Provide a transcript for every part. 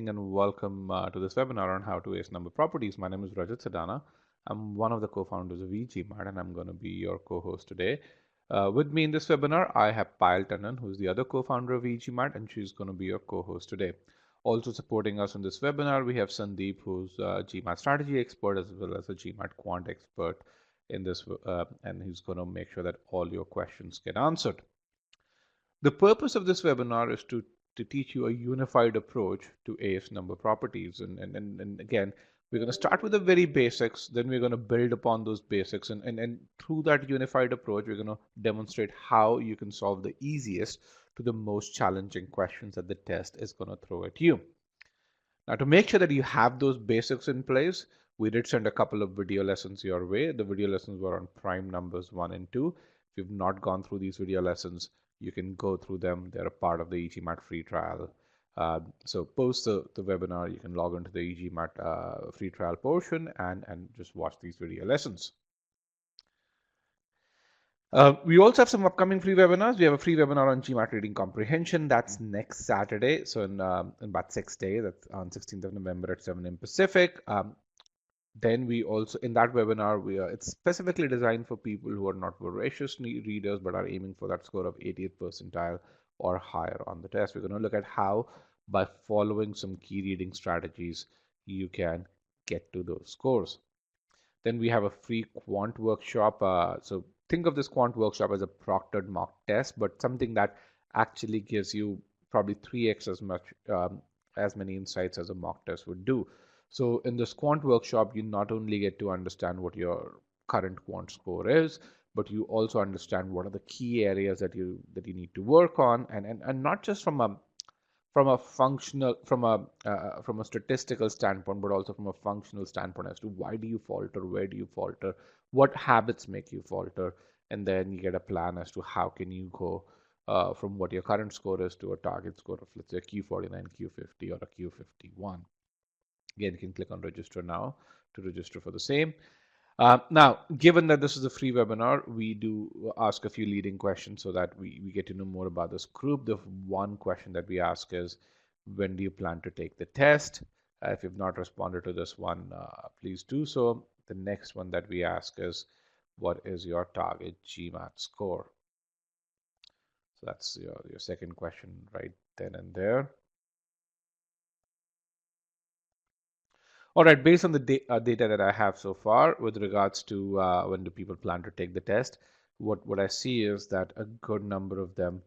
And welcome to this webinar on how to ace number properties. My name is Rajat Sadana. I'm one of the co-founders of e-GMAT, and I'm going to be your co-host today. With me in this webinar, I have Payal Tanan, who's the other co-founder of e-GMAT, and she's going to be your co-host today. Also supporting us in this webinar, we have Sandeep, who's a GMAT strategy expert as well as a GMAT quant expert in this, and he's going to make sure that all your questions get answered. The purpose of this webinar is to teach you a unified approach to AS number properties. And again, we're going to start with the very basics, then we're going to build upon those basics. And through that unified approach, we're going to demonstrate how you can solve the easiest to the most challenging questions that the test is going to throw at you. Now, to make sure that you have those basics in place, we did send a couple of video lessons your way. The video lessons were on prime numbers 1 and 2. If you've not gone through these video lessons, you can go through them. They're a part of the e-GMAT free trial. So post the webinar, you can log into the e-GMAT free trial portion and just watch these video lessons. We also have some upcoming free webinars. We have a free webinar on GMAT reading comprehension. That's next Saturday. So in about 6 days, that's on 16th of November at 7 a.m. Pacific. Then we also, in that webinar, it's specifically designed for people who are not voracious readers, but are aiming for that score of 80th percentile or higher on the test. We're going to look at how, by following some key reading strategies, you can get to those scores. Then we have a free quant workshop. So think of this quant workshop as a proctored mock test, but something that actually gives you probably 3x as many insights as a mock test would do. So in this quant workshop, you not only get to understand what your current quant score is, but you also understand what are the key areas that you need to work on, and not just from a statistical standpoint, but also from a functional standpoint as to why do you falter, where do you falter, what habits make you falter, and then you get a plan as to how can you go from what your current score is to a target score of, let's say, a Q49, Q50, or a Q51. Again, you can click on register now to register for the same. Now, given that this is a free webinar, we do ask a few leading questions so that we get to know more about this group. The one question that we ask is, when do you plan to take the test? If you've not responded to this one, please do so. The next one that we ask is, what is your target GMAT score? So that's your second question right then and there. All right, based on the data that I have so far with regards to when do people plan to take the test, what I see is that a good number of them,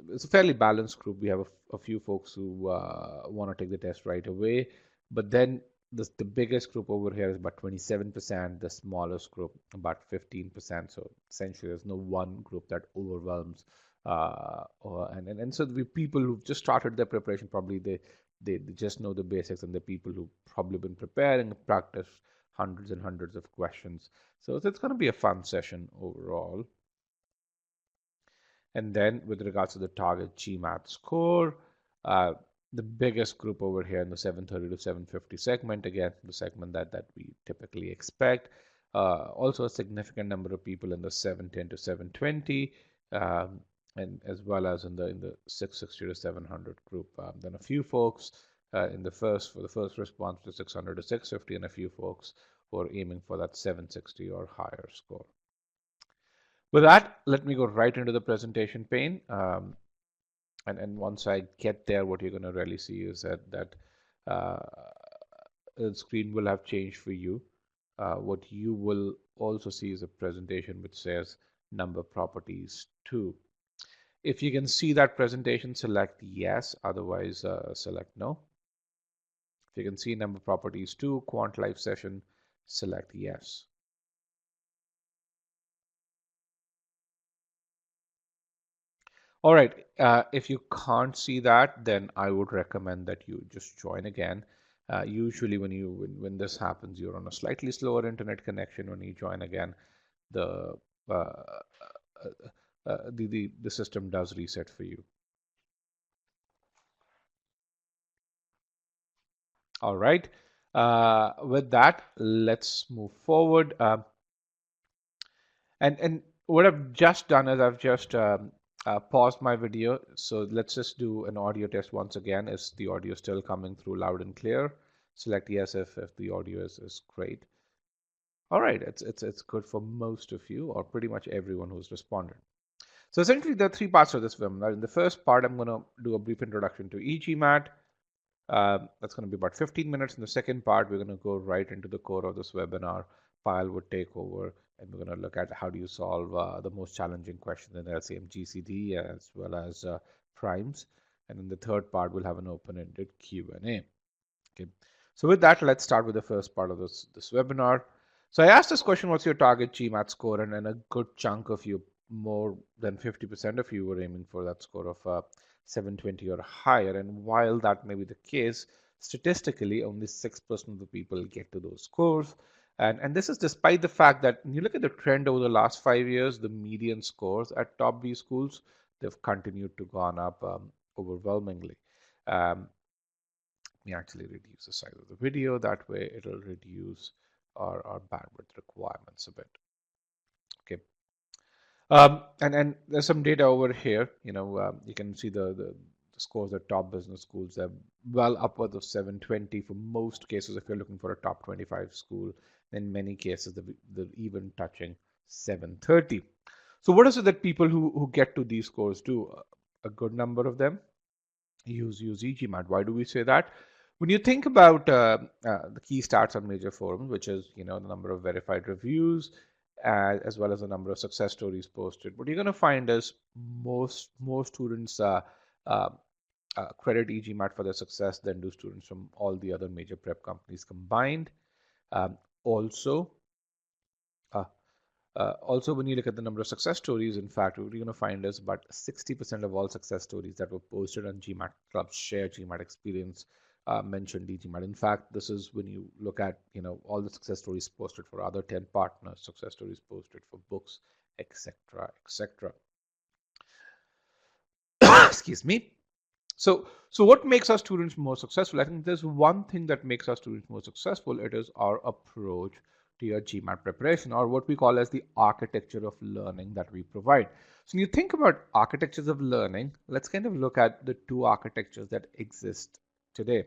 it's a fairly balanced group. We have a few folks who want to take the test right away, but then the biggest group over here is about 27%, the smallest group about 15%. So essentially there's no one group that overwhelms. And so the people who've just started their preparation, probably they just know the basics, and the people who've probably been preparing and practiced hundreds and hundreds of questions. So it's going to be a fun session overall. And then with regards to the target GMAT score, the biggest group over here in the 730 to 750 segment, again, the segment that we typically expect. Also a significant number of people in the 710 to 720, and as well as in the 660 to 700 group. Then a few folks for the first response to 600 to 650, and a few folks who are aiming for that 760 or higher score. With that, let me go right into the presentation pane. And once I get there, what you're going to really see is that the screen will have changed for you. What you will also see is a presentation which says number properties 2. If you can see that presentation, select yes, otherwise select no. If you can see number properties 2, quant live session, select yes. All right, if you can't see that, then I would recommend that you just join again. Usually when this happens, you're on a slightly slower internet connection. When you join again, the system does reset for you. All right. With that, let's move forward. And what I've just done is I've just pause my video. So let's just do an audio test once again. Is the audio still coming through loud and clear? Select yes if the audio is great. All right, it's good for most of you or pretty much everyone who's responded. So essentially, there are three parts of this webinar. In the first part, I'm going to do a brief introduction to e-GMAT. That's going to be about 15 minutes. In the second part, we're going to go right into the core of this webinar. Payal would take over, and we're going to look at how do you solve the most challenging questions in LCM GCD as well as primes. And in the third part, we'll have an open-ended Q&A. Okay. So with that, let's start with the first part of this webinar. So I asked this question, what's your target GMAT score? And a good chunk of you, more than 50% of you, were aiming for that score of 720 or higher. And while that may be the case, statistically, only 6% of the people get to those scores. And this is despite the fact that when you look at the trend over the last 5 years, the median scores at top B schools, they've continued to gone up overwhelmingly. Let me actually reduce the size of the video. That way it'll reduce our bandwidth requirements a bit. Okay. And there's some data over here. You can see the scores at top business schools. They're well upwards of 720 for most cases. If you're looking for a top 25 school, in many cases they're even touching 730. So what is it that people who get to these scores do? A good number of them use e-GMAT. Why do we say that? When you think about the key stats on major forums, which is the number of verified reviews as well as the number of success stories posted, what you're going to find is most students uh, credit e-GMAT for their success than do students from all the other major prep companies combined. Also, when you look at the number of success stories, in fact, what you're going to find is about 60% of all success stories that were posted on GMAT clubs share GMAT experience, mentioned e-GMAT. In fact, this is when you look at all the success stories posted for other 10 partners, success stories posted for books, etc., etc. Excuse me. So what makes our students more successful? I think there's one thing that makes our students more successful. It is our approach to your GMAT preparation, or what we call as the architecture of learning that we provide. So when you think about architectures of learning, let's kind of look at the two architectures that exist today.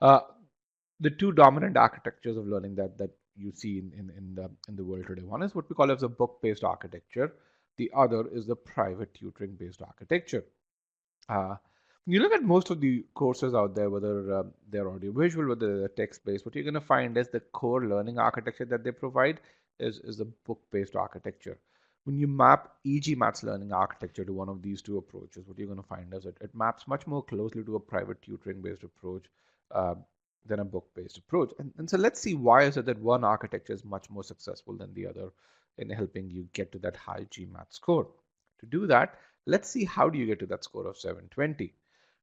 The two dominant architectures of learning that you see in the world today. One is what we call as a book-based architecture. The other is the private tutoring-based architecture. When you look at most of the courses out there, whether they're audiovisual, whether they're text-based, what you're going to find is the core learning architecture that they provide is the book-based architecture. When you map e-GMAT's learning architecture to one of these two approaches, what you're going to find is it maps much more closely to a private tutoring-based approach than a book-based approach. And so let's see why is it that one architecture is much more successful than the other in helping you get to that high GMAT score. To do that, let's see how do you get to that score of 720.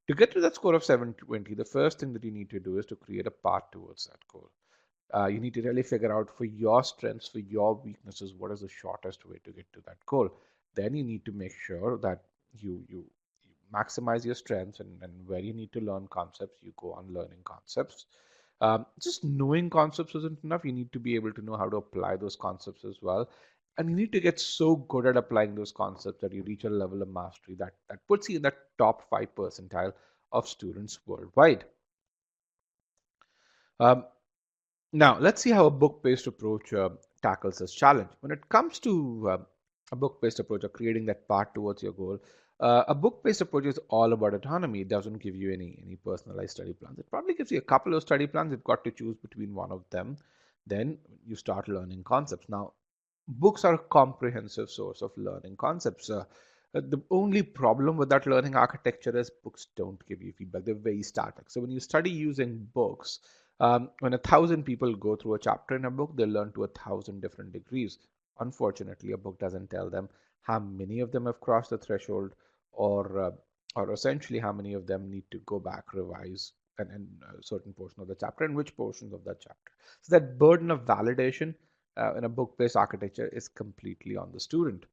To get to that score of 720, the first thing that you need to do is to create a path towards that goal. You need to really figure out for your strengths, for your weaknesses, what is the shortest way to get to that goal. Then you need to make sure that you maximize your strengths, and where you need to learn concepts, you go on learning concepts. Just knowing concepts isn't enough. You need to be able to know how to apply those concepts as well. And you need to get so good at applying those concepts that you reach a level of mastery that puts you in that top 5 percentile of students worldwide. Now, let's see how a book-based approach tackles this challenge. When it comes to a book-based approach or creating that path towards your goal, a book-based approach is all about autonomy. It doesn't give you any personalized study plans. It probably gives you a couple of study plans. You've got to choose between one of them. Then you start learning concepts. Now, books are a comprehensive source of learning concepts. The only problem with that learning architecture is books don't give you feedback. They're very static. So when you study using books, when 1,000 people go through a chapter in a book, they learn to 1,000 different degrees. Unfortunately, a book doesn't tell them how many of them have crossed the threshold, or essentially how many of them need to go back, revise, and a certain portion of the chapter, and which portions of that chapter. So that burden of validation in a book-based architecture is completely on the student.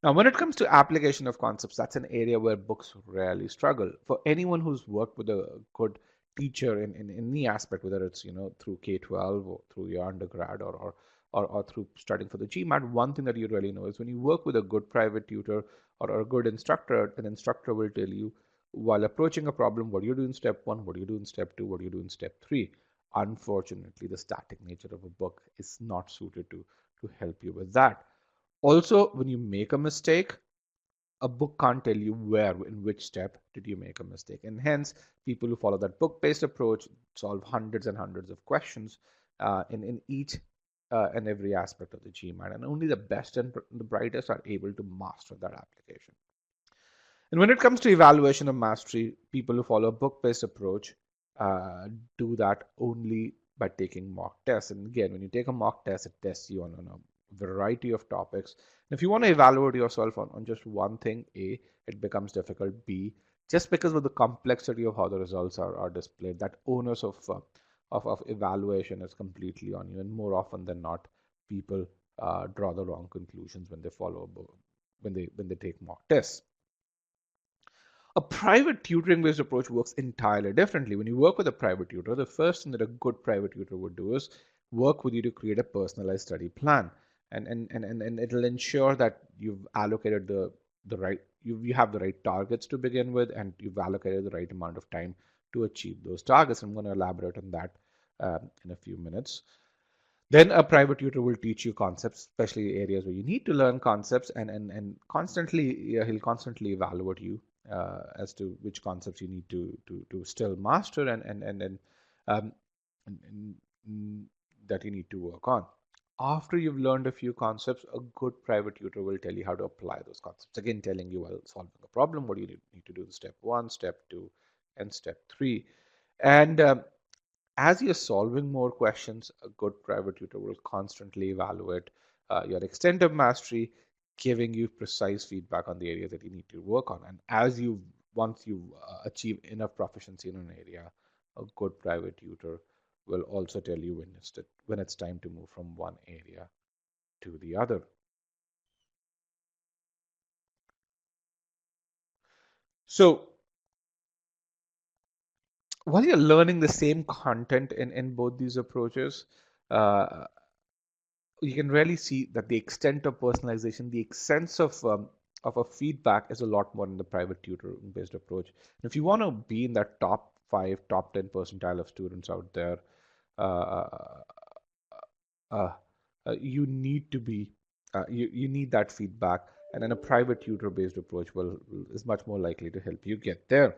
Now, when it comes to application of concepts, that's an area where books rarely struggle. For anyone who's worked with a good teacher in any aspect, whether it's through K-12 or through your undergrad or or through studying for the GMAT, one thing that you really know is when you work with a good private tutor or a good instructor, an instructor will tell you while approaching a problem, what do you do in step one, what do you do in step two, what do you do in step three. Unfortunately, the static nature of a book is not suited to help you with that. Also, when you make a mistake, a book can't tell you where, in which step did you make a mistake. And hence, people who follow that book-based approach solve hundreds and hundreds of questions in each and every aspect of the GMAT. And only the best and the brightest are able to master that application. And when it comes to evaluation of mastery, people who follow a book-based approach uh, do that only by taking mock tests. And again, when you take a mock test, it tests you on a variety of topics. And if you want to evaluate yourself on just one thing, A, it becomes difficult. B, just because of the complexity of how the results are displayed, that onus of evaluation is completely on you. And more often than not, people draw the wrong conclusions when they follow a book, when they take mock tests. A private tutoring based approach works entirely differently. When you work with a private tutor, the first thing that a good private tutor would do is work with you to create a personalized study plan. And it'll ensure that you've allocated the right you have the right targets to begin with, and you've allocated the right amount of time to achieve those targets. I'm going to elaborate on that in a few minutes. Then a private tutor will teach you concepts, especially areas where you need to learn concepts, and constantly, yeah, he'll constantly evaluate you as to which concepts you need to still master um, and that you need to work on. After you've learned a few concepts, a good private tutor will tell you how to apply those concepts. Again, telling you while solving a problem, what do you need to do in step one, step two, and step three. And as you're solving more questions, a good private tutor will constantly evaluate your extent of mastery, giving you precise feedback on the areas that you need to work on. And once you achieve enough proficiency in an area, a good private tutor will also tell you when it's time to move from one area to the other. So while you're learning the same content in both these approaches, uh, you can really see that the extent of personalization, the sense of a feedback is a lot more in the private tutor-based approach. And if you want to be in that top 5, top 10 percentile of students out there, uh, uh, you need to be you need that feedback, and then a private tutor-based approach is much more likely to help you get there.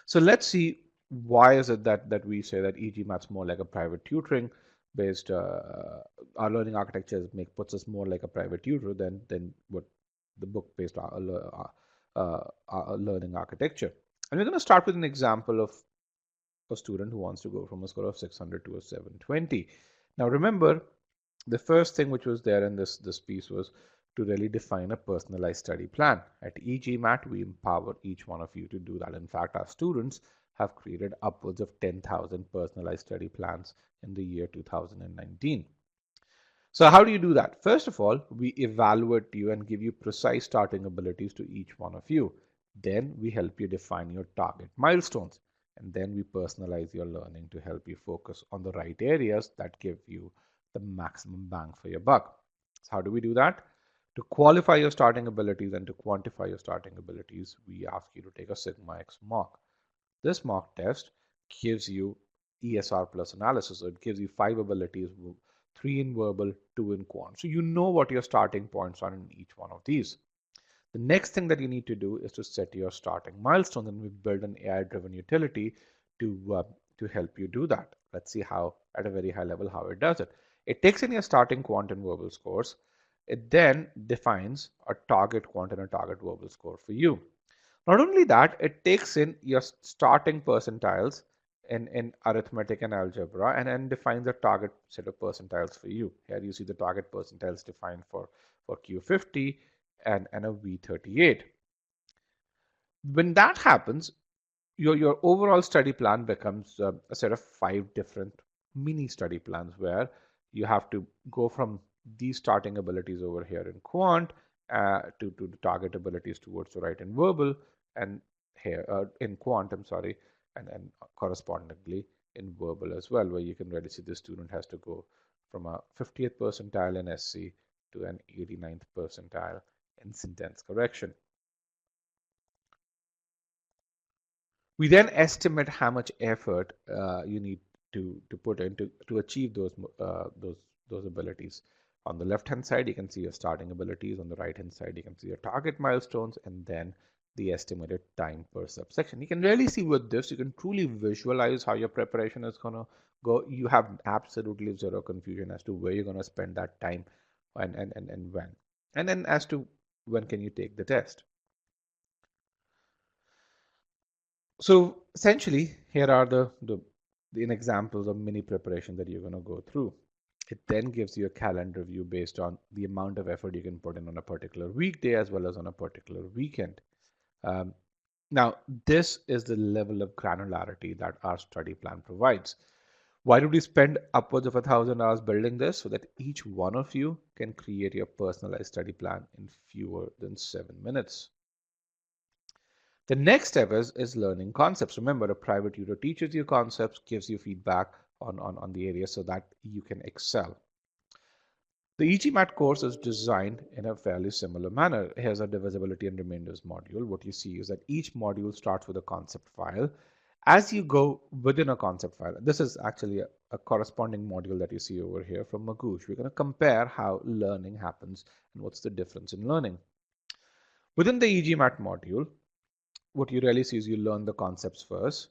So let's see why is it that we say that e-GMAT's more like a private tutoring based our learning architecture puts us more like a private tutor than what the book based learning architecture. And we're going to start with an example of a student who wants to go from a score of 600 to a 720. Now remember, the first thing which was there in this piece was to really define a personalized study plan. At e-GMAT, we empower each one of you to do that. In fact, our students have created upwards of 10,000 personalized study plans in the year 2019. So how do you do that? First of all, we evaluate you and give you precise starting abilities to each one of you. Then we help you define your target milestones. And then we personalize your learning to help you focus on the right areas that give you the maximum bang for your buck. So how do we do that? To qualify your starting abilities and to quantify your starting abilities, we ask you to take a Sigma X mock. This mock test gives you ESR plus analysis. So it gives you 5 abilities, 3 in verbal, 2 in quant. So you know what your starting points are in each one of these. The next thing that you need to do is to set your starting milestone, and we build an AI-driven utility to help you do that. Let's see how, at a very high level, how it does it. It takes in your starting quant and verbal scores. It then defines a target quant and a target verbal score for you. Not only that, it takes in your starting percentiles in arithmetic and algebra and defines a target set of percentiles for you. Here you see the target percentiles defined for Q50 and a V38. When that happens, your overall study plan becomes a set of 5 different mini study plans where you have to go from these starting abilities over here in quant to the target abilities towards the right in verbal, and here in quant, I'm sorry, and correspondingly in verbal as well, where you can really see the student has to go from a 50th percentile in SC to an 89th percentile in sentence correction. We then estimate how much effort you need to put in to achieve those abilities. On the left-hand side, you can see your starting abilities. On the right-hand side, you can see your target milestones, and then the estimated time per subsection. You can really see with this, you can truly visualize how your preparation is going to go. You have absolutely zero confusion as to where you're going to spend that time and when. And then as to when can you take the test. So essentially, here are the examples of mini preparation that you're going to go through. It then gives you a calendar view based on the amount of effort you can put in on a particular weekday as well as on a particular weekend. Um, Now, this is the level of granularity that our study plan provides. Why do we spend upwards of 1,000 hours building this? So that each one of you can create your personalized study plan in fewer than 7 minutes. The next step is learning concepts. Remember, a private tutor teaches you concepts, gives you feedback on the area so that you can excel. The e-GMAT course is designed in a fairly similar manner. Here's a divisibility and remainders module. What you see is that each module starts with a concept file. As you go within a concept file, this is actually a corresponding module that you see over here from Magoosh. We're going to compare how learning happens and what's the difference in learning. Within the e-GMAT module, what you really see is you learn the concepts first.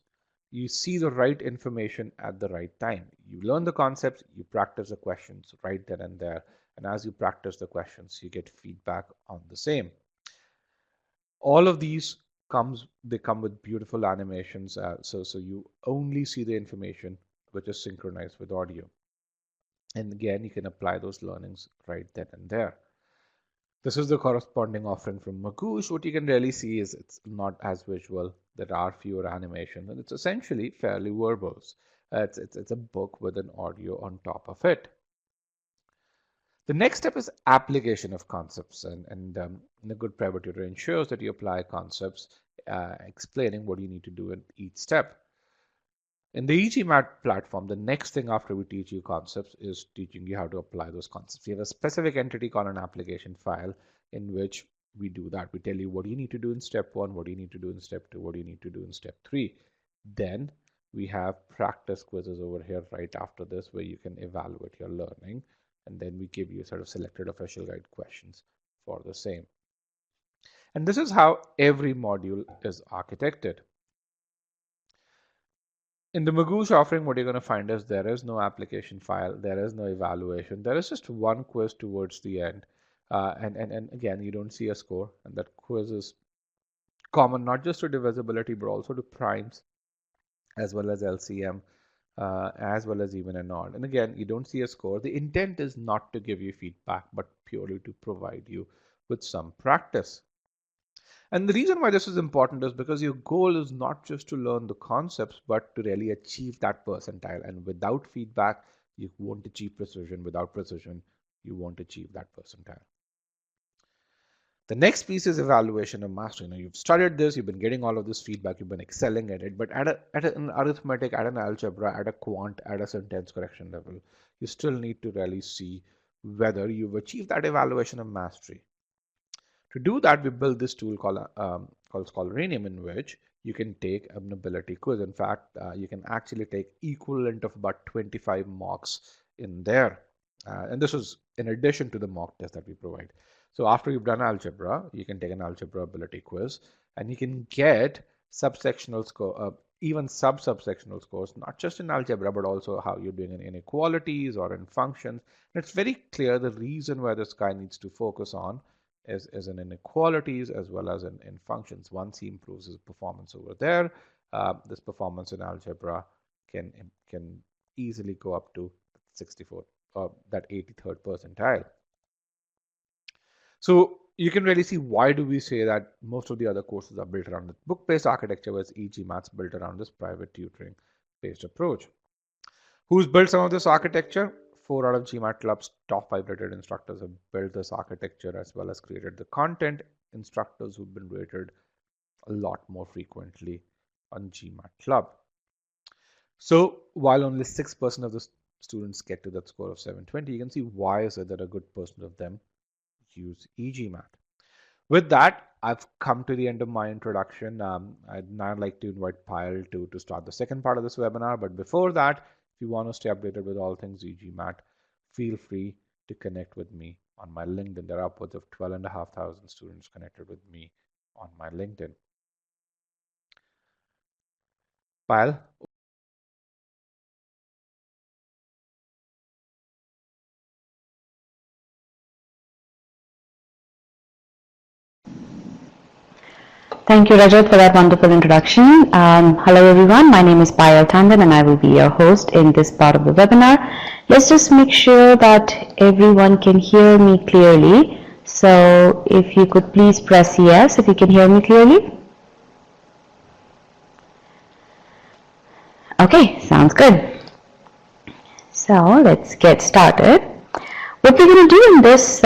You see the right information at the right time. You learn the concepts, you practice the questions right then and there. And as you practice the questions, you get feedback on the same. All of these they come with beautiful animations. So you only see the information which is synchronized with audio. And again, you can apply those learnings right then and there. This is the corresponding offering from Magoosh. What you can really see is it's not as visual. There are fewer animations, and it's essentially fairly verbose. It's a book with an audio on top of it. The next step is application of concepts, and a good private tutor ensures that you apply concepts, explaining what you need to do in each step. In the e-GMAT platform, the next thing after we teach you concepts is teaching you how to apply those concepts. We have a specific entity called an application file in which we do that. We tell you what you need to do in step 1, what you need to do in step 2, what you need to do in step 3. Then we have practice quizzes over here right after this where you can evaluate your learning. And then we give you sort of selected official guide questions for the same. And this is how every module is architected. In the Magoosh offering, what you're going to find is there is no application file, there is no evaluation, there is just one quiz towards the end. And again, you don't see a score, and that quiz is common not just to divisibility, but also to primes, as well as LCM, as well as even and odd. And again, you don't see a score. The intent is not to give you feedback, but purely to provide you with some practice. And the reason why this is important is because your goal is not just to learn the concepts, but to really achieve that percentile. And without feedback, you won't achieve precision. Without precision, you won't achieve that percentile. The next piece is evaluation of mastery. Now, you've studied this, you've been getting all of this feedback, you've been excelling at it, but at an arithmetic, at an algebra, at a quant, at a sentence correction level, you still need to really see whether you've achieved that evaluation of mastery. To do that, we built this tool called Scholarium, in which you can take an ability quiz. In fact, you can actually take equivalent of about 25 mocks in there. And this is in addition to the mock test that we provide. So after you've done algebra, you can take an algebra ability quiz, and you can get subsectional score, even sub-subsectional scores, not just in algebra, but also how you're doing in inequalities or in functions. And it's very clear the reason why this guy needs to focus on is in inequalities as well as in functions. Once he improves his performance over there, this performance in algebra can easily go up to 64, that 83rd percentile. So you can really see why do we say that most of the other courses are built around the book-based architecture, whereas e-GMAT's built around this private tutoring-based approach. Who's built some of this architecture? 4 out of GMAT Club's top 5 rated instructors have built this architecture as well as created the content. Instructors who've been rated a lot more frequently on GMAT Club. So while only 6% of the students get to that score of 720, you can see why is it that a good percent of them use e-GMAT. With that, I've come to the end of my introduction. I'd now like to invite Payal to start the second part of this webinar. But before that, if you want to stay updated with all things e-GMAT, feel free to connect with me on my LinkedIn. There are upwards of 12,500 students connected with me on my LinkedIn. Payal? Thank you, Rajat, for that wonderful introduction. Hello, everyone. My name is Payal Tandon, and I will be your host in this part of the webinar. Let's just make sure that everyone can hear me clearly. So if you could please press yes if you can hear me clearly. Okay, sounds good. So let's get started. What we're going to do in this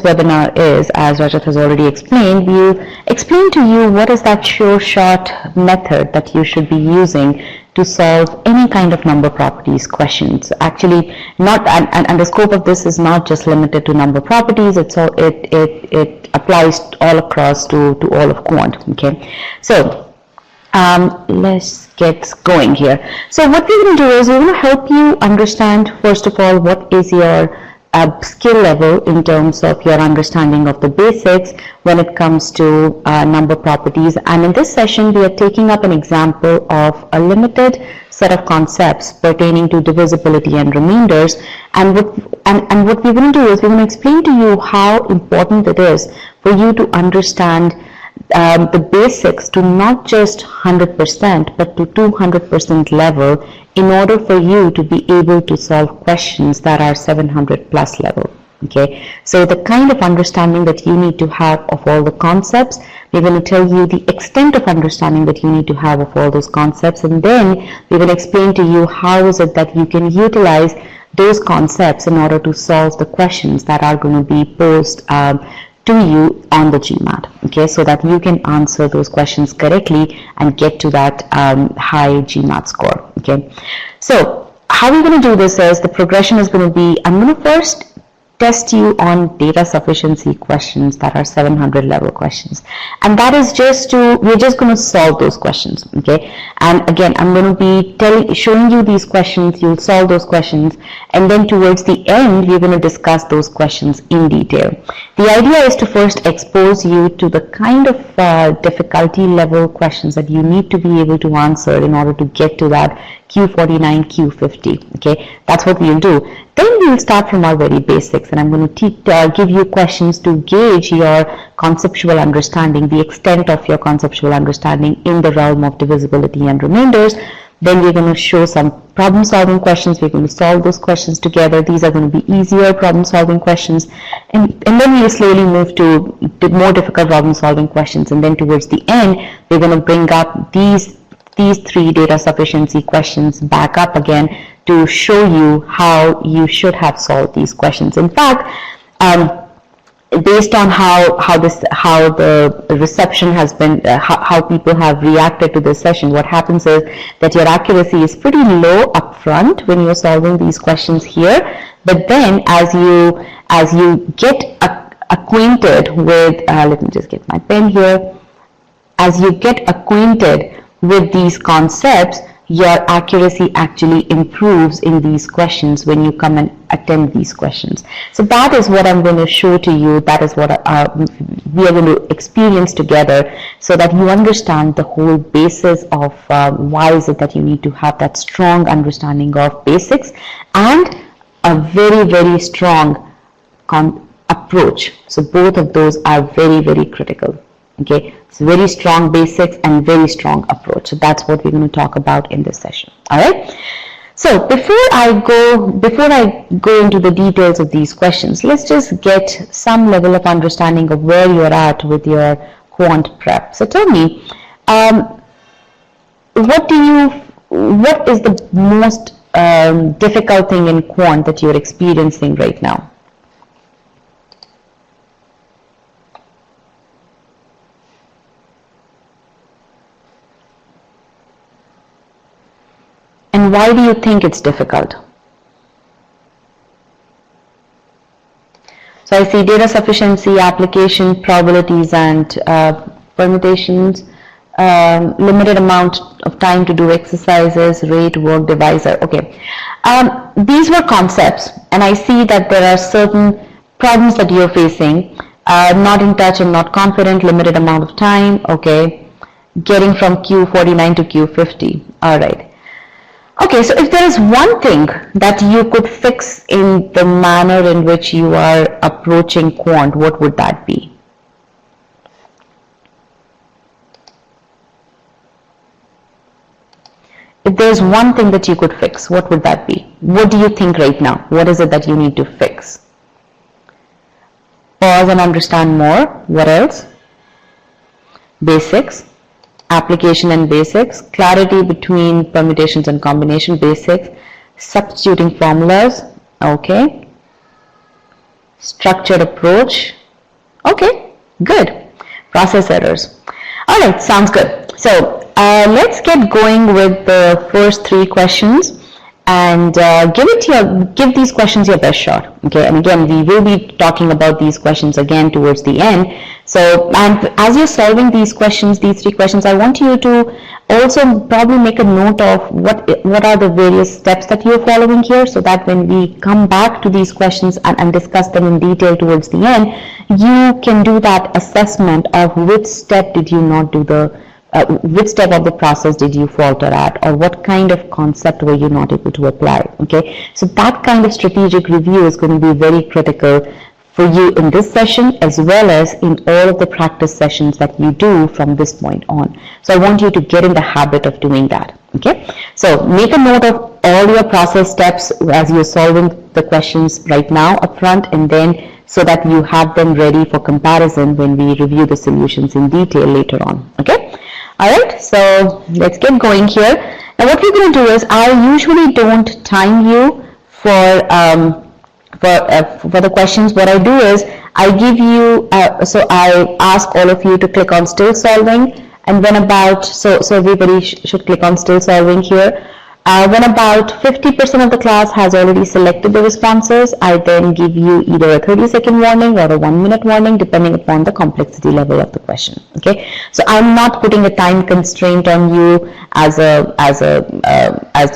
webinar is, as Rajat has already explained, we explain to you what is that sure shot method that you should be using to solve any kind of number properties questions. Actually, not and the scope of this is not just limited to number properties. It applies all across to all of quant. Okay, so. Let's get going here. So what we're going to do is we're going to help you understand, first of all, what is your skill level in terms of your understanding of the basics when it comes to number properties. And in this session, we are taking up an example of a limited set of concepts pertaining to divisibility and remainders. And what we're going to do is we're going to explain to you how important it is for you to understand the basics to not just 100% but to 200% level in order for you to be able to solve questions that are 700 plus level. Okay, so the kind of understanding that you need to have of all the concepts, we're going to tell you the extent of understanding that you need to have of all those concepts, and then we're going to explain to you how is it that you can utilize those concepts in order to solve the questions that are going to be posed to you on the GMAT, okay, so that you can answer those questions correctly and get to that high GMAT score, okay. So how we're going to do this is the progression is going to be, I'm going to first test you on data sufficiency questions that are 700 level questions, and that is we're just going to solve those questions, okay. And again, I'm going to be showing you these questions, you'll solve those questions, and then towards the end we're going to discuss those questions in detail. The idea is to first expose you to the kind of difficulty level questions that you need to be able to answer in order to get to that Q49, Q50, okay. That's what we'll do. Then we'll start from our very basics, and I'm going to give you questions to gauge your conceptual understanding, the extent of your conceptual understanding in the realm of divisibility and remainders. Then we're going to show some problem solving questions. We're going to solve those questions together. These are going to be easier problem solving questions, and then we'll slowly move to more difficult problem solving questions, and then towards the end we're going to bring up these three data sufficiency questions back up again to show you how you should have solved these questions. In fact, based on how the reception has been, how people have reacted to this session, what happens is that your accuracy is pretty low up front when you're solving these questions here, but then as you get acquainted with, let me just get my pen here, as you get acquainted with these concepts, your accuracy actually improves in these questions when you come and attempt these questions. So that is what I'm going to show to you. That is what we are going to experience together, so that you understand the whole basis of why is it that you need to have that strong understanding of basics and a very, very strong approach. So both of those are very, very critical. Okay, it's very strong basics and very strong approach. So that's what we're going to talk about in this session. All right. So before I go into the details of these questions, let's just get some level of understanding of where you're at with your quant prep. So tell me, what is the most difficult thing in quant that you're experiencing right now? And why do you think it's difficult? So I see data sufficiency, application, probabilities, and permutations, limited amount of time to do exercises, rate, work, divisor. Okay, these were concepts, and I see that there are certain problems that you're facing. Not in touch and not confident, limited amount of time. Okay, getting from Q49 to Q50. All right. Okay, so if there is one thing that you could fix in the manner in which you are approaching quant, what would that be? If there's one thing that you could fix, what would that be? What do you think right now? What is it that you need to fix? Pause and understand more. What else? Basics, application and basics, clarity between permutations and combination, basics, substituting formulas, okay, structured approach, okay, good, process errors. All right, sounds good. So let's get going with the first three questions and give these questions your best shot. Okay, and again, we will be talking about these questions again towards the end. So, and as you're solving these questions, these three questions, I want you to also probably make a note of what are the various steps that you're following here, so that when we come back to these questions and discuss them in detail towards the end, you can do that assessment of which step did you not do which step of the process did you falter at, or what kind of concept were you not able to apply. Okay, so that kind of strategic review is going to be very critical for you in this session, as well as in all of the practice sessions that you do from this point on. So I want you to get in the habit of doing that. Okay, so make a note of all your process steps as you're solving the questions right now up front, and then so that you have them ready for comparison when we review the solutions in detail later on. Okay, all right, so let's get going here. Now what we're going to do is, I usually don't time you for the questions. What I do is, I give you, so I ask all of you to click on still solving, and when about, so everybody should click on still solving here. When about 50% of the class has already selected the responses, I then give you either a 30-second warning or a 1-minute warning, depending upon the complexity level of the question. Okay, so I'm not putting a time constraint on you as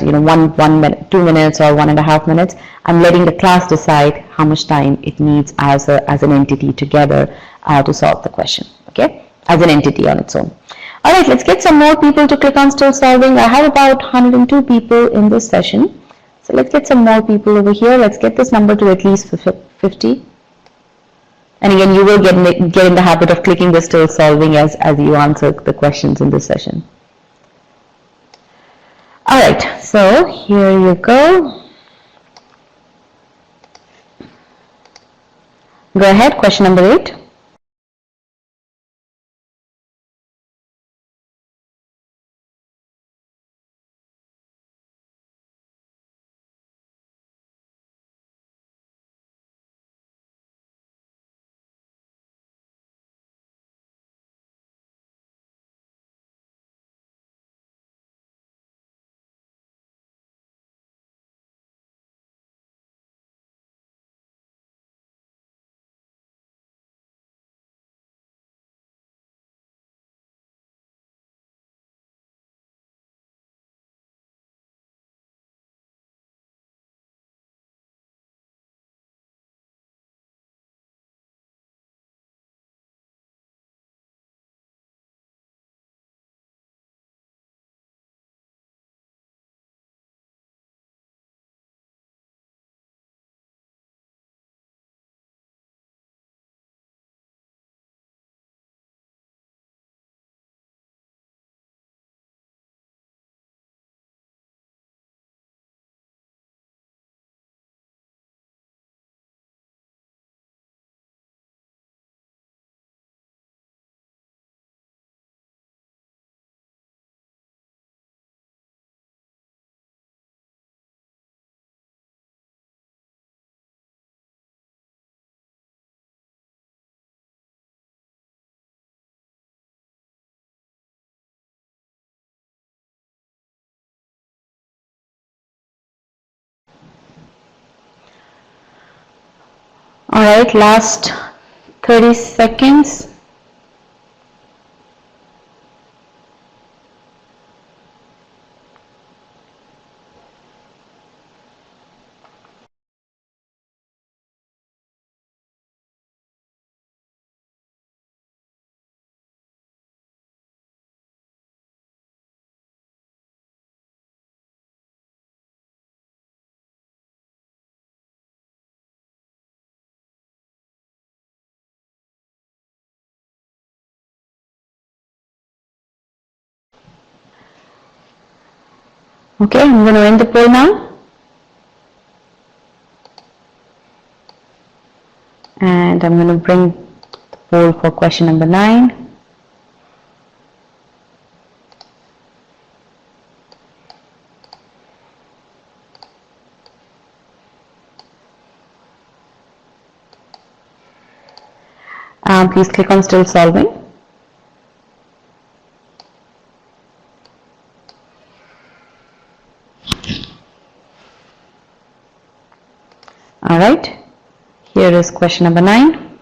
you know, one minute, 2 minutes, or 1.5 minutes. I'm letting the class decide how much time it needs as an entity together to solve the question. Okay, as an entity on its own. All right, let's get some more people to click on still solving. I have about 102 people in this session. So let's get some more people over here. Let's get this number to at least 50. And again, you will get in the habit of clicking the still solving as you answer the questions in this session. All right, so here you go. Go ahead, question number 8. right, last 30 seconds. Okay, I'm going to end the poll now. And I'm going to bring the poll for question number 9. Please click on still solving. Alright, here is question number 9.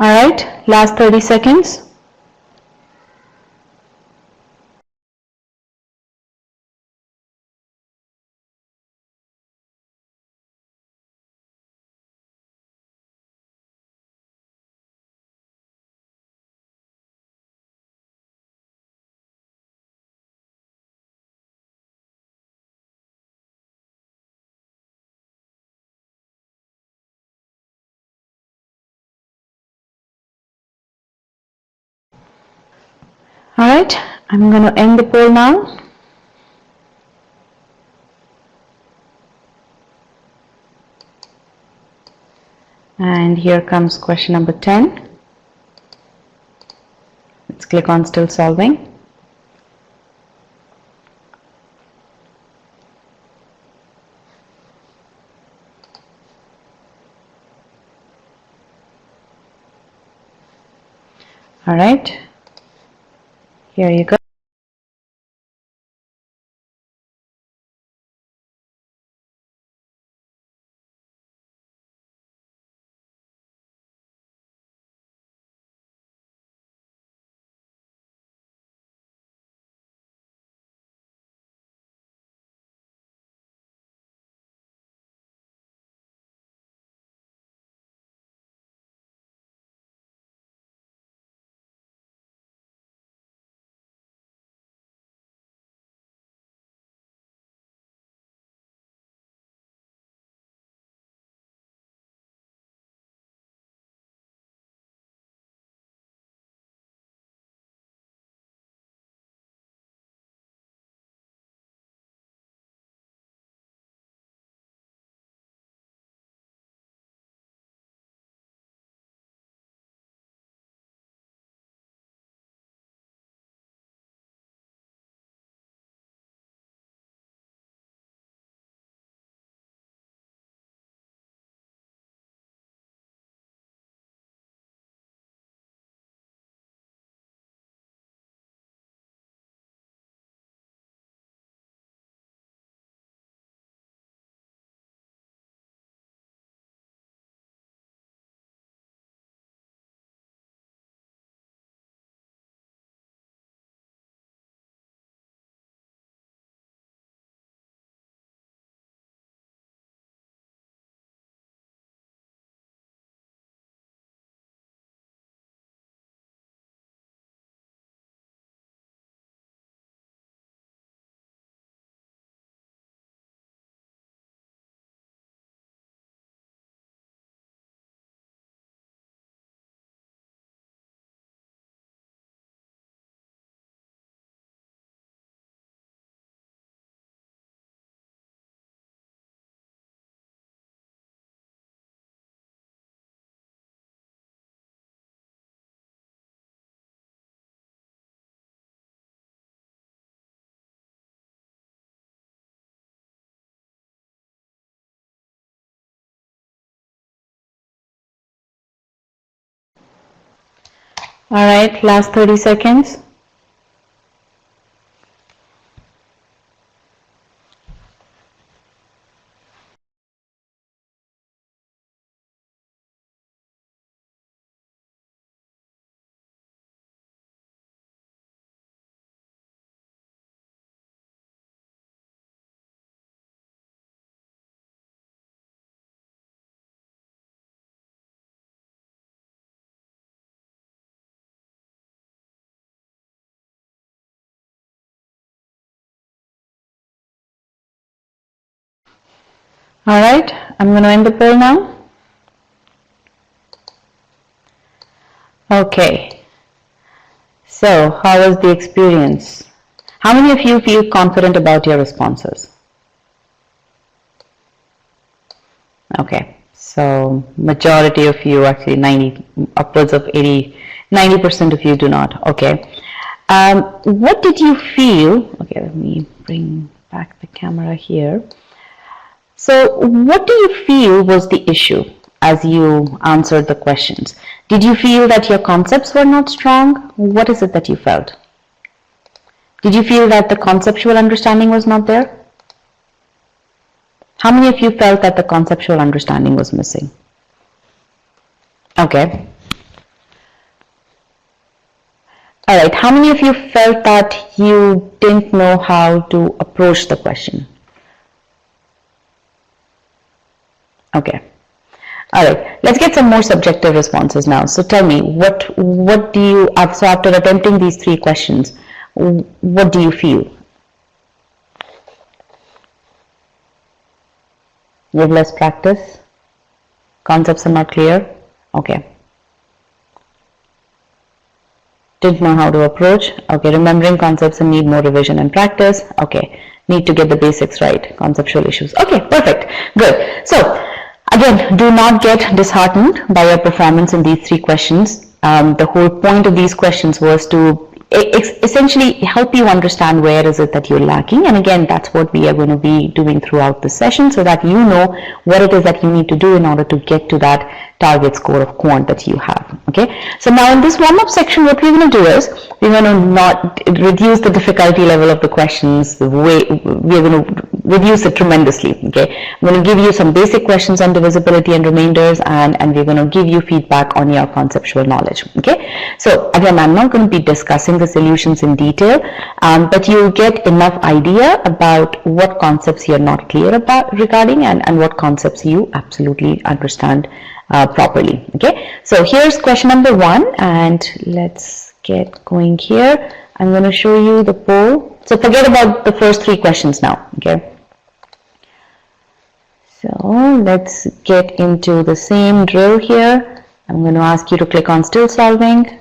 Alright, last 30 seconds. Alright, I'm going to end the poll now. And here comes question number 10. Let's click on still solving. Alright, here you go. All right, last 30 seconds. All right, I'm going to end the poll now. Okay, so how was the experience? How many of you feel confident about your responses? Okay, so majority of you, actually 90, upwards of 80, 90% of you do not. Okay, what did you feel? Okay, let me bring back the camera here. So what do you feel was the issue as you answered the questions? Did you feel that your concepts were not strong? What is it that you felt? Did you feel that the conceptual understanding was not there? How many of you felt that the conceptual understanding was missing? Okay. All right. How many of you felt that you didn't know how to approach the question? Okay. All right. Let's get some more subjective responses now. So tell me, what do you, so after attempting these 3 questions, what do you feel? You have less practice? Concepts are not clear? Okay. Didn't know how to approach? Okay. Remembering concepts and need more revision and practice? Okay. Need to get the basics right. Conceptual issues. Okay. Perfect. Good. So, again, do not get disheartened by your performance in these 3 questions. The whole point of these questions was to essentially help you understand where is it that you're lacking, and again, that's what we are going to be doing throughout the session, so that you know what it is that you need to do in order to get to that target score of quant that you have. Okay, so now in this warm-up section, what we're going to do is we're going to not reduce the difficulty level of the questions. We're going to reduce it tremendously. Okay, I'm going to give you some basic questions on divisibility and remainders, and we're going to give you feedback on your conceptual knowledge. Okay, so again, I'm not going to be discussing the solutions in detail, but you'll get enough idea about what concepts you're not clear about regarding, and what concepts you absolutely understand properly. Okay, so here's question number 1, and let's get going here. I'm going to show you the poll. So forget about the first 3 questions now. Okay, so let's get into the same drill here. I'm going to ask you to click on still solving.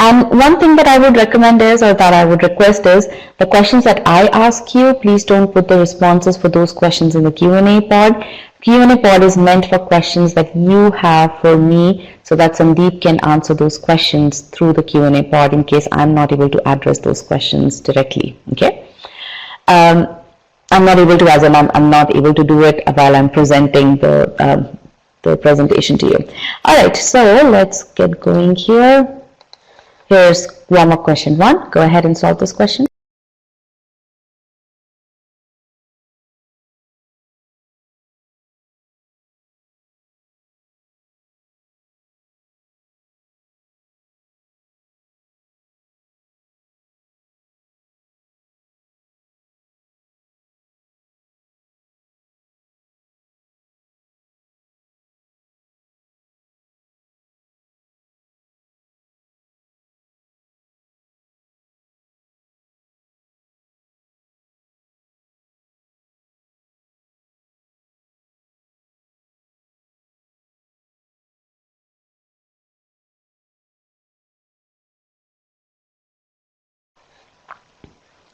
And one thing that I would recommend is, or that I would request is, the questions that I ask you, please don't put the responses for those questions in the Q&A pod. Q&A pod is meant for questions that you have for me, so that Sandeep can answer those questions through the Q&A pod in case I'm not able to address those questions directly. Okay. I'm not able to, as I'm not able to do it while I'm presenting the presentation to you. All right, so let's get going here. Here's warm-up question 1. Go ahead and solve this question.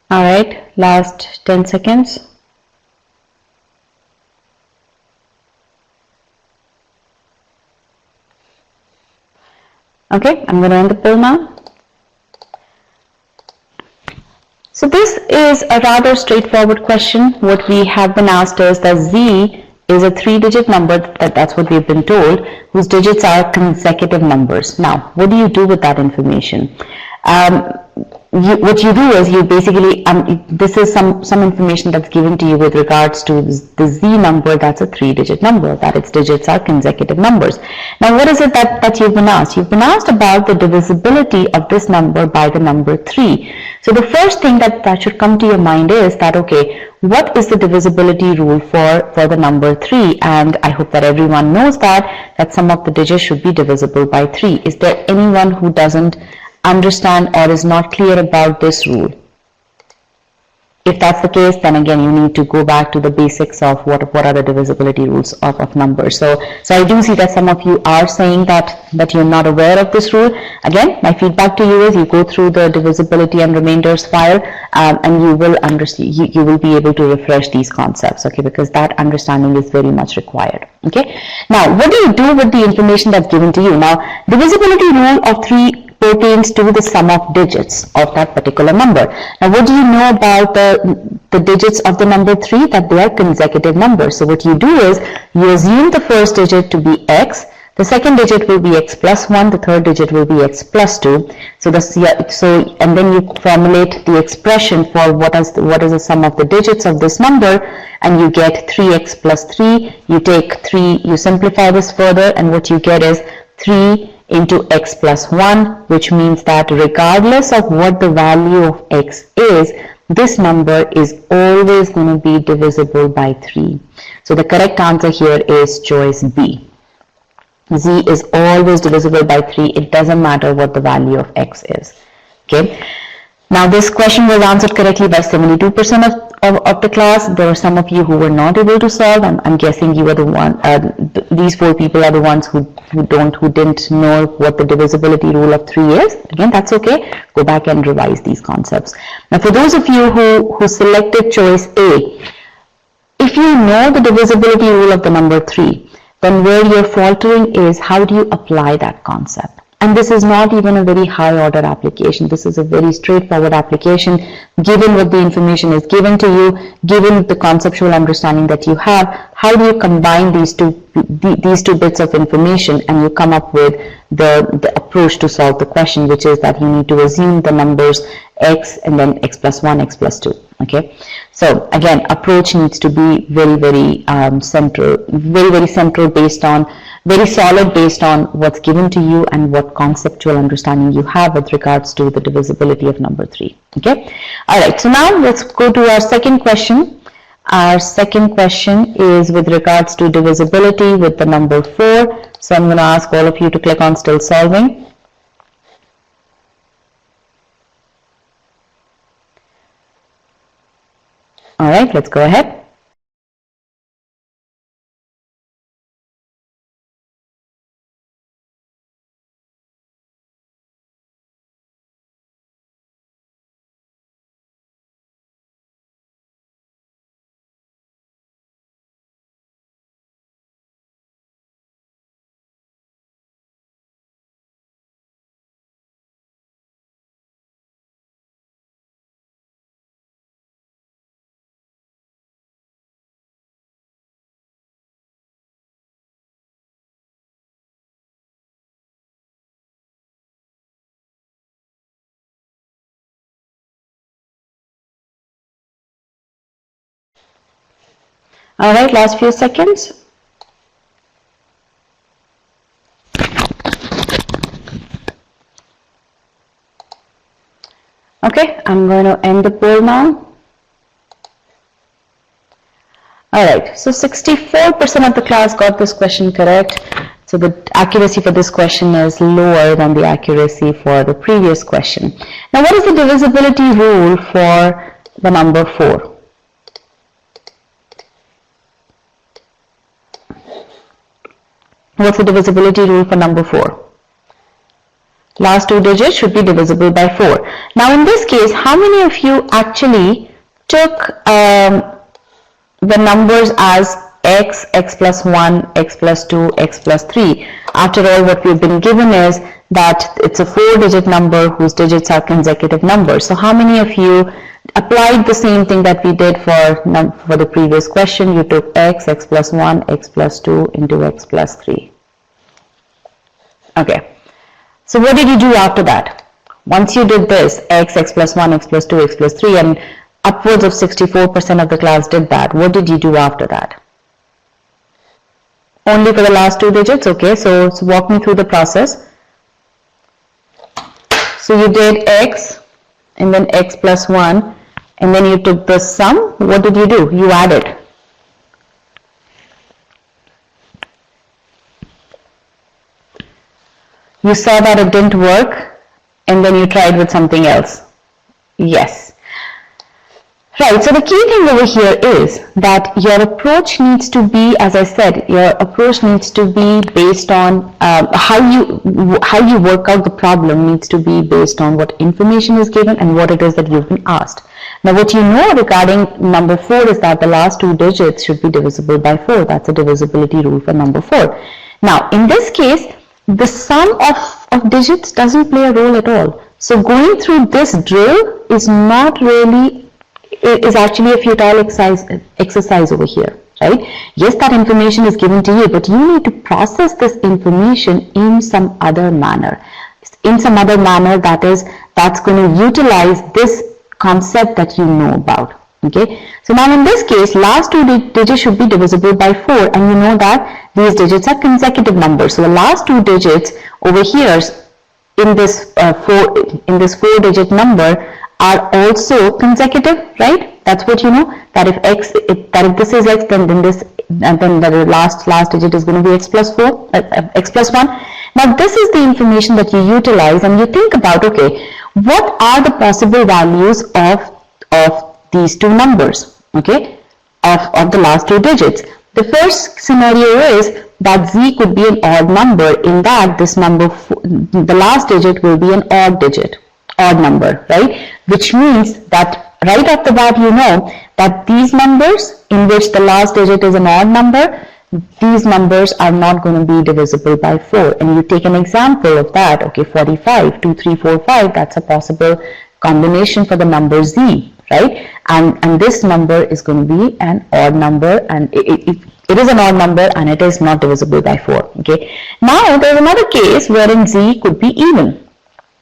All right, last 10 seconds. Okay, I'm going to end the poll now. So this is a rather straightforward question. What we have been asked is that Z is a 3-digit number, that's what we've been told, whose digits are consecutive numbers. Now, what do you do with that information? What you do is you basically, this is some information that's given to you with regards to the Z number. That's a 3-digit number, that its digits are consecutive numbers. Now, what is it that you've been asked? You've been asked about the divisibility of this number by the number 3. So the first thing that should come to your mind is that, okay, what is the divisibility rule for the number 3? And I hope that everyone knows that sum of the digits should be divisible by 3. Is there anyone who doesn't understand or is not clear about this rule? If that's the case, then again you need to go back to the basics of what are the divisibility rules of numbers. So I do see that some of you are saying that you're not aware of this rule. Again, my feedback to you is you go through the divisibility and remainders file, and you will understand, you will be able to refresh these concepts, okay, because that understanding is very much required. Okay, now what do you do with the information that's given to you? Now, divisibility rule of 3 pertains to the sum of digits of that particular number. Now, what do you know about the digits of the number 3? That they are consecutive numbers. So what you do is you assume the first digit to be x, the second digit will be x plus 1, the third digit will be x plus 2. And then you formulate the expression for what is the sum of the digits of this number, and you get 3x plus 3. You take 3, you simplify this further, and what you get is 3 into x plus 1, which means that regardless of what the value of x is, this number is always going to be divisible by 3. So the correct answer here is choice B. Z is always divisible by 3. It doesn't matter what the value of x is. Okay. Now, this question was answered correctly by 72% of the class. There were some of you who were not able to solve. I'm guessing you are the one. These 4 people are the ones who didn't know what the divisibility rule of 3 is. Again, that's okay. Go back and revise these concepts. Now, for those of you who selected choice A, if you know the divisibility rule of the number 3, then where you're faltering is how do you apply that concept? And this is not even a very high order application. This is a very straightforward application. Given what the information is given to you, given the conceptual understanding that you have, how do you combine these two bits of information and you come up with the approach to solve the question, which is that you need to assume the numbers x and then x plus 1, x plus 2. Okay, so again, approach needs to be very central, very central, based on very solid, based on what's given to you and what conceptual understanding you have with regards to the divisibility of number 3. Okay, all right, so now let's go to our second question. Our second question is with regards to divisibility with the number 4. So I'm going to ask all of you to click on still solving. All right, let's go ahead. All right, last few seconds. Okay, I'm going to end the poll now. All right, so 64% of the class got this question correct. So the accuracy for this question is lower than the accuracy for the previous question. Now, what is the divisibility rule for the number 4? What's the divisibility rule for number 4? Last 2 digits should be divisible by 4. Now, in this case, how many of you actually took the numbers as x, x plus 1, x plus 2, x plus 3? After all, what we've been given is that it's a 4-digit number whose digits are consecutive numbers. So how many of you applied the same thing that we did for the previous question. You took x plus 1, x plus 2 into x plus 3. Okay. So what did you do after that? Once you did this, x plus 1, x plus 2, x plus 3, and upwards of 64% of the class did that, what did you do after that? Only for the last 2 digits? Okay, so walk me through the process. So you did x, and then x plus 1, and then you took the sum. What did you do? You added. You saw that it didn't work, and then you tried with something else. Yes. Right, so the key thing over here is that your approach needs to be, as I said, your approach needs to be based on how you work out the problem needs to be based on what information is given and what it is that you've been asked. Now, what you know regarding number 4 is that the last 2 digits should be divisible by 4. That's a divisibility rule for number 4. Now, in this case, the sum of digits doesn't play a role at all. So going through this drill is not really, is actually a futile exercise over here, right? Yes, that information is given to you, but you need to process this information in some other manner. In some other manner that's going to utilize this concept that you know about. Okay, so now in this case, last 2 digits should be divisible by 4, and you know that these digits are consecutive numbers. So the last 2 digits over here in this 4-digit number are also consecutive, right? That's what you know. That if this is x, then the last digit is going to be x plus 4, x plus 1. Now this is the information that you utilize, and you think about, okay, what are the possible values of these 2 numbers, okay, of the last 2 digits. The first scenario is that z could be an odd number, in that this number, the last digit will be an odd number, right? Which means that right off the bat you know that these numbers in which the last digit is an odd number, these numbers are not going to be divisible by 4. And you take an example of that, okay, 45, 2, 3, 4, 5, that's a possible combination for the number z, right? And this number is going to be an odd number, and it is an odd number and it is not divisible by 4. Okay. Now there is another case wherein z could be even.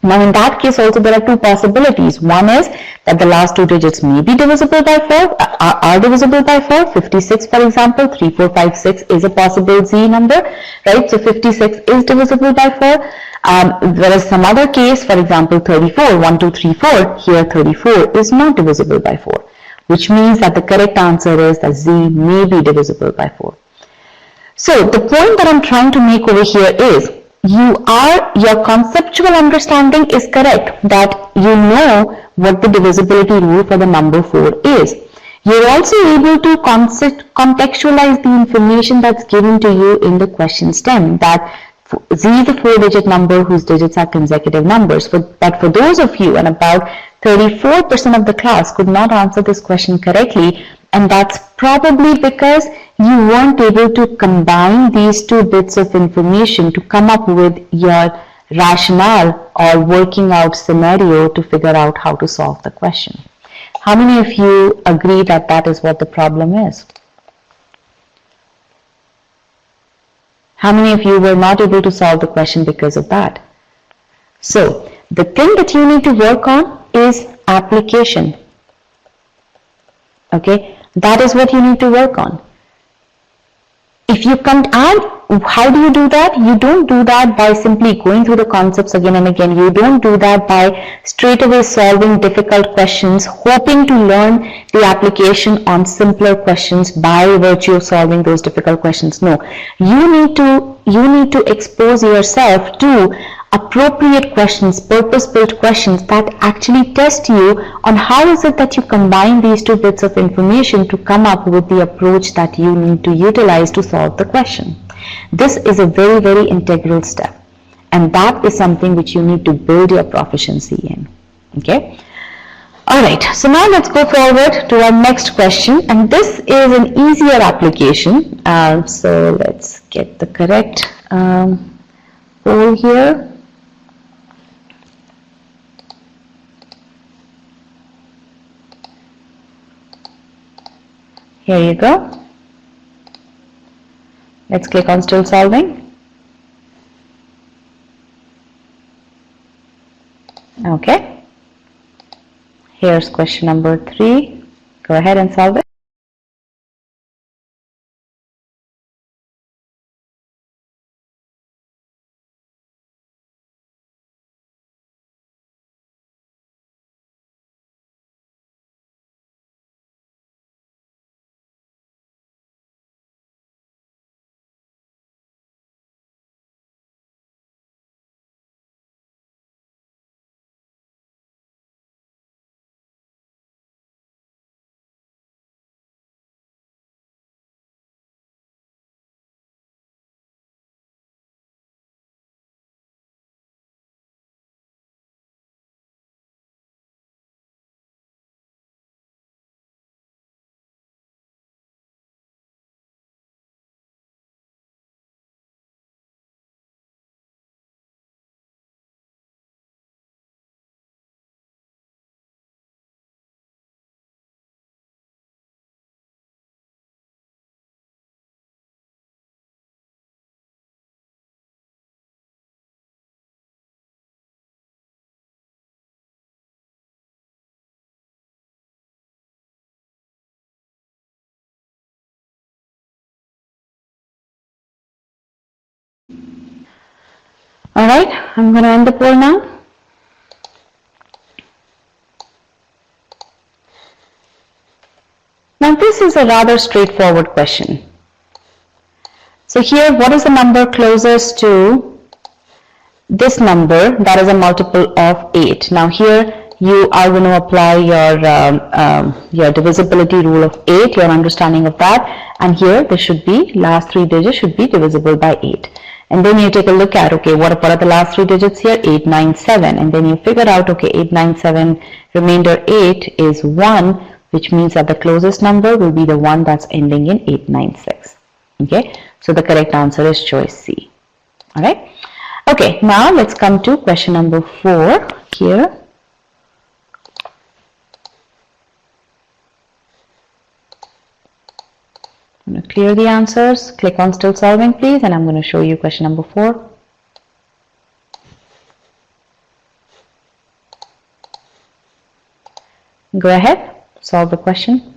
Now in that case also there are 2 possibilities. One is that the last 2 digits may be divisible by 4, are divisible by 4. 56 for example, 3, 4, 5, 6 is a possible z number, right? So 56 is divisible by 4. There is some other case, for example 34, 1, 2, 3, 4, here 34 is not divisible by 4, which means that the correct answer is that z may be divisible by 4. So the point that I'm trying to make over here is, your conceptual understanding is correct, that you know what the divisibility rule for the number 4 is. You're also able to contextualize the information that's given to you in the question stem, that z is a 4-digit number whose digits are consecutive numbers. But for those of you, and about 34% of the class could not answer this question correctly, and that's probably because you weren't able to combine these 2 bits of information to come up with your rationale or working out scenario to figure out how to solve the question. How many of you agree that that is what the problem is? How many of you were not able to solve the question because of that? So the thing that you need to work on is application. Okay, that is what you need to work on. If you can't add, how do you do that? You don't do that by simply going through the concepts again and again. You don't do that by straight away solving difficult questions, hoping to learn the application on simpler questions by virtue of solving those difficult questions. No, you need to expose yourself to appropriate questions, purpose-built questions that actually test you on how is it that you combine these 2 bits of information to come up with the approach that you need to utilize to solve the question. This is a very, very integral step, and that is something which you need to build your proficiency in. Okay. Alright, so now let's go forward to our next question, and this is an easier application. So let's get the correct poll here. Here you go. Let's click on still solving. Okay. Here's question number 3. Go ahead and solve it. Alright, I'm going to end the poll now. Now this is a rather straightforward question. So here, what is the number closest to this number that is a multiple of 8? Now here you are going to apply your divisibility rule of 8, your understanding of that, and here there should be last 3 digits should be divisible by 8. And then you take a look at, okay, what are the last 3 digits here? 8, 9, 7. And then you figure out, okay, 8, 9, 7, remainder 8 is 1, which means that the closest number will be the one that's ending in 896. Okay, so the correct answer is choice C. Alright. Okay, now let's come to question number 4 here. I'm going to clear the answers. Click on still solving, please, and I'm going to show you question number 4. Go ahead, solve the question.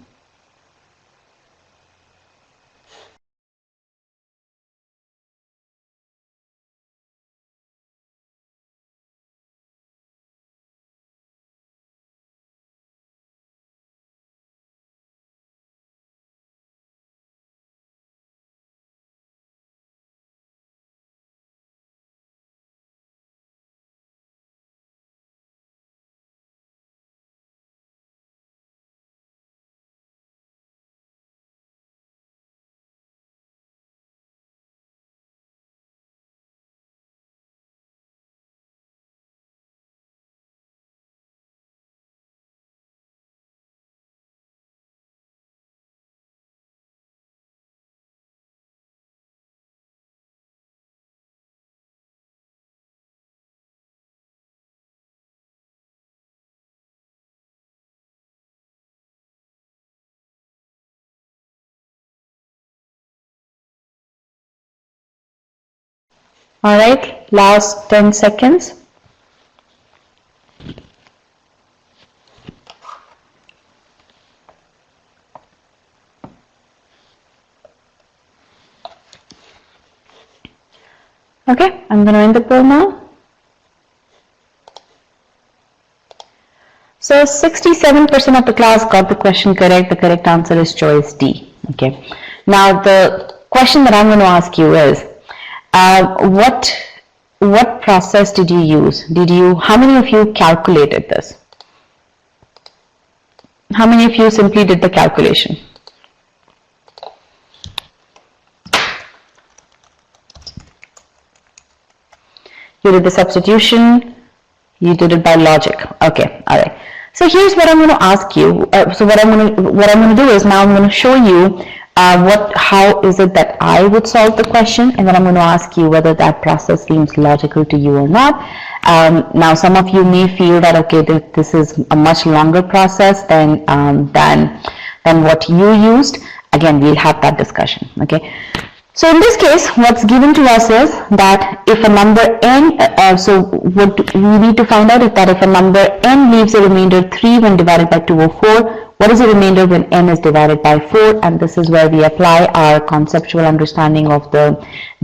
Alright, last 10 seconds. Okay, I'm going to end the poll now. So 67% of the class got the question correct. The correct answer is choice D. Okay. Now the question that I'm going to ask you is, what process did you use? How many of you calculated this? How many of you simply did the calculation? You did the substitution, you did it by logic. Okay, all right. So here's what I'm going to ask you. What I'm going to do is now I'm going to show you how is it that I would solve the question, and then I'm going to ask you whether that process seems logical to you or not. Now some of you may feel that, okay, this is a much longer process than what you used. again, we'll have that discussion, okay? So in this case, what's given to us is that if a number n, so what we need to find out is that if a number n leaves a remainder 3 when divided by 2 or 4, what is the remainder when n is divided by 4? And this is where we apply our conceptual understanding of the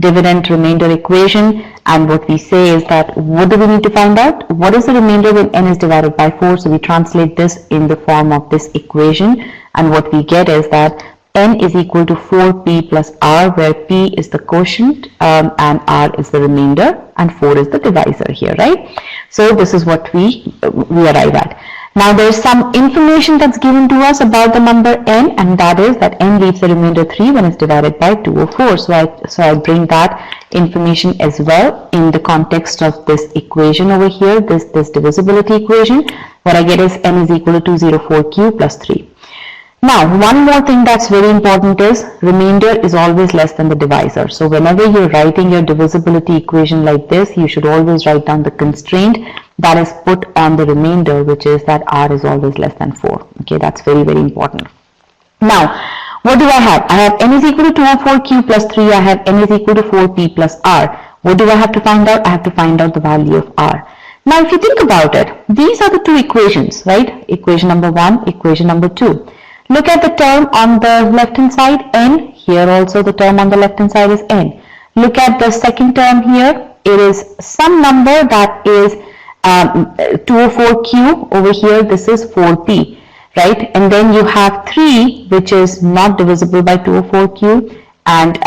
dividend remainder equation. And what we say is that, what do we need to find out? What is the remainder when n is divided by 4? So we translate this in the form of this equation. And what we get is that n is equal to 4p plus r, where p is the quotient and r is the remainder and 4 is the divisor here, right? So this is what we arrive at. Now there's some information that's given to us about the number n, and that is that n leaves the remainder 3 when it's divided by 2 or 4. So I bring that information as well in the context of this equation over here, this divisibility equation. What I get is n is equal to 204q plus 3. Now, one more thing that's very important is remainder is always less than the divisor. So whenever you're writing your divisibility equation like this, you should always write down the constraint that is put on the remainder, which is that r is always less than 4. Okay, that's very, very important. Now, what do I have? I have n is equal to 204q plus 3. I have n is equal to 4p plus r. What do I have to find out? I have to find out the value of r. Now, if you think about it, these are the two equations, right? Equation number 1, equation number 2. Look at the term on the left hand side, n. Here also the term on the left hand side is n. Look at the second term here. It is some number that is 204q. Over here, this is 4p, right? And then you have 3, which is not divisible by 204q, and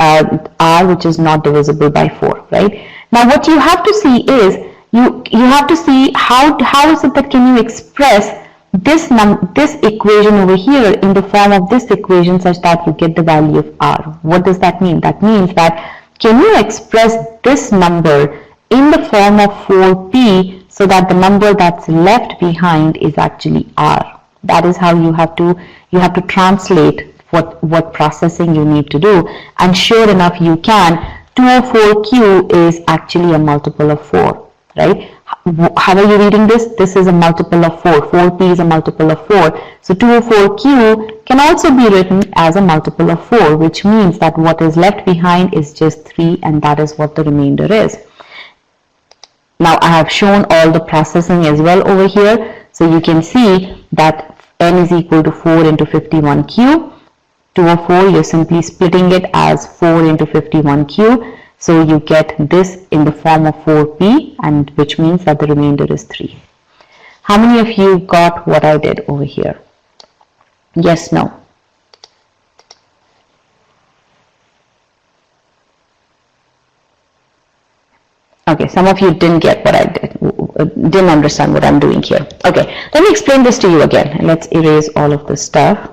r, which is not divisible by 4, right? Now, what you have to see is, you have to see how is it that can you express this equation over here in the form of this equation such that you get the value of r. What does that mean? That means that can you express this number in the form of 4p so that the number that's left behind is actually r. That is how you have to translate what processing you need to do, and sure enough you can. 204q is actually a multiple of 4, right? How are you reading this? This is a multiple of 4. 4p is a multiple of 4. So 204q can also be written as a multiple of 4, which means that what is left behind is just 3, and that is what the remainder is. Now I have shown all the processing as well over here. So you can see that n is equal to 4 into 51q. 204, you're simply splitting it as 4 into 51q. So you get this in the form of 4p, and which means that the remainder is 3. How many of you got what I did over here? Yes, no? Okay, some of you didn't get what I did, didn't understand what I'm doing here. Okay, let me explain this to you again. Let's erase all of this stuff.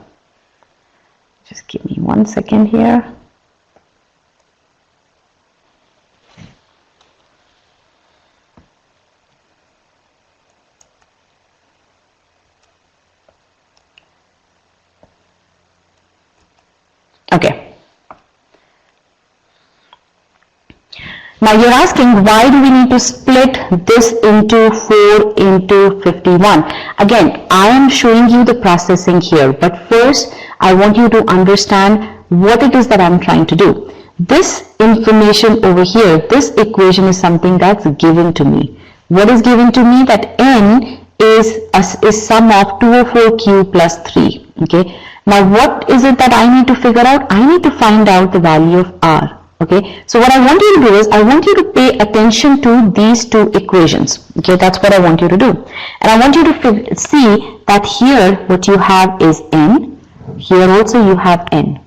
Just give me 1 second here. Okay. Now you're asking, why do we need to split this into 4 into 51? Again, I am showing you the processing here, but first I want you to understand what it is that I'm trying to do. This information over here, this equation is something that's given to me. What is given to me? That n is sum of 204q plus 3. Okay. Now what is it that I need to figure out? I need to find out the value of r. Okay, so what I want you to do is, I want you to pay attention to these two equations. Okay, that's what I want you to do. And I want you to see that here what you have is n. Here also you have n.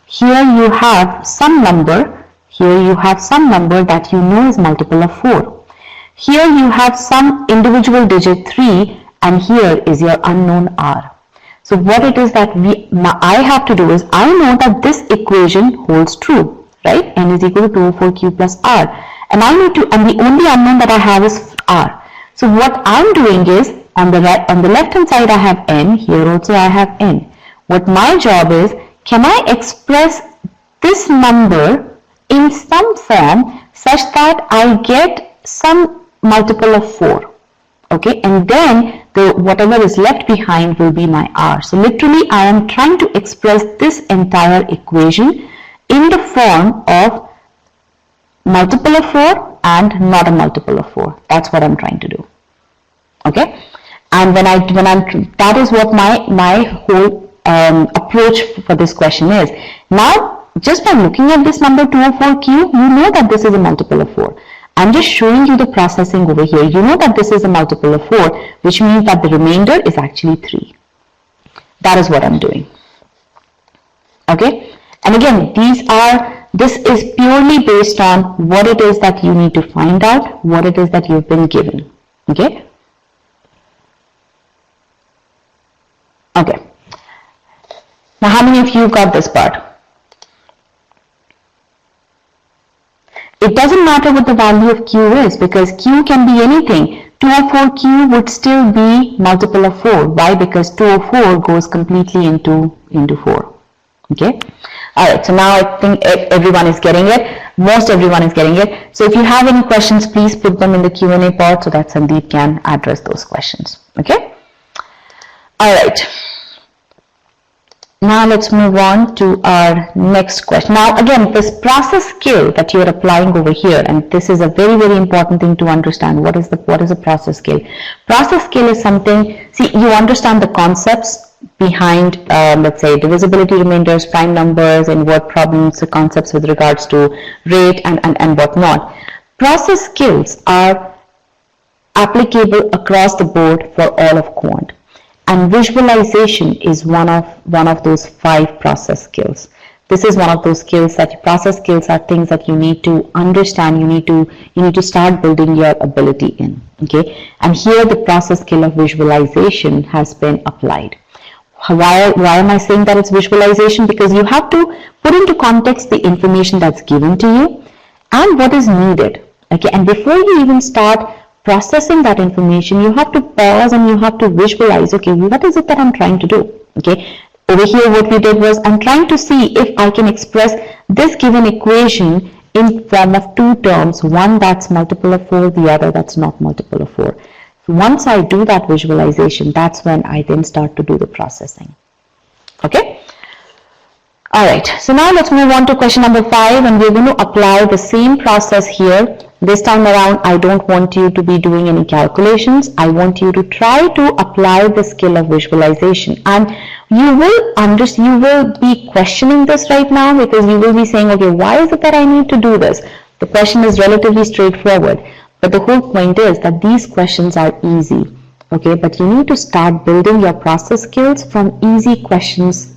Here you have some number. Here you have some number that you know is multiple of 4. Here you have some individual digit 3, and here is your unknown r. So what it is that I have to do is, I know that this equation holds true. Right? N is equal to 204q plus r. And I need to, and the only unknown that I have is r. So what I'm doing is, on the left hand side I have n, here also I have n. What my job is, can I express this number in some form such that I get some multiple of 4. Okay, and then whatever is left behind will be my r. So literally I am trying to express this entire equation in the form of multiple of 4 and not a multiple of 4. That's what I'm trying to do. Okay, and that is what my whole approach for this question is. Now, just by looking at this number 204Q, you know that this is a multiple of 4. I'm just showing you the processing over here. You know that this is a multiple of 4, which means that the remainder is actually 3. That is what I'm doing. Okay, and again, this is purely based on what it is that you need to find out, what it is that you've been given. Okay. Okay. Now, how many of you got this part? It doesn't matter what the value of Q is, because Q can be anything. 204Q would still be multiple of 4. Why? Because 204 goes completely into 4. Okay. All right. So now I think everyone is getting it. Most everyone is getting it. So if you have any questions, please put them in the Q&A part so that Sandeep can address those questions. Okay. All right. Now let's move on to our next question. Now again, this process skill that you are applying over here, and this is a very, very important thing to understand. What is a process skill? Process skill is something, see, you understand the concepts behind, let's say, divisibility, remainders, prime numbers, and word problems, the concepts with regards to rate and whatnot. Process skills are applicable across the board for all of quant. And visualization is one of those 5 process skills. This is one of those skills that process skills are things that you need to understand. You need to start building your ability in. Okay, and here the process skill of visualization has been applied. Why am I saying that it's visualization? Because you have to put into context the information that's given to you and what is needed. Okay, and before you even start processing that information, you have to pause and you have to visualize, okay, what is it that I'm trying to do? Okay, over here what we did was, I'm trying to see if I can express this given equation in form of 2 terms, one that's multiple of 4, the other that's not multiple of 4. Once I do that visualization, that's when I then start to do the processing. Okay. All right, so now let's move on to question number 5, and we're going to apply the same process here. This time around, I don't want you to be doing any calculations. I want you to try to apply the skill of visualization, and you will be questioning this right now, because you will be saying, okay, why is it that I need to do this? The question is relatively straightforward, but the whole point is that these questions are easy. Okay, but you need to start building your process skills from easy questions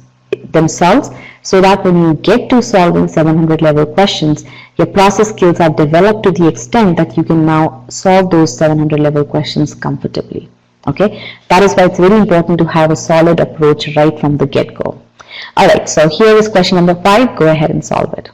themselves, so that when you get to solving 700 level questions, your process skills are developed to the extent that you can now solve those 700 level questions comfortably. Okay, that is why it's very important to have a solid approach right from the get-go. All right, so here is question number 5. Go ahead and solve it.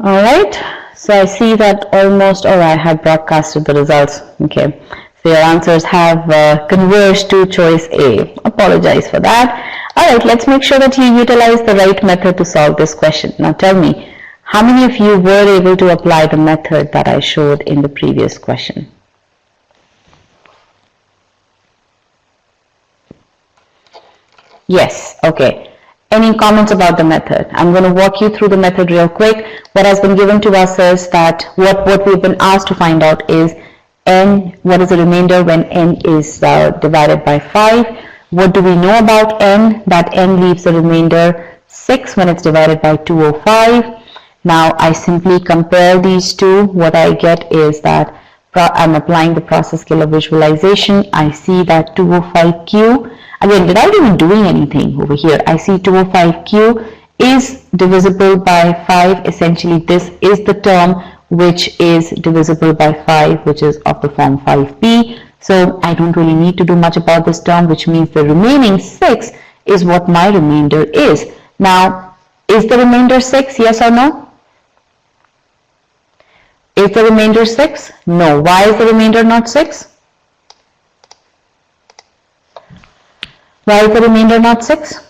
All right, so I see that almost, I had broadcasted the results. Okay, so your answers have converged to choice A. Apologize for that. All right, let's make sure that you utilize the right method to solve this question. Now tell me, How many of you were able to apply the method that I showed in the previous question? Yes, okay. Any comments about the method? I'm going to walk you through the method real quick. What has been given to us is that what we've been asked to find out is n, what is the remainder when n is divided by 5? What do we know about n? That n leaves the remainder 6 when it's divided by 205. Now I simply compare these two. What I get is that I'm applying the process skill of visualization. I see that 205q, again, without even doing anything over here, I see 205q is divisible by 5. Essentially, this is the term which is divisible by 5, which is of the form 5b. So I don't really need to do much about this term, which means the remaining 6 is what my remainder is. Now, is the remainder 6? Yes or no? Is the remainder 6? No. Why is the remainder not 6? Why is the remainder not 6?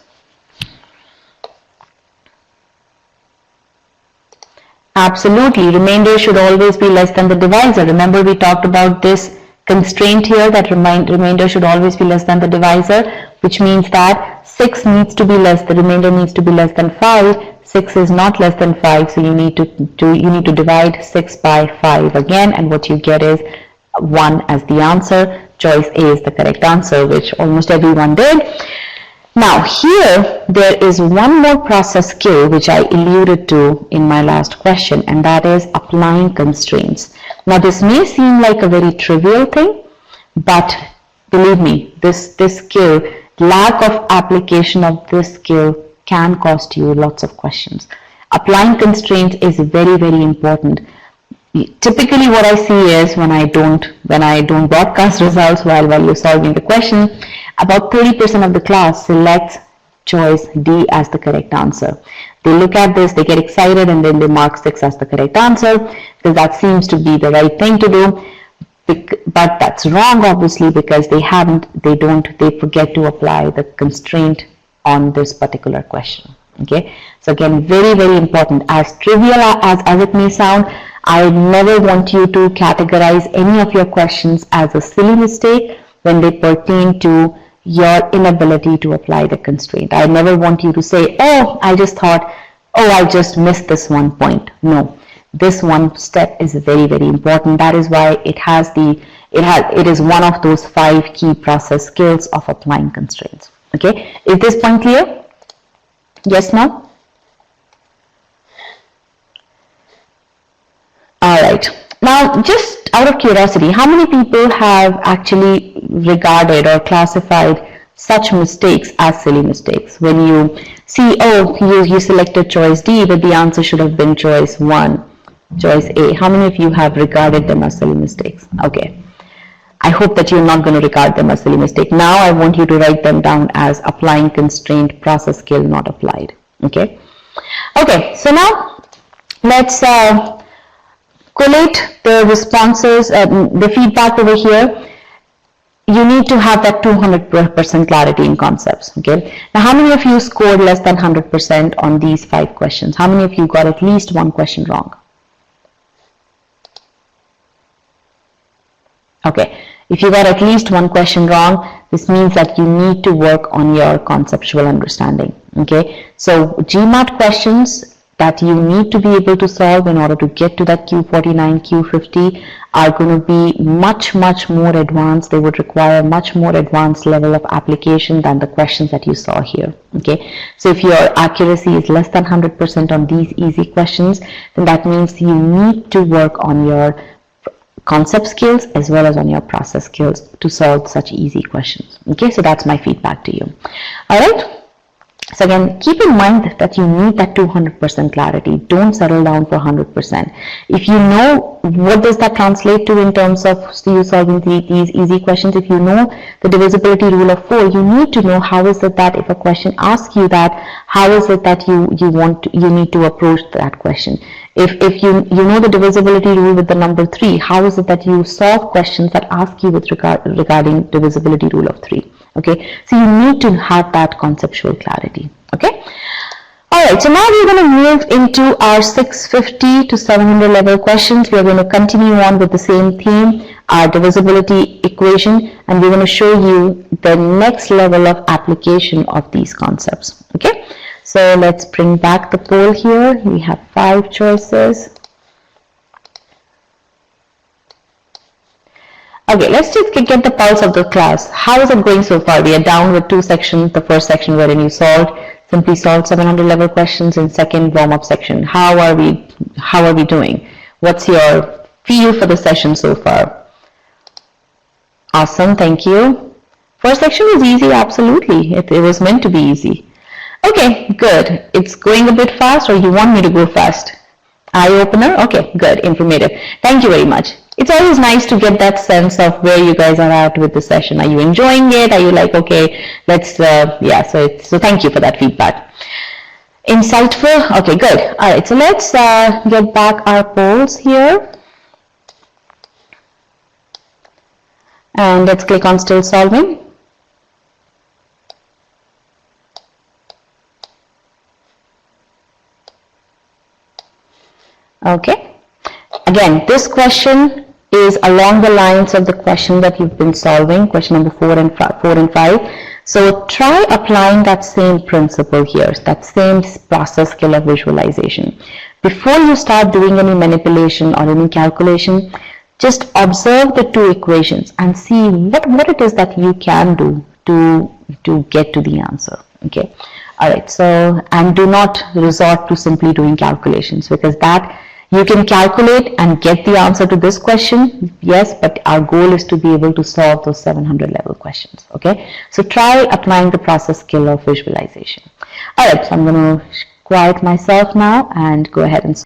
Absolutely. Remainder should always be less than the divisor. Remember, we talked about this constraint here that remainder should always be less than the divisor, which means that 6 needs to be less, the remainder needs to be less than 5. 6 is not less than 5, so you need to divide 6 by 5 again, and what you get is 1 as the answer. Choice A is the correct answer, which almost everyone did. Now here there is one more process skill which I alluded to in my last question, and that is applying constraints. Now this may seem like a very trivial thing, but believe me, this skill, lack of application of this skill can cost you lots of questions. Applying constraints is very, very important. Typically what I see is when I don't broadcast results while you're solving the question, about 30% of the class selects choice D as the correct answer. They look at this, they get excited, and then they mark 6 as the correct answer because that seems to be the right thing to do. But that's wrong, obviously, because they forget to apply the constraint on this particular question. Okay, so again, very, very important. As trivial as it may sound, I never want you to categorize any of your questions as a silly mistake when they pertain to your inability to apply the constraint. I never want you to say, oh, I just missed this one point. No, this one step is very, very important. That is why it is one of those 5 key process skills of applying constraints. Okay, is this point clear? Yes, no? All right. Now, just out of curiosity, how many people have actually regarded or classified such mistakes as silly mistakes? When you see, oh, you selected choice D, but the answer should have been choice 1, choice A. How many of you have regarded them as silly mistakes? Okay. I hope that you're not going to regard them as silly mistake. Now I want you to write them down as applying constraint process skill not applied. Okay. Okay. So now let's collate the responses, the feedback over here. You need to have that 200% clarity in concepts. Okay. Now, how many of you scored less than 100% on these 5 questions? How many of you got at least one question wrong? Okay, if you got at least one question wrong, this means that you need to work on your conceptual understanding. Okay, so GMAT questions that you need to be able to solve in order to get to that Q49, Q50 are going to be much, much more advanced. They would require much more advanced level of application than the questions that you saw here. Okay, so if your accuracy is less than 100% on these easy questions, then that means you need to work on your concept skills as well as on your process skills to solve such easy questions. Okay, so that's my feedback to you. All right. So again, keep in mind that you need that 200% clarity. Don't settle down for 100%. If you know what does that translate to in terms of you solving these easy questions, if you know the divisibility rule of 4, you need to know how is it that if a question asks you that, how is it that you need to approach that question. If you know the divisibility rule with the number 3, how is it that you solve questions that ask you with regarding divisibility rule of 3? Okay, so you need to have that conceptual clarity. Okay, all Alright, so now we're going to move into our 650 to 700 level questions. We're going to continue on with the same theme, our divisibility equation, and we're going to show you the next level of application of these concepts. Okay, so let's bring back the poll here. We have 5 choices. Okay, let's just get the pulse of the class. How is it going so far? We are down with 2 sections. The first section wherein you simply solved 700 level questions, and second warm-up section. How are we doing? What's your feel for the session so far? Awesome, thank you. First section was easy, absolutely. It was meant to be easy. Okay, good. It's going a bit fast, or you want me to go fast? Eye-opener? Okay, good, informative. Thank you very much. It's always nice to get that sense of where you guys are at with the session. Are you enjoying it? Are you like, okay, let's, so thank you for that feedback. Insightful? Okay, good. All right, so let's get back our polls here. And let's click on still solving. Okay. Again, this question is along the lines of the question that you've been solving, question number 4 and 5. So try applying that same principle here, that same process skill of visualization. Before you start doing any manipulation or any calculation, just observe the 2 equations and see what it is that you can do to get to the answer. Okay. All right. So, and do not resort to simply doing calculations, because that you can calculate and get the answer to this question, yes, but our goal is to be able to solve those 700 level questions. Okay, so try applying the process skill of visualization. All right, so I'm going to quiet myself now and go ahead and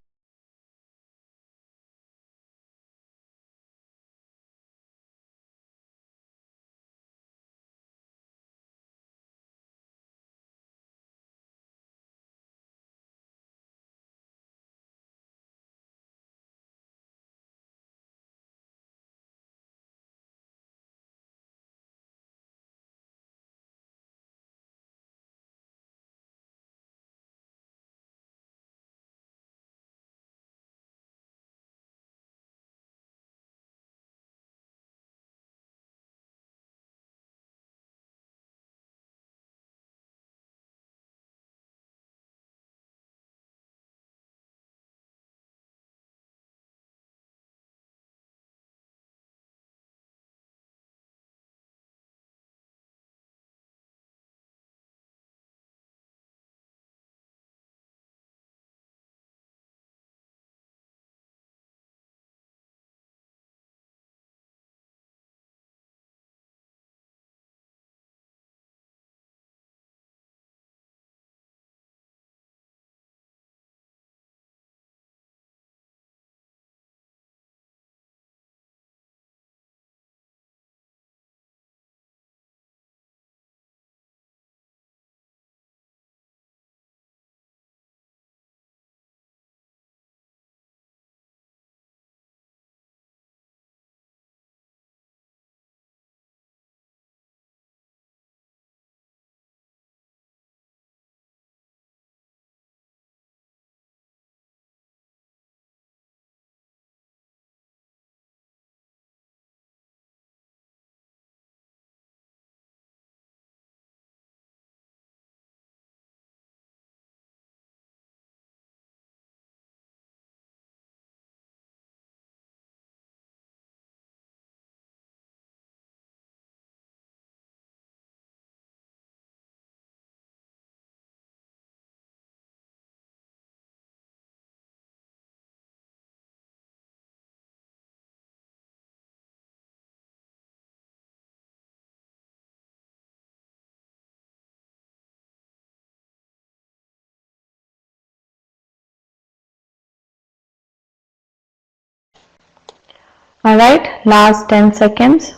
all right, last 10 seconds.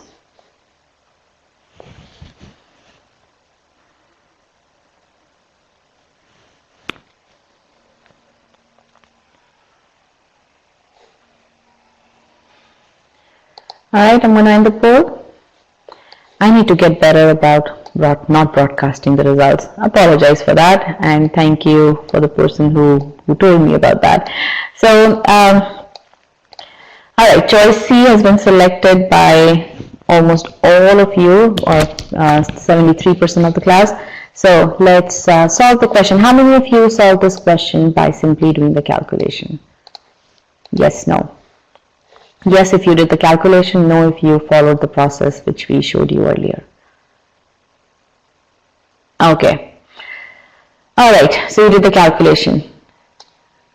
All right, I'm going to end the poll. I need to get better about not broadcasting the results. Apologize for that, and thank you for the person who told me about that. So all right, choice C has been selected by almost all of you, or 73% of the class. So let's solve the question. How many of you solved this question by simply doing the calculation? Yes, no. Yes, if you did the calculation. No, if you followed the process which we showed you earlier. Okay. All right, so you did the calculation.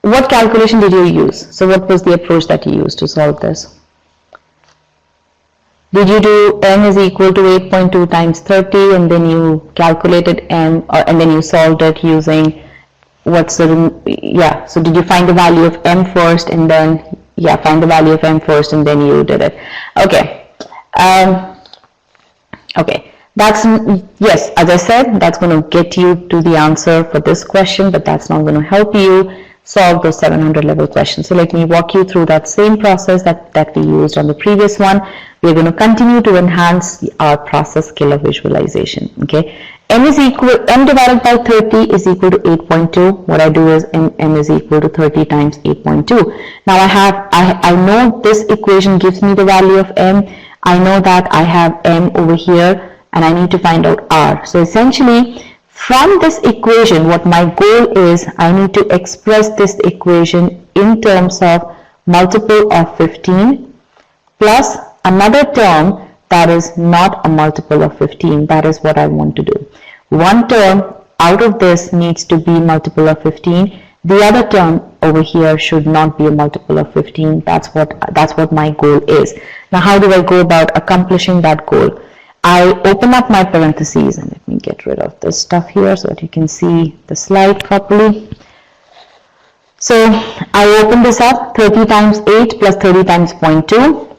What calculation did you use? So what was the approach that you used to solve this? Did you do m is equal to 8.2 times 30 and then you calculated m, and then you solved it using what's the, yeah, so did you find the value of m first and then, yeah, find the value of m first and then you did it. Okay. Okay. That's, yes, as I said, that's going to get you to the answer for this question, but that's not going to help you solve those 700 level questions. So let me walk you through that same process that we used on the previous one. We're going to continue to enhance our process skill of visualization. Okay, m divided by 30 is equal to 8.2. What I do is m is equal to 30 times 8.2. Now I know this equation gives me the value of m. I know that I have m over here and I need to find out r. So essentially, from this equation, what my goal is, I need to express this equation in terms of multiple of 15 plus another term that is not a multiple of 15. That is what I want to do. One term out of this needs to be multiple of 15. The other term over here should not be a multiple of 15. That's what my goal is. Now, how do I go about accomplishing that goal? I open up my parentheses, and let me get rid of this stuff here so that you can see the slide properly. So I open this up, 30 times 8 plus 30 times 0.2.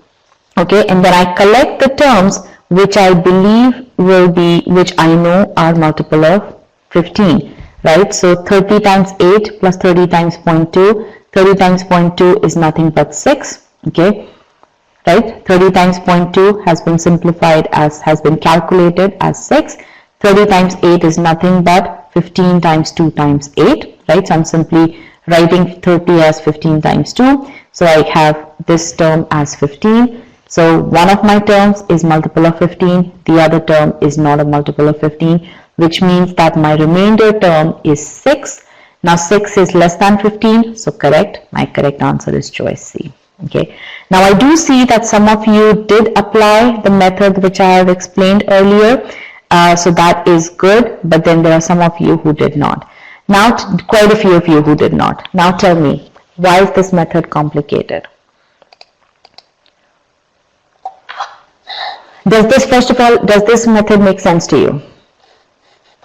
Okay, and then I collect the terms which I believe will be, which I know are multiple of 15, right? So 30 times 8 plus 30 times 0.2, 30 times 0.2 is nothing but 6, okay? Right, 30 times 0.2 has been simplified as, has been calculated as 6. 30 times 8 is nothing but 15 times 2 times 8, right? So I'm simply writing 30 as 15 times 2. So I have this term as 15. So one of my terms is multiple of 15. The other term is not a multiple of 15, which means that my remainder term is 6. Now 6 is less than 15, so correct. My correct answer is choice C. Okay. Now I do see that some of you did apply the method which I have explained earlier, so that is good, but then there are some of you who did not. Now quite a few of you who did not. Now tell me, why is this method complicated? Does this, first of all, does this method make sense to you?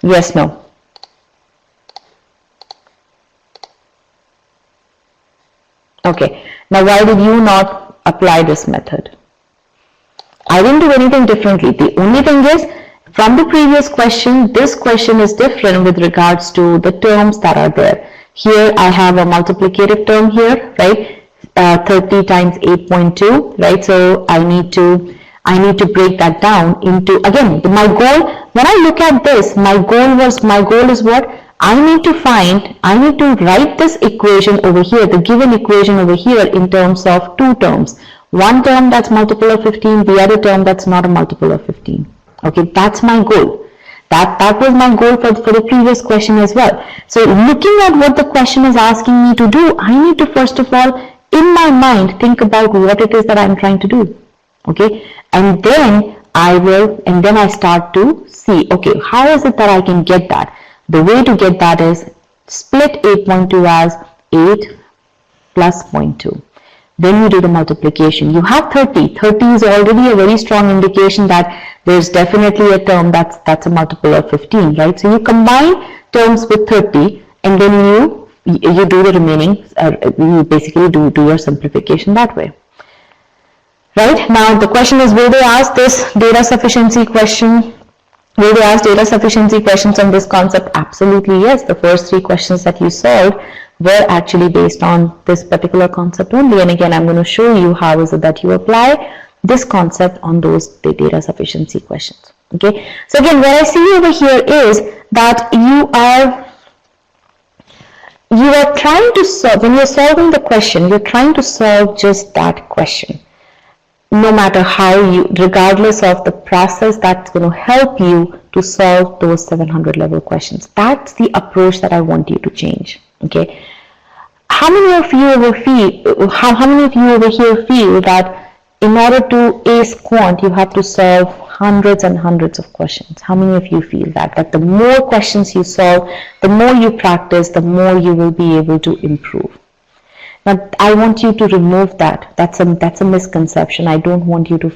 Yes, no? Okay. Now, why did you not apply this method? I didn't do anything differently. The only thing is, from the previous question, this question is different with regards to the terms that are there. Here, I have a multiplicative term here, right? 30 times 8.2, right? So I need to break that down into, again, my goal, when I look at this, my goal is what? I need to write this equation over here, the given equation over here in terms of two terms. One term that's multiple of 15, the other term that's not a multiple of 15. Okay, that's my goal. That was my goal for the previous question as well. So looking at what the question is asking me to do, I need to first of all, in my mind, think about what it is that I'm trying to do. Okay, and then I start to see, okay, how is it that I can get that? The way to get that is split 8.2 as 8 plus 0.2. Then you do the multiplication. You have 30. 30 is already a very strong indication that there's definitely a term that's a multiple of 15, right? So you combine terms with 30 and then you do the remaining, you basically do your simplification that way. Right? Now the question is, will they ask this data sufficiency question? Will they ask data sufficiency questions on this concept? Absolutely yes. The first 3 questions that you solved were actually based on this particular concept only. And again, I'm going to show you how is it that you apply this concept on those data sufficiency questions. Okay, so again, what I see over here is that you are trying to solve, when you're solving the question, you're trying to solve just that question. No matter how you, regardless of the process that's going to help you to solve those 700 level questions. That's the approach that I want you to change. Okay. How many of you how many of you over here feel that in order to ace quant, you have to solve hundreds and hundreds of questions? How many of you feel that the more questions you solve, the more you practice, the more you will be able to improve? Now, I want you to remove that. That's a misconception. I don't want you to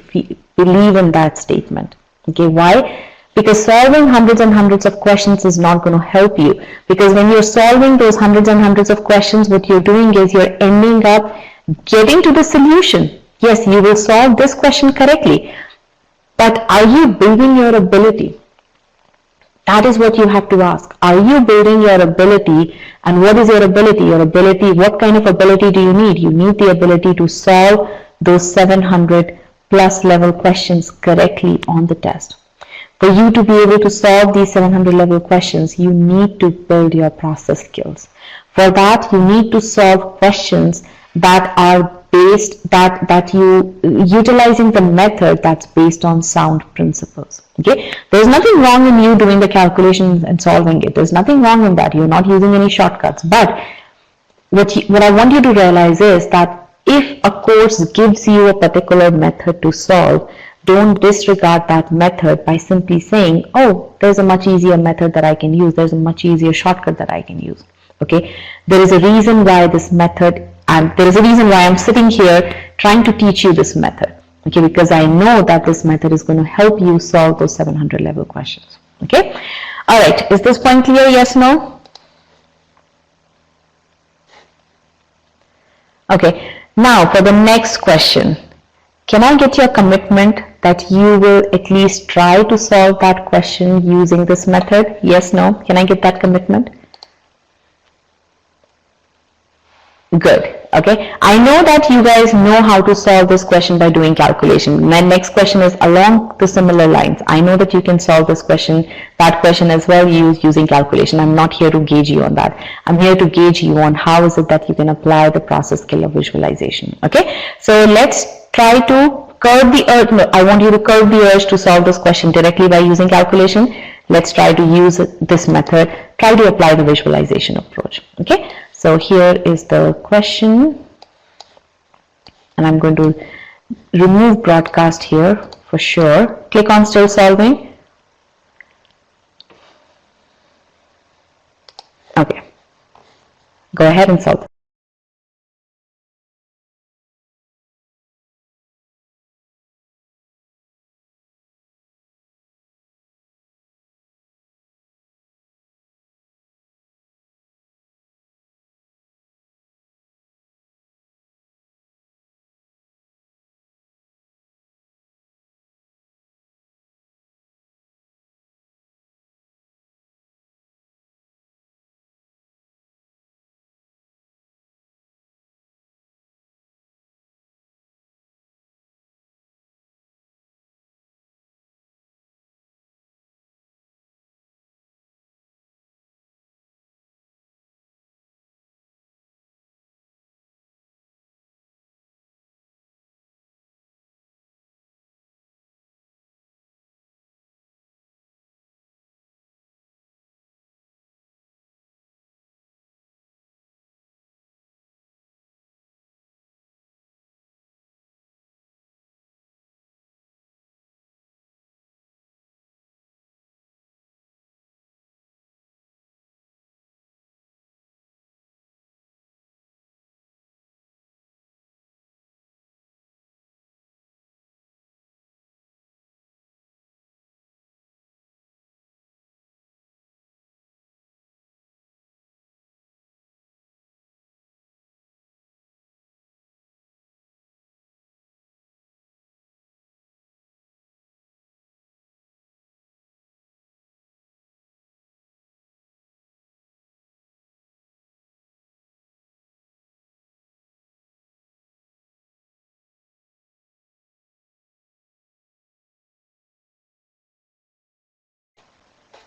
believe in that statement. Okay, why? Because solving hundreds and hundreds of questions is not going to help you. Because when you're solving those hundreds and hundreds of questions, what you're doing is you're ending up getting to the solution. Yes, you will solve this question correctly, but are you building your ability? That is what you have to ask. Are you building your ability? And what is your ability? Your ability, what kind of ability do you need? You need the ability to solve those 700 plus level questions correctly on the test. For you to be able to solve these 700 level questions, you need to build your process skills. For that, you need to solve questions that are based, that you, utilizing the method that's based on sound principles. Okay, there's nothing wrong in you doing the calculations and solving it. There's nothing wrong in that. You're not using any shortcuts. But what I want you to realize is that if a course gives you a particular method to solve, don't disregard that method by simply saying, oh, there's a much easier method that I can use. There's a much easier shortcut that I can use. Okay, there is a reason why this method, and there is a reason why I'm sitting here trying to teach you this method. Okay, because I know that this method is going to help you solve those 700 level questions. Okay, all right, is this point clear? Yes, no? Okay, now for the next question. Can I get your commitment that you will at least try to solve that question using this method? Yes, no? Can I get that commitment? Good. Okay. I know that you guys know how to solve this question by doing calculation. My next question is along the similar lines. I know that you can solve this question, that question as well using calculation. I'm not here to gauge you on that. I'm here to gauge you on how is it that you can apply the process skill of visualization. Okay. So let's try to curb the urge. No, I want you to curb the urge to solve this question directly by using calculation. Let's try to use this method. Try to apply the visualization approach. Okay. So here is the question, and I'm going to remove broadcast here for sure. Click on still solving. Okay, go ahead and solve.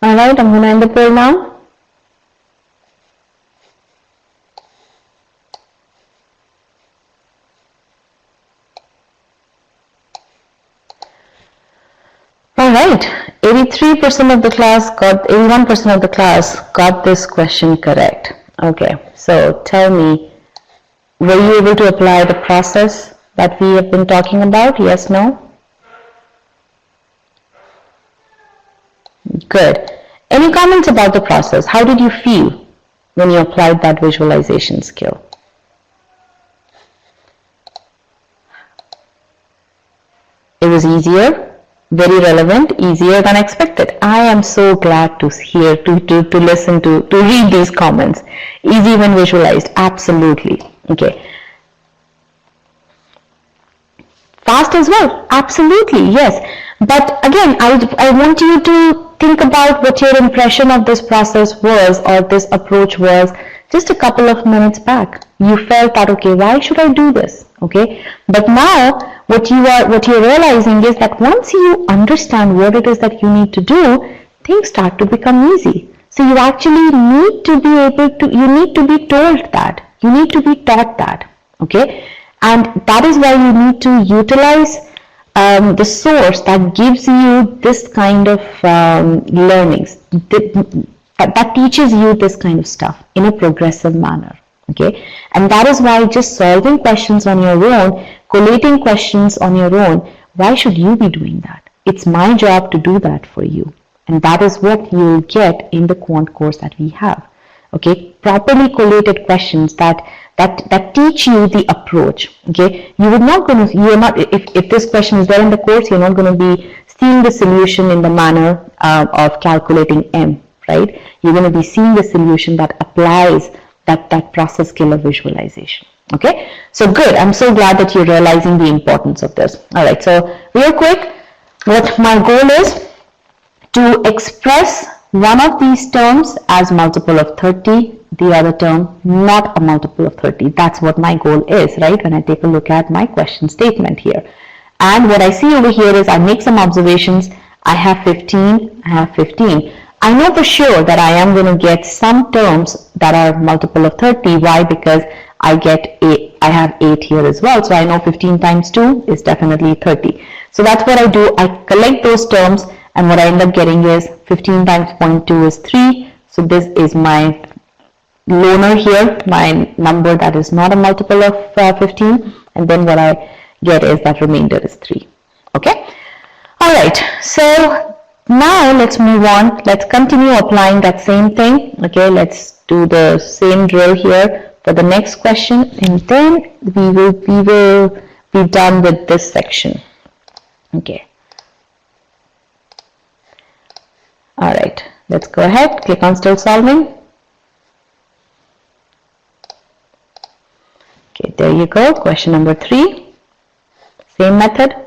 Alright, I'm going to end the poll now. Alright, 83% of the class got, 81% of the class got this question correct. Okay, so tell me, were you able to apply the process that we have been talking about? Yes, no? Good. Any comments about the process? How did you feel when you applied that visualization skill? It was easier, very relevant, easier than expected. I am so glad to hear, to listen to read these comments. Easy when visualized, absolutely. Okay. Fast as well, absolutely, yes. But again, I want you to think about what your impression of this process was or this approach was just a couple of minutes back. You felt that, okay, why should I do this? Okay, but now what you're realizing is that once you understand what it is that you need to do, things start to become easy. So you actually need to be able to, you need to be told that, you need to be taught that. Okay, and that is why you need to utilize the source that gives you this kind of learnings, that teaches you this kind of stuff in a progressive manner. Okay, and that is why just solving questions on your own, collating questions on your own, why should you be doing that? It's my job to do that for you, and that is what you will get in the quant course that we have. Okay, properly collated questions that teach you the approach. Okay, you're not, if this question is there in the course, you're not going to be seeing the solution in the manner of calculating m, right? You're going to be seeing the solution that applies that process skill of visualization. Okay, so good. I'm so glad that you're realizing the importance of this. All right, so real quick, what my goal is to express one of these terms as multiple of 30, the other term not a multiple of 30. That's what my goal is, right? When I take a look at my question statement here. And what I see over here is I make some observations. I have 15, I have 15. I know for sure that I am going to get some terms that are multiple of 30. Why? Because I get 8, I have 8 here as well. So I know 15 times 2 is definitely 30. So that's what I do. I collect those terms, and what I end up getting is 15 times 0.2 is 3. So this is my loner here, my number that is not a multiple of 15. And then what I get is that remainder is 3. Okay? All right. So now let's move on. Let's continue applying that same thing. Okay, let's do the same drill here for the next question, and then we will be done with this section. Okay. All right. Let's go ahead. Click on still solving. Okay, there you go. Question number 3. Same method.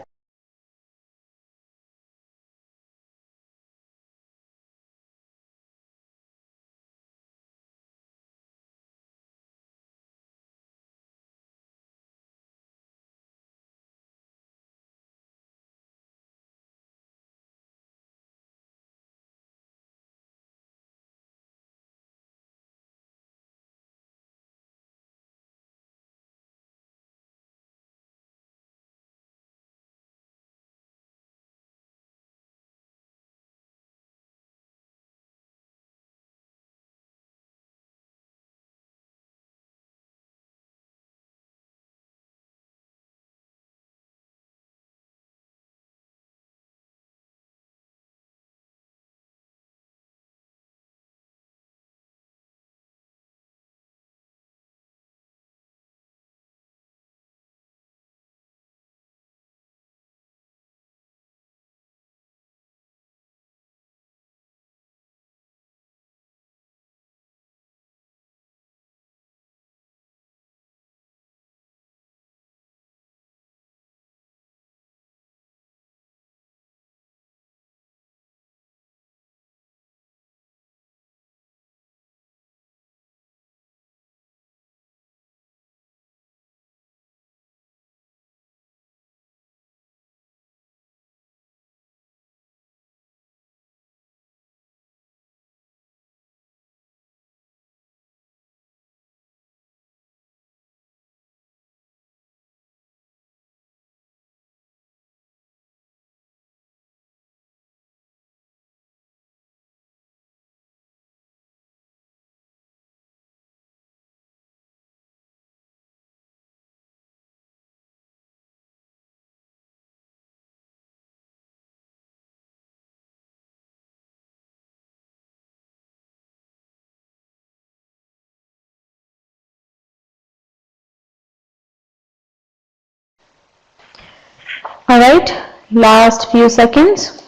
All right, last few seconds.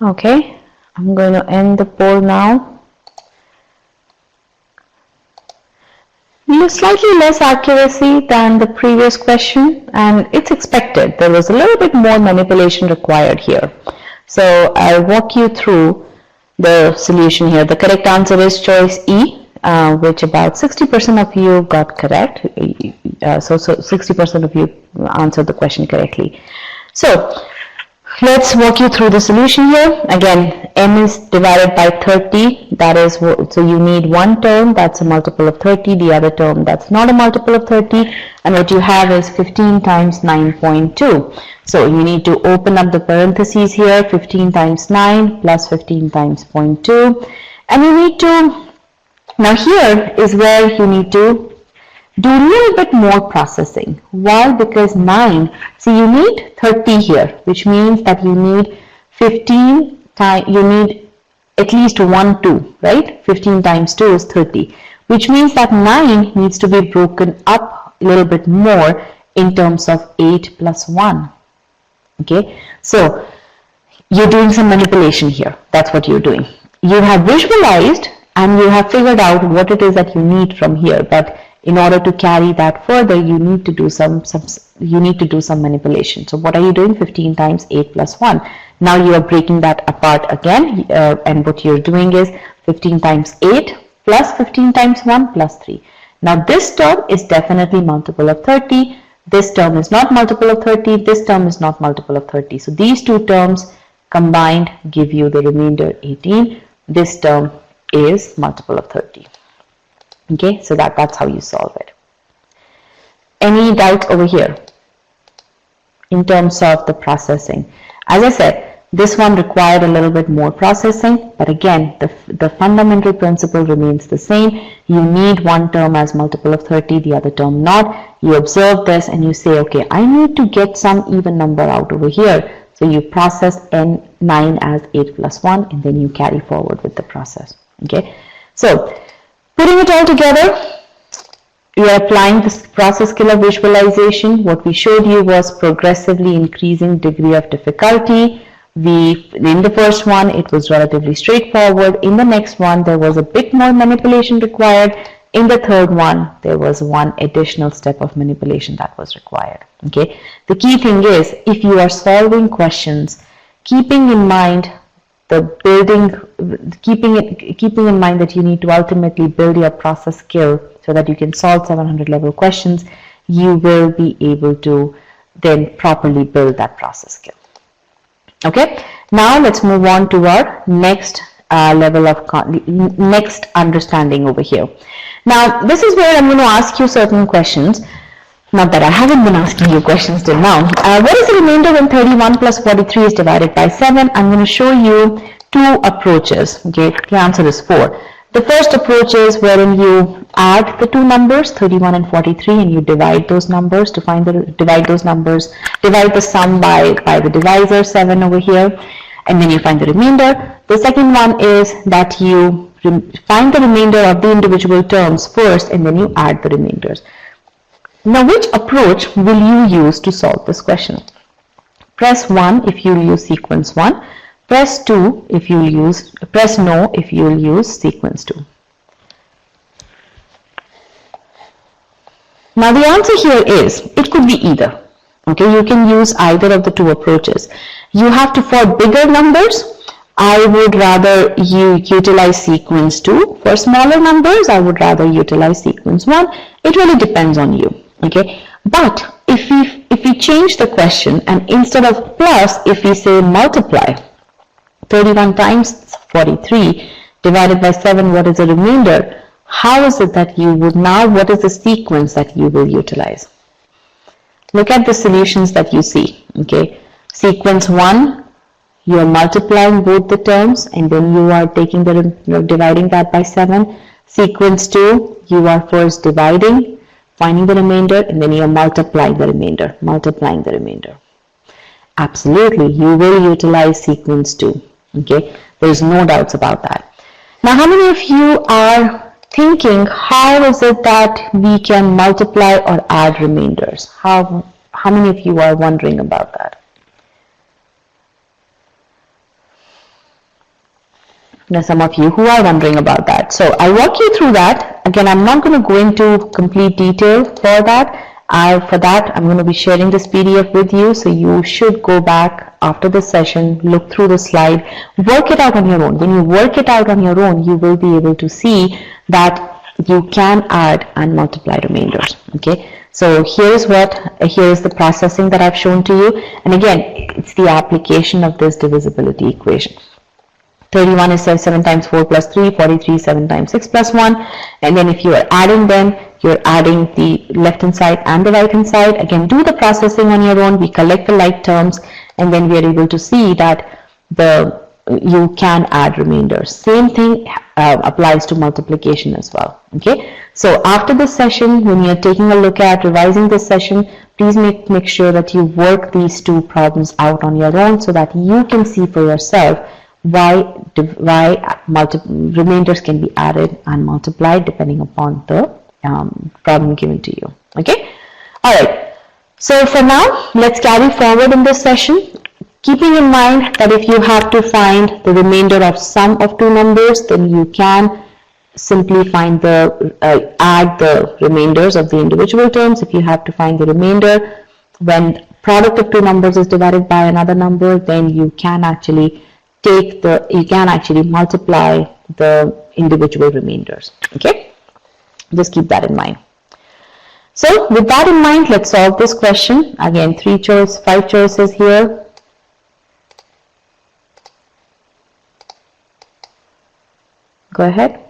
Okay, I'm going to end the poll now. Slightly less accuracy than the previous question, and it's expected. There was a little bit more manipulation required here. So I'll walk you through the solution here. The correct answer is choice E, which about 60% of you got correct. So 60% of you answered the question correctly. So let's walk you through the solution here. Again, m is divided by 30. That is, so you need one term that's a multiple of 30, the other term that's not a multiple of 30, and what you have is 15 times 9.2. So you need to open up the parentheses here, 15 times 9 plus 15 times 0.2, and you need to, now here is where you need to do a little bit more processing. Why? Because 9, so you need 30 here, which means that you need 15 times, you need at least 1 2, right? 15 times 2 is 30, which means that 9 needs to be broken up a little bit more in terms of 8 plus 1. Okay, so you're doing some manipulation here. That's what you're doing. You have visualized and you have figured out what it is that you need from here, but in order to carry that further, you need to do some manipulation. So what are you doing? 15 times 8 plus 1. Now you are breaking that apart again, and what you're doing is 15 times 8 plus 15 times 1 plus 3. Now this term is definitely multiple of 30. This term is not multiple of 30. This term is not multiple of 30. So these two terms combined give you the remainder 18. This term is multiple of 30. Okay, so that's how you solve it. Any doubts over here in terms of the processing? As I said, this one required a little bit more processing, but again, the fundamental principle remains the same. You need one term as multiple of 30, the other term not. You observe this and you say, okay, I need to get some even number out over here. So you process n9 as 8 plus 1, and then you carry forward with the process. Okay, so putting it all together, we are applying this process killer visualization. What we showed you was progressively increasing degree of difficulty. In the first one, it was relatively straightforward. In the next one, there was a bit more manipulation required. In the third one, there was one additional step of manipulation that was required. Okay. The key thing is, if you are solving questions, keeping in mind keeping in mind that you need to ultimately build your process skill so that you can solve 700 level questions, you will be able to then properly build that process skill. Okay, now let's move on to our next level of next understanding over here. Now this is where I'm going to ask you certain questions. Not that I haven't been asking you questions till now. What is the remainder when 31 plus 43 is divided by 7? I'm going to show you two approaches. Okay, the answer is 4. The first approach is wherein you add the two numbers 31 and 43 and you divide those numbers to find the divide the sum by the divisor 7 over here, and then you find the remainder. The second one is that you find the remainder of the individual terms first and then you add the remainders. Now, which approach will you use to solve this question? Press 1 if you use sequence 1. Press 2 if you use, press no if you will use sequence 2. Now the answer here is, it could be either. Okay, you can use either of the two approaches. You have to, for bigger numbers, I would rather you utilize sequence 2. For smaller numbers, I would rather utilize sequence 1. It really depends on you. Okay, but if we change the question and instead of plus, if we say multiply 31 times 43 divided by 7, what is the remainder? How is it that you would now, what is the sequence that you will utilize? Look at the solutions that you see. Okay, sequence 1, you are multiplying both the terms and then you are taking dividing that by 7. Sequence 2, you are first dividing, finding the remainder, and then you are multiplying the remainder. Absolutely, you will utilize sequence 2. Okay, there is no doubts about that. Now, how many of you are thinking, how is it that we can multiply or add remainders? How many of you are wondering about that? There are some of you who are wondering about that. So I'll walk you through that. Again, I'm not going to go into complete detail for that. For that, I'm going to be sharing this PDF with you. So you should go back after the session, look through the slide, work it out on your own. When you work it out on your own, you will be able to see that you can add and multiply remainders. Okay. So here's the processing that I've shown to you. And again, it's the application of this divisibility equation. 31 is 7 times 4 plus 3, 43 7 times 6 plus 1, and then if you are adding them, you're adding the left hand side and the right hand side. Again, do the processing on your own. We collect the like terms, and then we are able to see that you can add remainders. Same thing applies to multiplication as well. Okay, so after this session, when you're taking a look at revising this session, please make sure that you work these two problems out on your own so that you can see for yourself why remainders can be added and multiplied depending upon the problem given to you. Okay, all right. So for now, let's carry forward in this session, keeping in mind that if you have to find the remainder of sum of two numbers, then you can simply find add the remainders of the individual terms. If you have to find the remainder when product of two numbers is divided by another number, then you can actually multiply the individual remainders. Okay, just keep that in mind. So with that in mind, let's solve this question. Again, 5 choices here. Go ahead.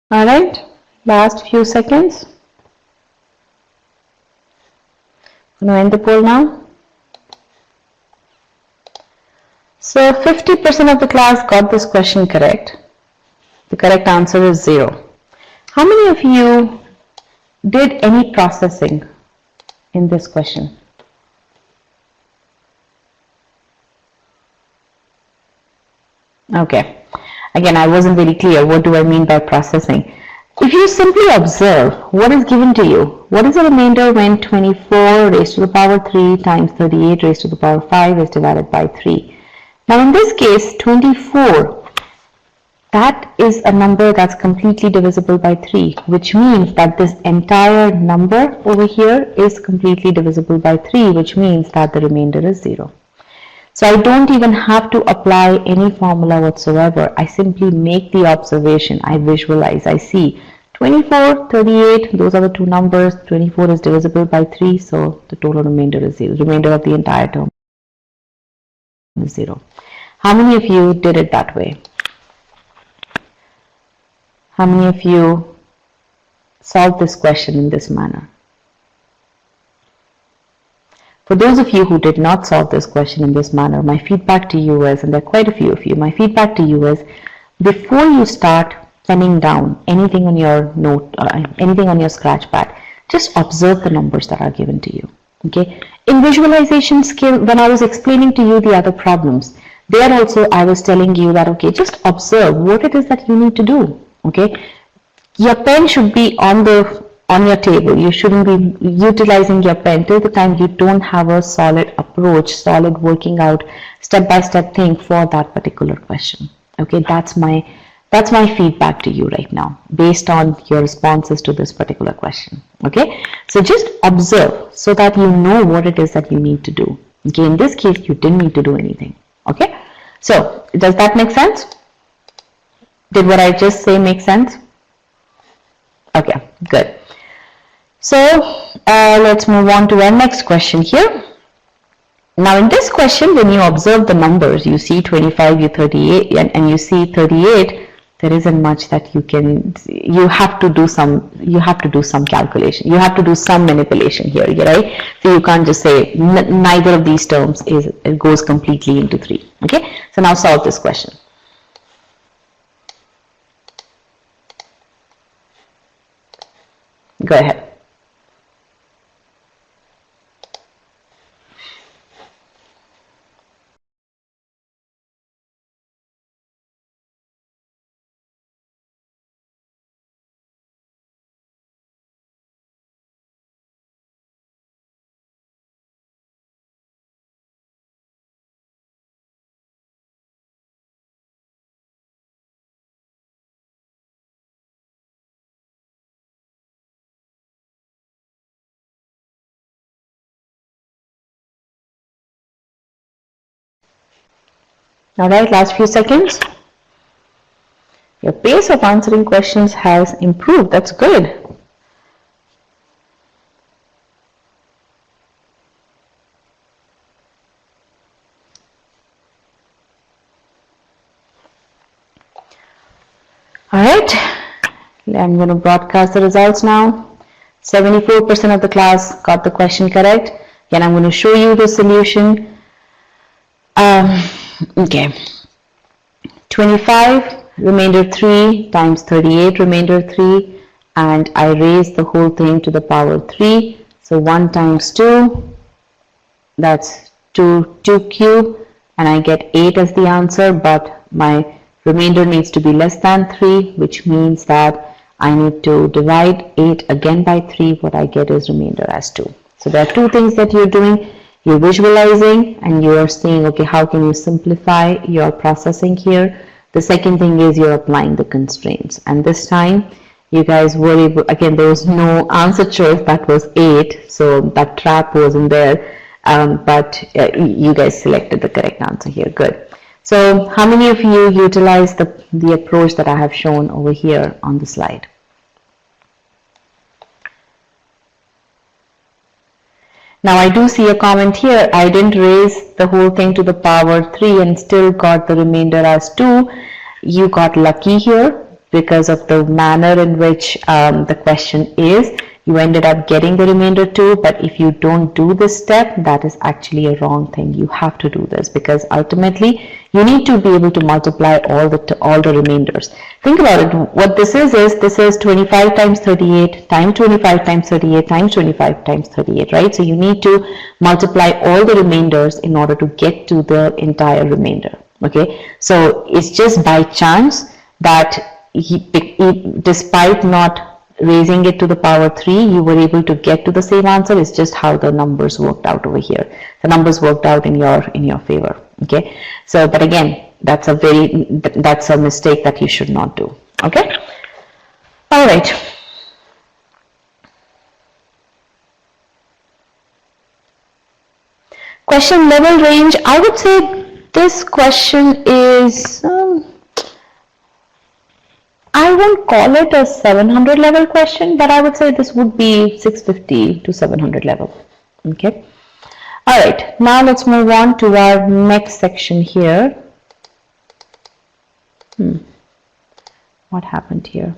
All right, last few seconds. I'm going to end the poll now. So 50% of the class got this question correct. The correct answer is 0. How many of you did any processing in this question? Okay. Again, I wasn't very clear. What do I mean by processing? If you simply observe what is given to you, what is the remainder when 24 raised to the power 3 times 38 raised to the power 5 is divided by 3? Now in this case, 24, that is a number that's completely divisible by 3, which means that this entire number over here is completely divisible by 3, which means that the remainder is 0. So I don't even have to apply any formula whatsoever. I simply make the observation, I visualize, I see 24, 38, those are the two numbers. 24 is divisible by 3, so the total remainder is 0. Remainder of the entire term is 0. How many of you did it that way? How many of you solved this question in this manner? For those of you who did not solve this question in this manner, my feedback to you is, and there are quite a few of you, my feedback to you is, before you start penning down anything on your note, anything on your scratch pad, just observe the numbers that are given to you. Okay. In visualization skill, when I was explaining to you the other problems, there also I was telling you that, okay, just observe what it is that you need to do. Okay. Your pen should be on your table. You shouldn't be utilizing your pen till the time you don't have a solid approach, solid working out, step-by-step thing for that particular question. Okay, that's my feedback to you right now, based on your responses to this particular question. Okay, so just observe so that you know what it is that you need to do. Okay, in this case, you didn't need to do anything. Okay, so does that make sense? Did what I just say make sense? Okay, good. So let's move on to our next question here. Now in this question, when you observe the numbers, you see 25, you 38, and you see 38, there isn't much that you have to do some calculation. You have to do some manipulation here, right? So you can't just say neither of these terms goes completely into 3. Okay, so now solve this question. Go ahead. All right, last few seconds. Your pace of answering questions has improved. That's good. All right, I'm going to broadcast the results now. 74% of the class got the question correct. Again, I'm going to show you the solution. Okay, 25 remainder 3 times 38 remainder 3, and I raise the whole thing to the power 3. So 1 times 2, that's 2 cube, and I get 8 as the answer, but my remainder needs to be less than 3, which means that I need to divide 8 again by 3. What I get is remainder as 2. So there are two things that you're doing. You're visualizing and you're seeing, okay, how can you simplify your processing here? The second thing is you're applying the constraints. And this time, you guys were able, again, there was no answer choice, that was 8. So that trap wasn't there. But you guys selected the correct answer here. Good. So how many of you utilize the approach that I have shown over here on the slide? Now I do see a comment here, I didn't raise the whole thing to the power 3 and still got the remainder as 2. You got lucky here because of the manner in which the question is. You ended up getting the remainder 2, but if you don't do this step, that is actually a wrong thing. You have to do this because ultimately you need to be able to multiply all the remainders. Think about it. What this is 25 times 38 times 25 times 38 times 25 times 38, right? So you need to multiply all the remainders in order to get to the entire remainder. Okay, so it's just by chance that despite not raising it to the power 3, you were able to get to the same answer. It's just how the numbers worked out over here. The numbers worked out in your favor. Okay, so but again, that's a mistake that you should not do. Okay, all right. Question level range, I would say this question is I won't call it a 700 level question, but I would say this would be 650 to 700 level. Okay. All right. Now let's move on to our next section here. What happened here?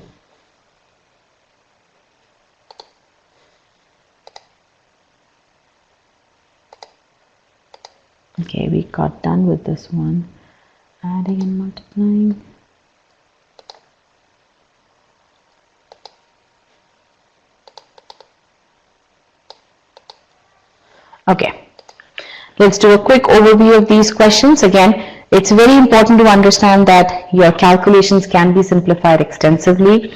Okay, we got done with this one. Adding and multiplying. Okay, let's do a quick overview of these questions. Again, it's very important to understand that your calculations can be simplified extensively.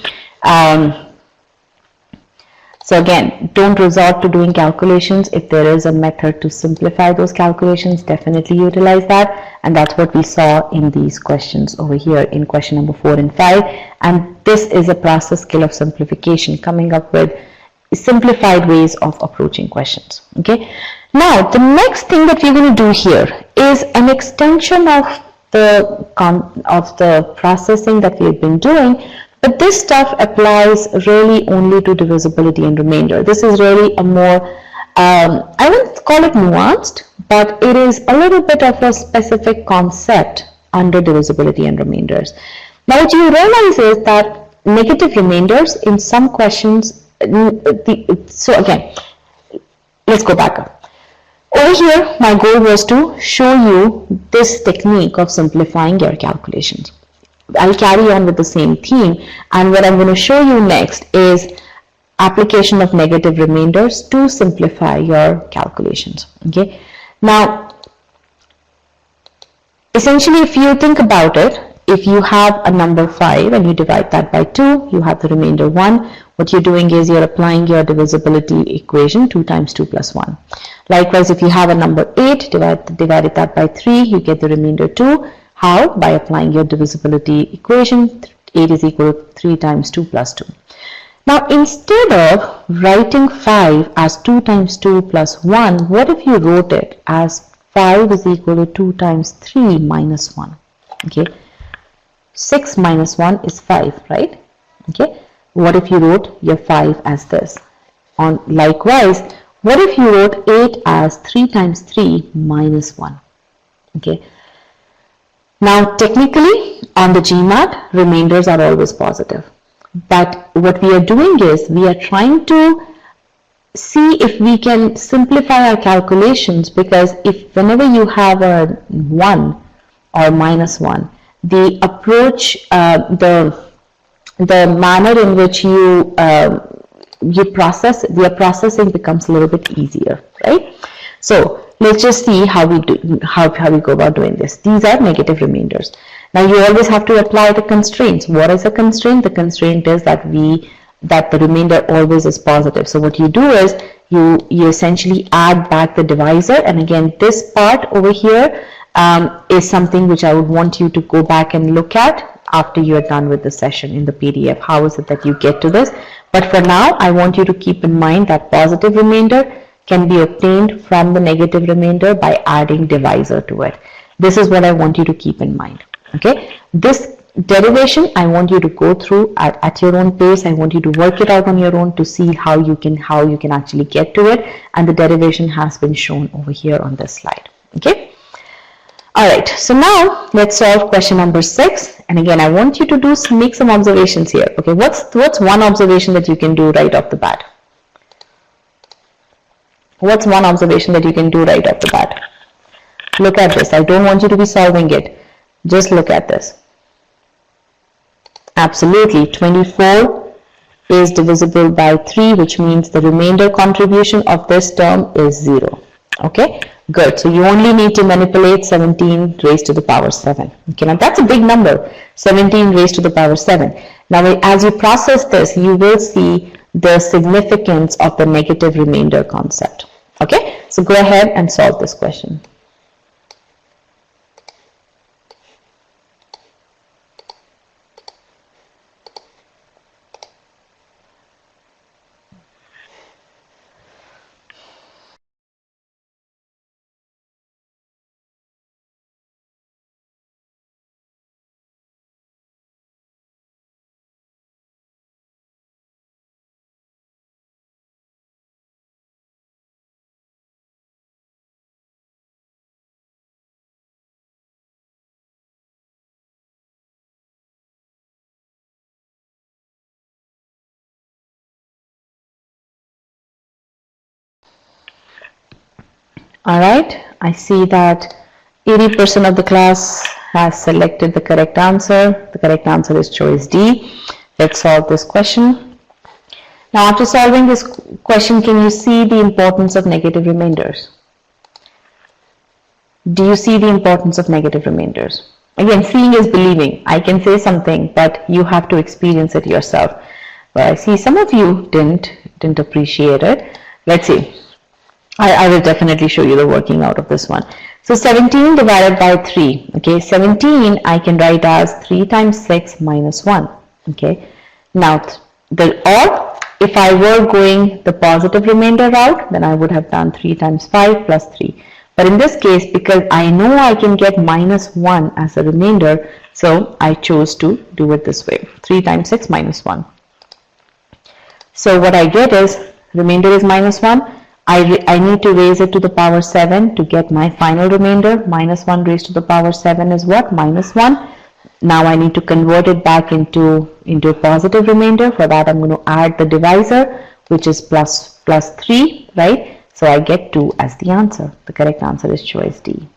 So again, don't resort to doing calculations. If there is a method to simplify those calculations, definitely utilize that. And that's what we saw in these questions over here in question number 4 and 5. And this is a process skill of simplification, coming up with simplified ways of approaching questions. Okay. Now, the next thing that we're going to do here is an extension of the processing that we've been doing, But this stuff applies really only to divisibility and remainder. This is really a more, I wouldn't call it nuanced, but it is a little bit of a specific concept under divisibility and remainders. Now what you realize is that negative remainders in some questions, so again, let's go back up. Over here, my goal was to show you this technique of simplifying your calculations. I'll carry on with the same theme, and what I'm going to show you next is application of negative remainders to simplify your calculations. Okay. Now, essentially, if you think about it, if you have a number 5 and you divide that by 2, you have the remainder 1. What you're doing is you're applying your divisibility equation, 2 times 2 plus 1. Likewise, if you have a number 8, divided that by 3, you get the remainder 2. How? By applying your divisibility equation, 8 is equal to 3 times 2 plus 2. Now, instead of writing 5 as 2 times 2 plus 1, what if you wrote it as 5 is equal to 2 times 3 minus 1? Okay. 6 minus 1 is 5, right? Okay. What if you wrote your 5 as this? Likewise, what if you wrote 8 as 3 times 3 minus 1? Okay. Now, technically, on the GMAT, remainders are always positive. But what we are doing is we are trying to see if we can simplify our calculations, because if whenever you have a 1 or minus 1, the approach, the manner in which you process, your processing becomes a little bit easier, right? So let's just see how we go about doing this. These are negative remainders. Now you always have to apply the constraints. What is a constraint? The constraint is that the remainder always is positive. So what you do is you essentially add back the divisor, and again this part over here is something which I would want you to go back and look at after you're done with the session in the PDF. How is it that you get to this? But for now, I want you to keep in mind that positive remainder can be obtained from the negative remainder by adding divisor to it. This is what I want you to keep in mind. Okay, this derivation I want you to go through at your own pace. I want you to work it out on your own to see how you can actually get to it, and the derivation has been shown over here on this slide. Okay. All right, so now let's solve question number 6. And again, I want you to make some observations here. Okay, what's one observation that you can do right off the bat? What's one observation that you can do right off the bat? Look at this. I don't want you to be solving it. Just look at this. Absolutely, 24 is divisible by 3, which means the remainder contribution of this term is 0. Okay, good. So you only need to manipulate 17 raised to the power 7. Okay, now that's a big number, 17 raised to the power 7. Now as you process this, you will see the significance of the negative remainder concept. Okay, so go ahead and solve this question. All right, I see that 80% of the class has selected the correct answer. The correct answer is choice D. Let's solve this question. Now, after solving this question, can you see the importance of negative remainders? Do you see the importance of negative remainders? Again, seeing is believing. I can say something, but you have to experience it yourself. Well, I see some of you didn't appreciate it. Let's see. I will definitely show you the working out of this one. So 17 divided by 3. Okay, 17 I can write as 3 times 6 minus 1. Okay, now or if I were going the positive remainder route, then I would have done 3 times 5 plus 3. But in this case, because I know I can get minus 1 as a remainder, so I chose to do it this way. 3 times 6 minus 1. So what I get is, remainder is minus 1. I need to raise it to the power 7 to get my final remainder. Minus 1 raised to the power 7 is what? Minus 1. Now I need to convert it back into a positive remainder. For that, I'm going to add the divisor, which is plus 3, right? So I get 2 as the answer. The correct answer is choice D.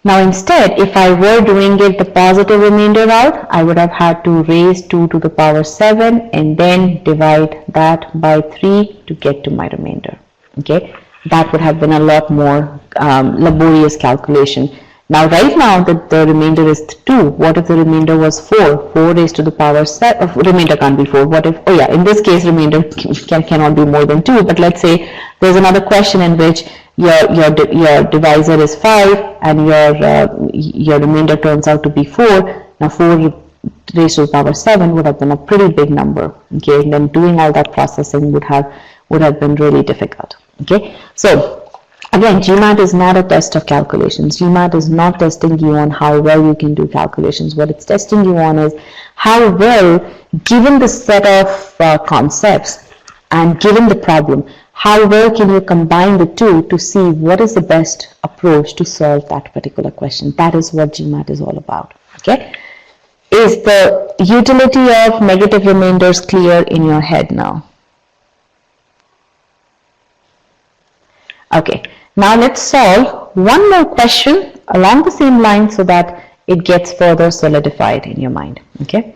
Now instead, if I were doing it the positive remainder route, I would have had to raise 2 to the power 7 and then divide that by 3 to get to my remainder. Okay, that would have been a lot more laborious calculation. Now right now the remainder is 2. What if the remainder was 4? 4 raised to the power 7, remainder can't be 4. What if, oh yeah, in this case remainder cannot be more than 2, but let's say there's another question in which your divisor is 5 and your remainder turns out to be 4. Now 4 raised to the power 7 would have been a pretty big number, okay, and then doing all that processing would have been really difficult. Okay, so again, GMAT is not a test of calculations. GMAT is not testing you on how well you can do calculations. What it's testing you on is how well, given the set of concepts and given the problem, how well can you combine the two to see what is the best approach to solve that particular question. That is what GMAT is all about. Okay? Is the utility of negative remainders clear in your head now? Okay. Now let's solve one more question along the same line so that it gets further solidified in your mind. Okay.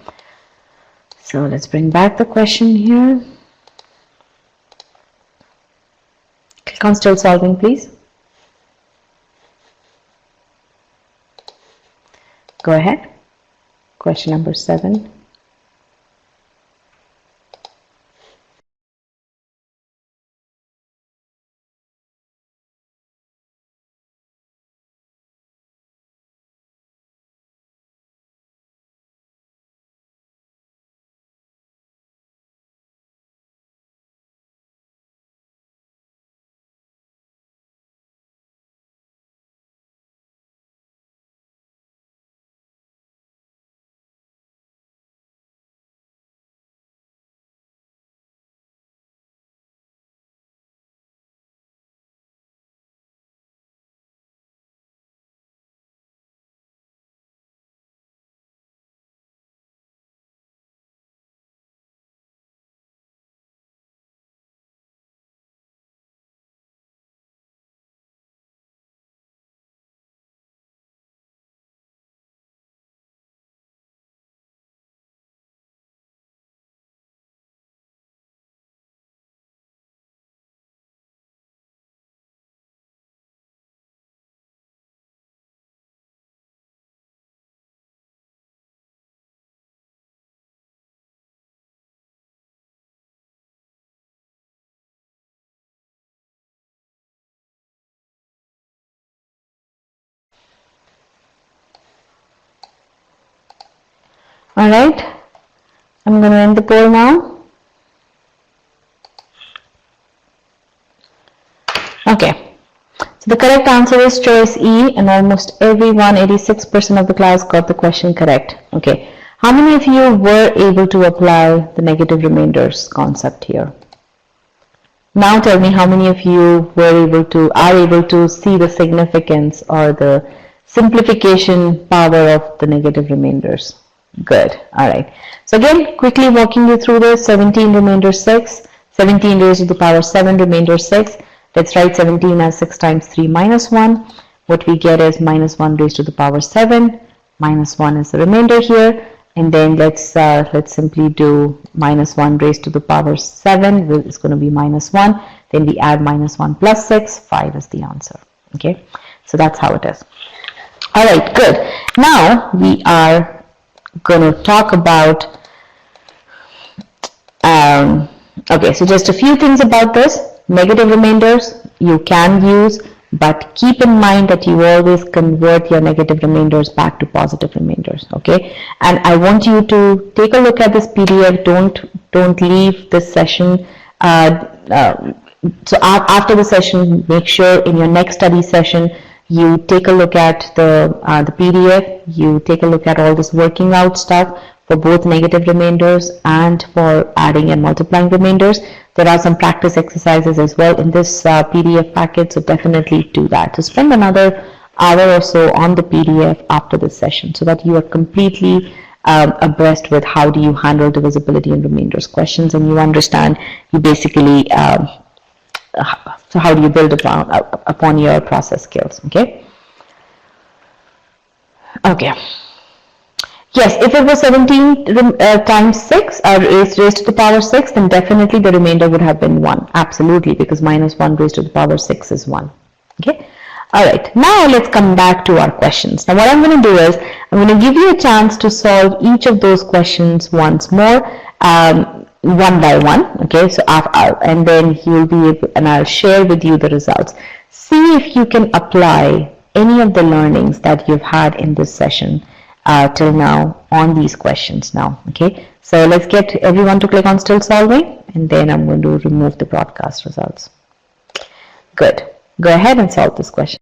So let's bring back the question here. Click on still solving, please. Go ahead. Question number 7. All right, I'm going to end the poll now. Okay, so the correct answer is choice E, and almost everyone, 86% of the class got the question correct. Okay, how many of you were able to apply the negative remainders concept here? Now tell me how many of you are able to see the significance or the simplification power of the negative remainders. Good. All right. So again, quickly walking you through this, 17 remainder 6, 17 raised to the power 7 remainder 6. Let's write 17 as 6 times 3 minus 1. What we get is minus 1 raised to the power 7. Minus 1 is the remainder here. And then let's simply do minus 1 raised to the power 7. It's going to be minus 1. Then we add minus 1 plus 6. 5 is the answer. Okay. So that's how it is. All right. Good. Now we are going to talk about okay, so just a few things about this. Negative remainders you can use, but keep in mind that you always convert your negative remainders back to positive remainders. Okay, and I want you to take a look at this PDF. Don't leave this session so after the session, make sure in your next study session, you take a look at the PDF, you take a look at all this working out stuff for both negative remainders and for adding and multiplying remainders. There are some practice exercises as well in this PDF packet, so definitely do that. So spend another hour or so on the PDF after this session so that you are completely abreast with how do you handle divisibility and remainders questions, and you understand you basically so how do you build upon your process skills. Okay. Yes, if it was 17 times 6 or raised to the power 6, then definitely the remainder would have been 1. Absolutely, because minus 1 raised to the power 6 is 1. Okay. All right, now let's come back to our questions. Now what I'm going to do is I'm going to give you a chance to solve each of those questions once more, one by one. Okay, so and then you'll be able, and I'll share with you the results. See if you can apply any of the learnings that you've had in this session till now on these questions now. Okay, so let's get everyone to click on still solving, and then I'm going to remove the broadcast results. Good. Go ahead and solve this question.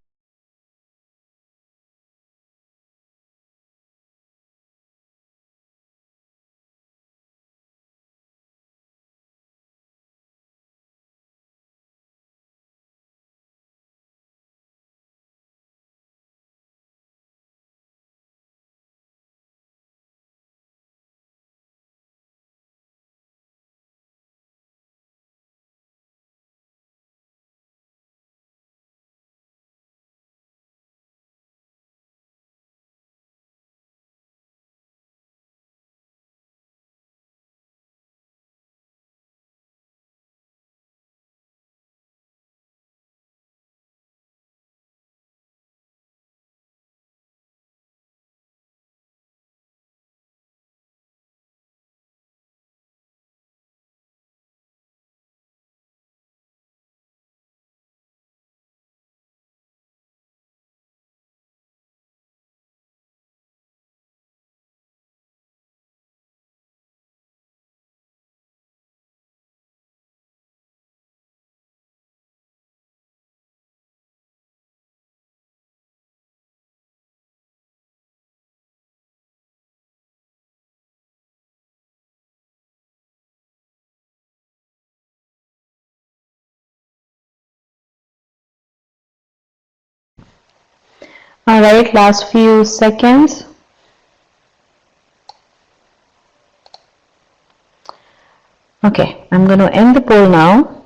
All right, last few seconds. Okay, I'm going to end the poll now.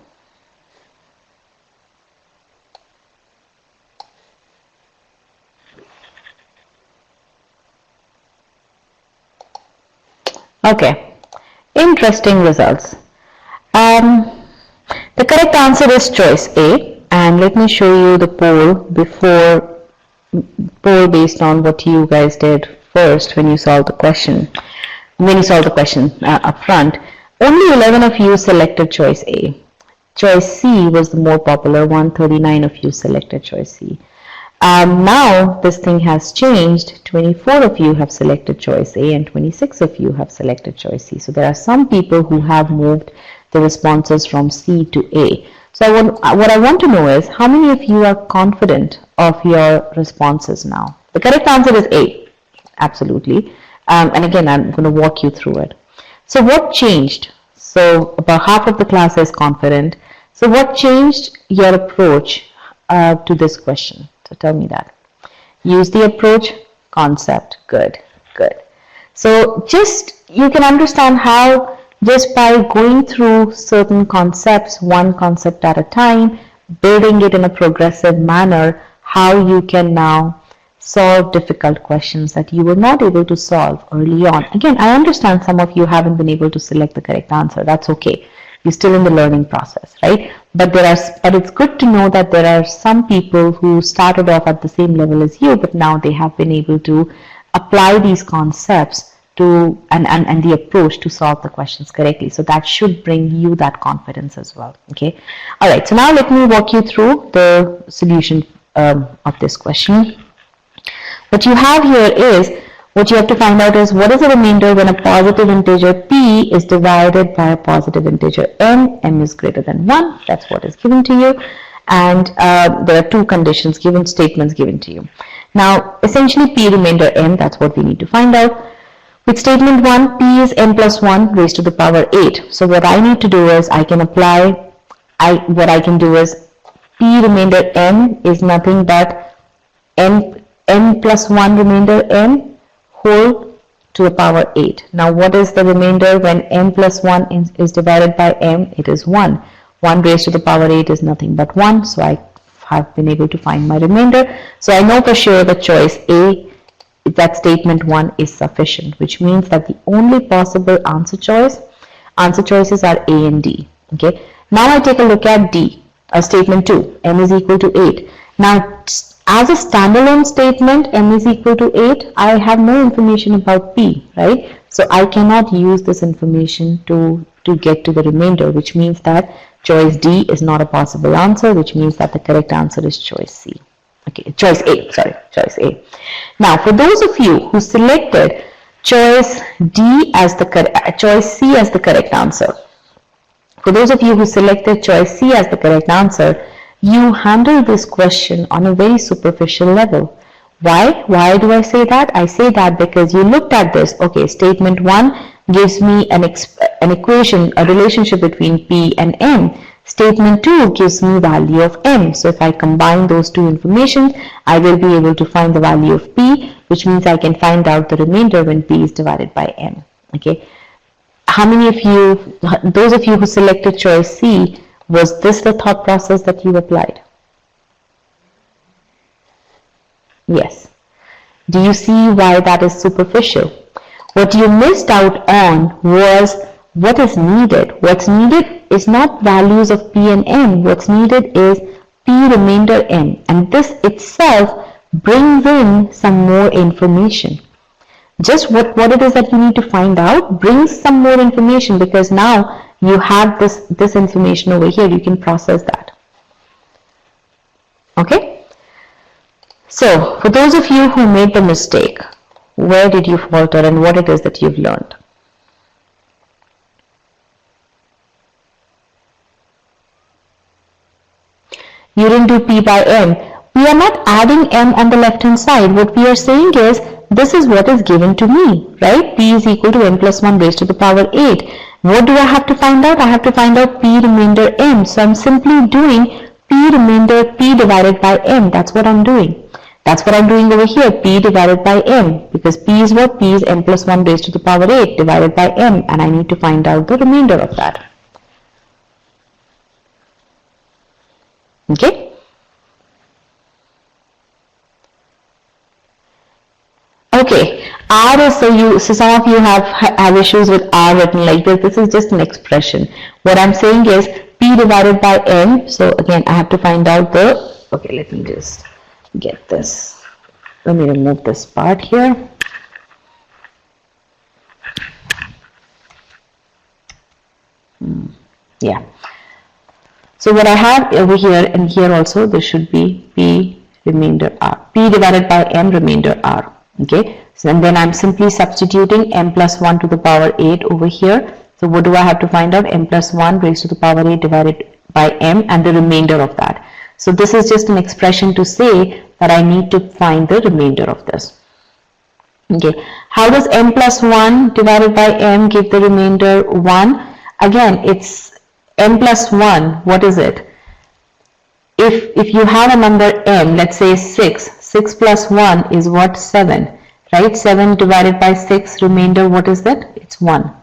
Okay, interesting results. The correct answer is choice A, and let me show you the poll based on what you guys did first when you solved the question. Up front, only 11 of you selected choice A. Choice C was the more popular one. 39 of you selected choice C. Now this thing has changed. 24 of you have selected choice A and 26 of you have selected choice C. So there are some people who have moved the responses from C to A. So what I want to know is how many of you are confident of your responses now? The correct answer is A, absolutely. And again, I'm going to walk you through it. So what changed? So about half of the class is confident. So what changed your approach to this question? So tell me that. Use the approach, concept, good. So just you can understand how just by going through certain concepts, one concept at a time, building it in a progressive manner, how you can now solve difficult questions that you were not able to solve early on. Again, I understand some of you haven't been able to select the correct answer. That's okay. You're still in the learning process, right? But it's good to know that there are some people who started off at the same level as you, but now they have been able to apply these concepts to and the approach to solve the questions correctly. So that should bring you that confidence as well. Okay. All right. So now let me walk you through the solution of this question. What you have here is What you have to find out is what is the remainder when a positive integer p is divided by a positive integer m is greater than 1. That's what is given to you. And there are two conditions given, statements given to you. Now, essentially p remainder m, that's what we need to find out. With statement 1, p is n plus 1 raised to the power 8. So what I need to do is I can apply, what I can do is p remainder m is nothing but n plus 1 remainder m whole to the power 8. Now what is the remainder when n plus 1 is divided by m? It is 1. 1 raised to the power 8 is nothing but 1. So I have been able to find my remainder. So I know for sure that choice A, that statement 1 is sufficient, which means that the only possible answer choices are A and D. Okay. Now I take a look at D, statement 2, m is equal to 8. Now as a standalone statement, m is equal to 8, I have no information about p, right? So I cannot use this information to get to the remainder, which means that choice D is not a possible answer, which means that the correct answer is choice C. Okay, choice A, sorry, choice A. Now, for those of you who selected choice D as choice C as the correct answer, for those of you who selected choice C as the correct answer, you handle this question on a very superficial level. Why? Why do I say that? I say that because you looked at this. Okay, statement 1 gives me an equation, a relationship between P and M. Statement 2 gives me value of M. So if I combine those two information, I will be able to find the value of P, which means I can find out the remainder when P is divided by M. Okay. How many of you, those of you who selected choice C, was this the thought process that you applied? Yes. Do you see why that is superficial? What you missed out on was what is needed. What's needed is not values of P and M. What's needed is P remainder M. And this itself brings in some more information. Just what it is that you need to find out brings some more information, because now you have this information over here. You can process that. Okay? So, for those of you who made the mistake, where did you falter and what it is that you've learned? You didn't do P by M. We are not adding M on the left hand side. What we are saying is, this is what is given to me, right? P is equal to M plus 1 raised to the power 8. What do I have to find out? I have to find out P remainder M. So I'm simply doing P remainder P divided by M. That's what I'm doing. That's what I'm doing over here, P divided by M, because P is what? P is M plus 1 raised to the power 8 divided by M, and I need to find out the remainder of that. Okay? Okay, R is, so some of you have issues with R written like this. This is just an expression. What I'm saying is P divided by M. So again, I have to find out the, okay, let me just get this. Let me remove this part here. Yeah. So what I have over here and here also, this should be P remainder R. P divided by M remainder R. Okay, so and then I'm simply substituting M plus 1 to the power 8 over here. So what do I have to find out? M plus 1 raised to the power 8 divided by M and the remainder of that. So this is just an expression to say that I need to find the remainder of this. Okay, how does M plus 1 divided by M give the remainder 1? Again, it's M plus 1, what is it? If you have a number M, let's say 6, 6 plus 1 is what? 7, right? 7 divided by 6, remainder, what is that? It's 1,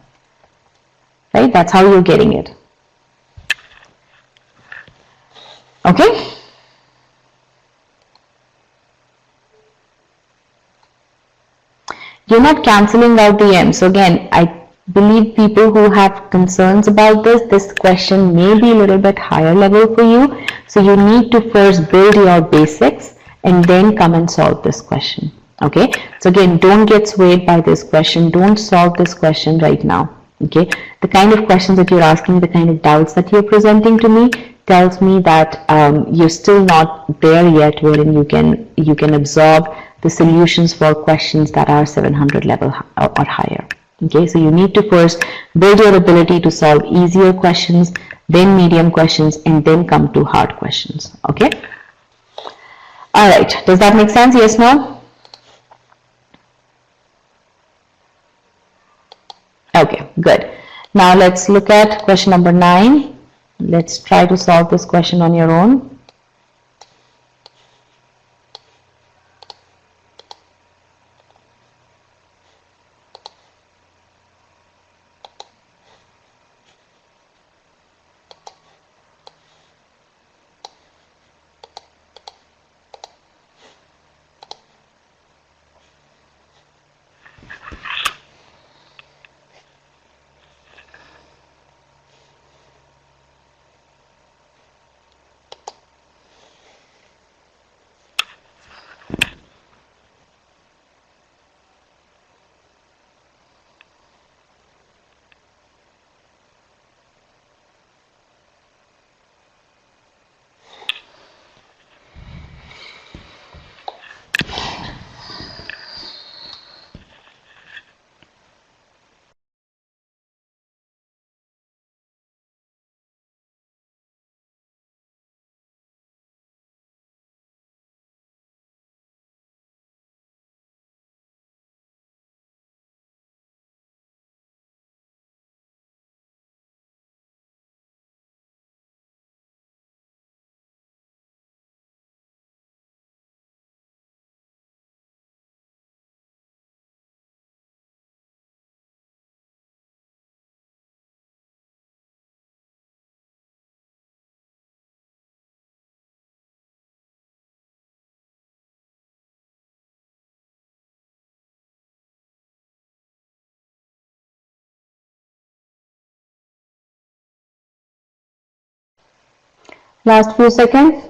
right? That's how you're getting it. Okay? You're not cancelling out the M. So again, I believe people who have concerns about this question may be a little bit higher level for you. So you need to first build your basics and then come and solve this question. Okay, so again, don't get swayed by this question. Don't solve this question right now. Okay, the kind of questions that you're asking, the kind of doubts that you're presenting to me tells me that you're still not there yet wherein you can absorb the solutions for questions that are 700 level or higher. Okay, so you need to first build your ability to solve easier questions, then medium questions, and then come to hard questions. Okay. All right. Does that make sense? Yes, no? Okay, good. Now let's look at question number 9. Let's try to solve this question on your own. Last few seconds.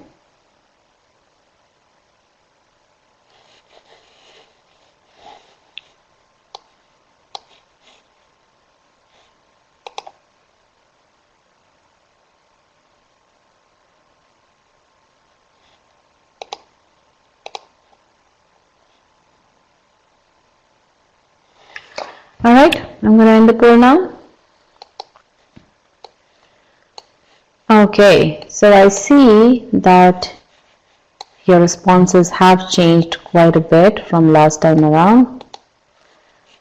All right, I'm going to end the poll now. Okay, so I see that your responses have changed quite a bit from last time around.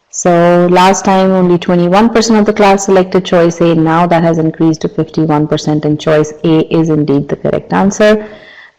So last time only 21% of the class selected choice A. Now that has increased to 51%, and choice A is indeed the correct answer.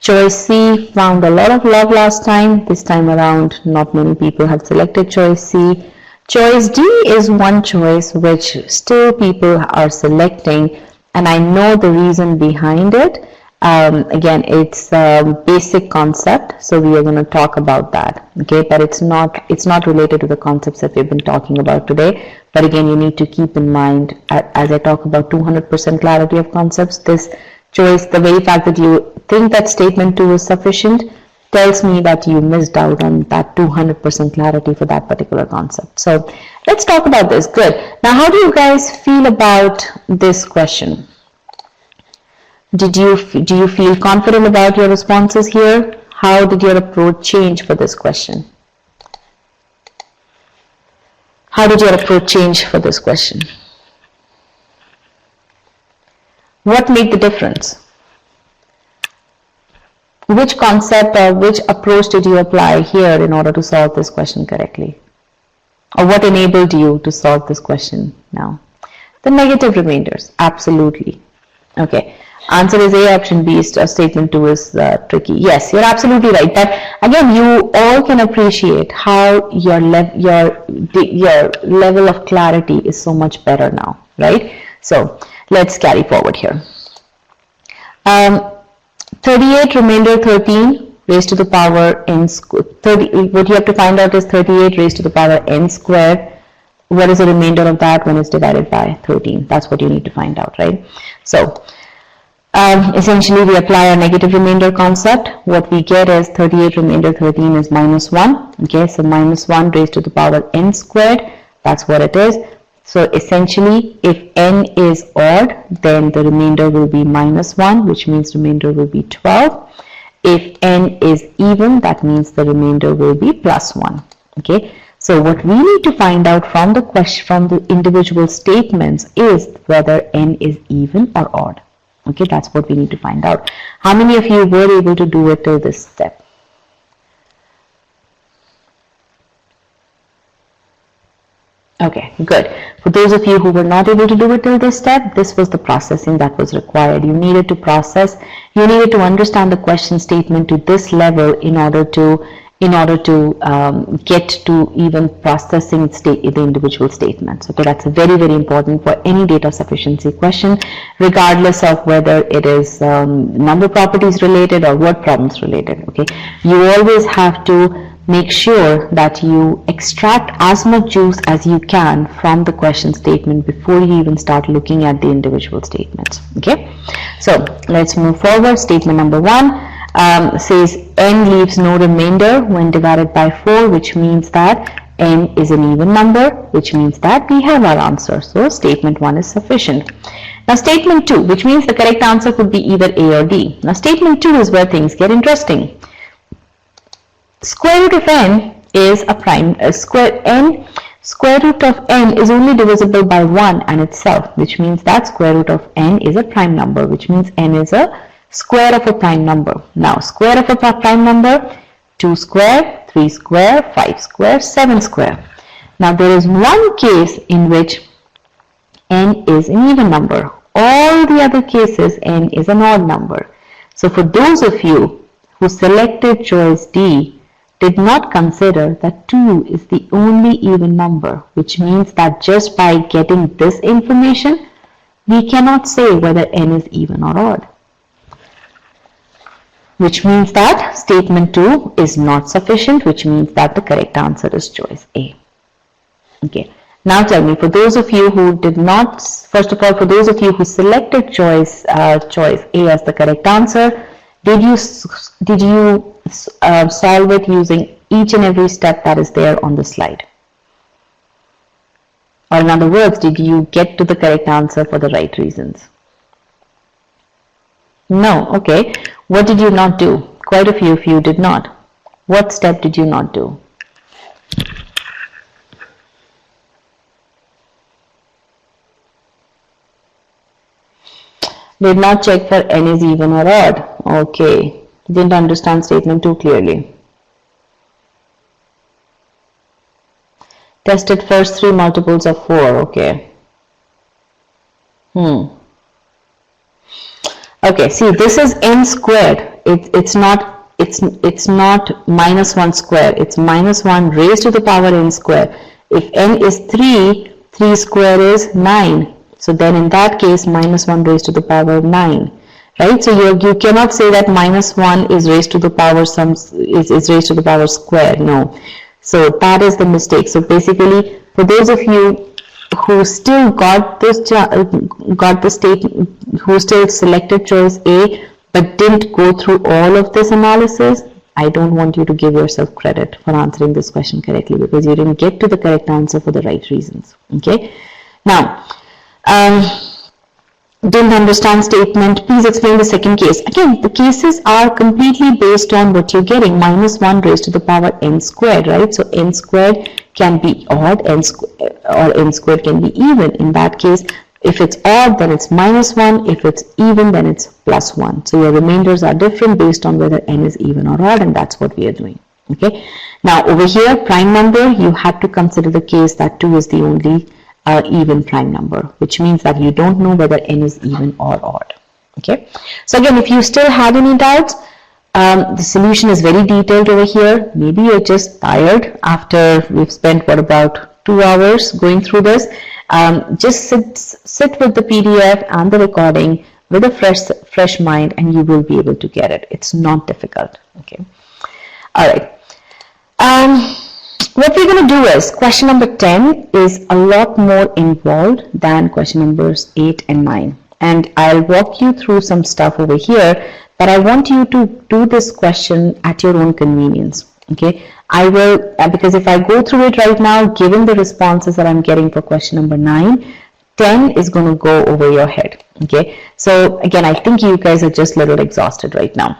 Choice C found a lot of love last time. This time around, not many people have selected choice C. Choice D is one choice which still people are selecting, and I know the reason behind it. Again, it's a basic concept, so we are going to talk about that. Okay, but it's not related to the concepts that we've been talking about today. But again, you need to keep in mind, as I talk about 200% clarity of concepts, this choice, the very fact that you think that statement 2 is sufficient, tells me that you missed out on that 200% clarity for that particular concept. So let's talk about this. Good. Now, how do you guys feel about this question? Do you feel confident about your responses here? How did your approach change for this question? How did your approach change for this question? What made the difference? Which concept or which approach did you apply here in order to solve this question correctly? Or what enabled you to solve this question now? The negative remainders, absolutely. Okay, answer is A, option B is statement 2 is tricky. Yes, you're absolutely right. But again, you all can appreciate how your level of clarity is so much better now, right? So let's carry forward here. 38 remainder 13 raised to the power n squared. What you have to find out is 38 raised to the power n squared. What is the remainder of that when it's divided by 13? That's what you need to find out, right? So essentially we apply our negative remainder concept. What we get is 38 remainder 13 is minus 1. Okay, so minus 1 raised to the power n squared. That's what it is. So essentially, if n is odd, then the remainder will be minus 1, which means remainder will be 12. If n is even, that means the remainder will be plus 1. Okay, so what we need to find out from the question, from the individual statements, is whether n is even or odd. Okay, that's what we need to find out. How many of you were able to do it till this step? Okay, good. For those of you who were not able to do it till this step, this was the processing that was required. You needed to process, you needed to understand the question statement to this level in order to get to even processing the individual statements. Okay, that's very, very important for any data sufficiency question, regardless of whether it is number properties related or word problems related. Okay, you always have to make sure that you extract as much juice as you can from the question statement before you even start looking at the individual statements. Okay, so let's move forward. Statement number 1 says n leaves no remainder when divided by 4, which means that n is an even number, which means that we have our answer. So statement 1 is sufficient. Now statement 2, which means the correct answer could be either A or D. Now statement 2 is where things get interesting. Square root of n is a prime, square root of n is only divisible by 1 and itself, which means that square root of n is a prime number, which means n is a square of a prime number. Now square of a prime number, 2 square, 3 square, 5 square, 7 square. Now there is one case in which n is an even number. All the other cases n is an odd number. So for those of you who selected choice D, did not consider that 2 is the only even number, which means that just by getting this information, we cannot say whether n is even or odd. Which means that statement 2 is not sufficient, which means that the correct answer is choice A. Okay. Now tell me, for those of you who did not, first of all, for those of you who selected choice A as the correct answer, did you solve it using each and every step that is there on the slide? Or in other words, did you get to the correct answer for the right reasons? No. Okay. What did you not do? Quite a few of you did not. What step did you not do? Did not check for n is even or odd. Okay. Didn't understand statement 2 clearly. Tested first 3 multiples of 4. Okay. Okay, see, this is n squared. It's not minus 1 square. It's minus 1 raised to the power n square. If n is 3, 3 square is 9. So then in that case, minus 1 raised to the power 9. Right? So you cannot say that minus 1 is raised to the power is raised to the power square. No. So that is the mistake. So basically, for those of you who still got the statement, who still selected choice A but didn't go through all of this analysis, I don't want you to give yourself credit for answering this question correctly, because you didn't get to the correct answer for the right reasons. Okay. Now, didn't understand statement, please explain the second case. Again, the cases are completely based on what you're getting, minus 1 raised to the power n squared, right? So n squared can be odd, or n squared can be even. In that case, if it's odd, then it's minus 1. If it's even, then it's plus 1. So your remainders are different based on whether n is even or odd, and that's what we are doing. Okay. Now over here, prime number, you have to consider the case that 2 is the only even prime number, which means that you don't know whether n is even or odd. Okay. So again, if you still had any doubts, the solution is very detailed over here. Maybe you're just tired after we've spent about 2 hours going through this. Just sit with the PDF and the recording with a fresh mind, and you will be able to get it. It's not difficult. Okay. All right. What we're going to do is, question number 10 is a lot more involved than question numbers 8 and 9. And I'll walk you through some stuff over here, but I want you to do this question at your own convenience. Okay. I will, because if I go through it right now, given the responses that I'm getting for question number 9, 10 is going to go over your head. Okay. So again, I think you guys are just a little exhausted right now.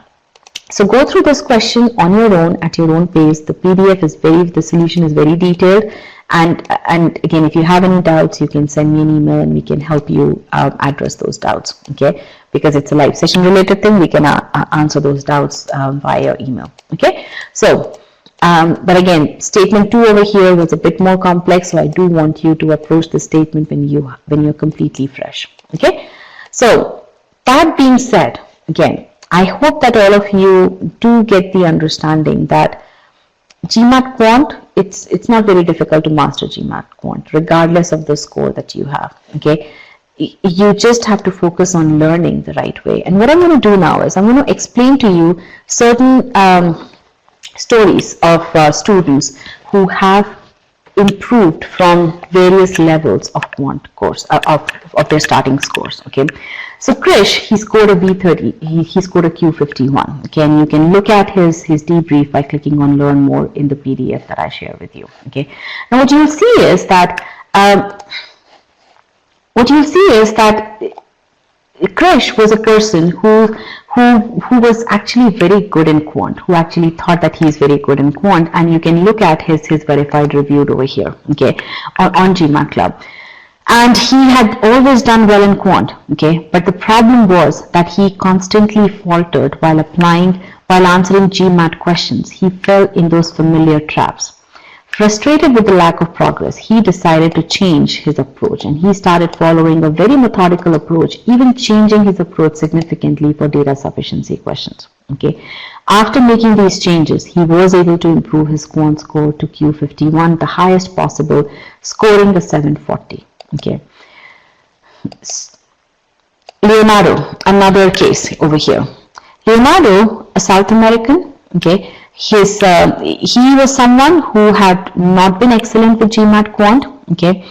So go through this question on your own at your own pace. The PDF is the solution is very detailed. And again, if you have any doubts, you can send me an email and we can help you address those doubts. Okay, because it's a live session related thing, we can answer those doubts via email. Okay, so but again, statement 2 over here was a bit more complex, so I do want you to approach the statement when you're completely fresh. Okay, so that being said, again, I hope that all of you do get the understanding that GMAT Quant, it's not very difficult to master GMAT Quant, regardless of the score that you have. Okay, you just have to focus on learning the right way. And what I'm going to do now is I'm going to explain to you certain stories of students who have improved from various levels of quant course of their starting scores. Okay, so Krish, he scored a B30, he scored a Q51. Okay, and you can look at his debrief by clicking on learn more in the PDF that I share with you. Okay, now what you'll see is that Krish was a person who was actually very good in quant, who actually thought that he's very good in quant, and you can look at his verified reviewed over here, okay, on GMAT Club. And he had always done well in quant, okay, but the problem was that he constantly faltered while answering GMAT questions. He fell in those familiar traps. Frustrated with the lack of progress, he decided to change his approach, and he started following a very methodical approach, even changing his approach significantly for data sufficiency questions. Okay, after making these changes, he was able to improve his quant score to Q51, the highest possible, scoring the 740. Okay, Leonardo, another case over here. Leonardo, a South American. Okay, he was someone who had not been excellent with GMAT Quant, okay,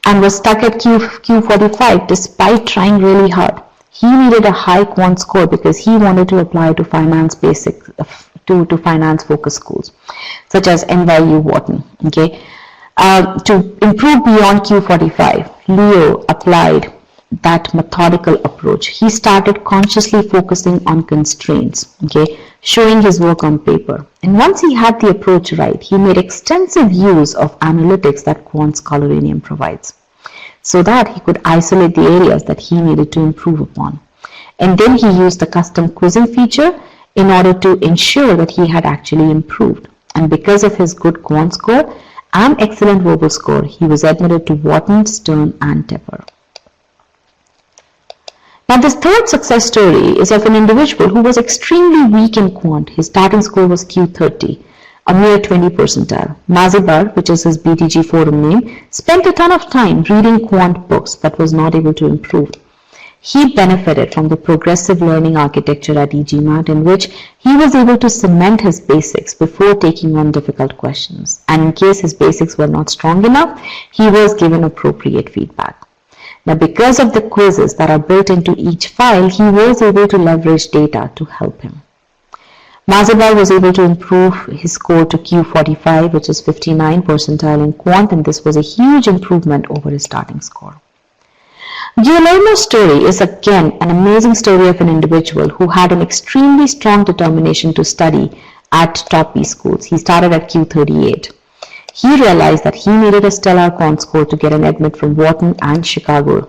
and was stuck at Q45 despite trying really hard. He needed a high quant score because he wanted to apply to finance basics, to finance focus schools such as NYU Wharton. Okay, to improve beyond Q45, Leo applied that methodical approach. He started consciously focusing on constraints, okay, showing his work on paper. And once he had the approach right, he made extensive use of analytics that Quant Scholaranium provides, so that he could isolate the areas that he needed to improve upon. And then he used the custom quizzing feature in order to ensure that he had actually improved. And because of his good Quant score and excellent verbal score, he was admitted to Wharton, Stern, and Tepper. Now, this third success story is of an individual who was extremely weak in quant. His starting score was Q30, a mere 20 percentile. Mazibar, which is his BTG forum name, spent a ton of time reading quant books but was not able to improve. He benefited from the progressive learning architecture at e-GMAT, in which he was able to cement his basics before taking on difficult questions. And in case his basics were not strong enough, he was given appropriate feedback. Now, because of the quizzes that are built into each file, he was able to leverage data to help him. Mazibar was able to improve his score to Q45, which is 59 percentile in quant, and this was a huge improvement over his starting score. Guillermo's story is again an amazing story of an individual who had an extremely strong determination to study at top B schools. He started at Q38. He realized that he needed a stellar quant score to get an admit from Wharton and Chicago.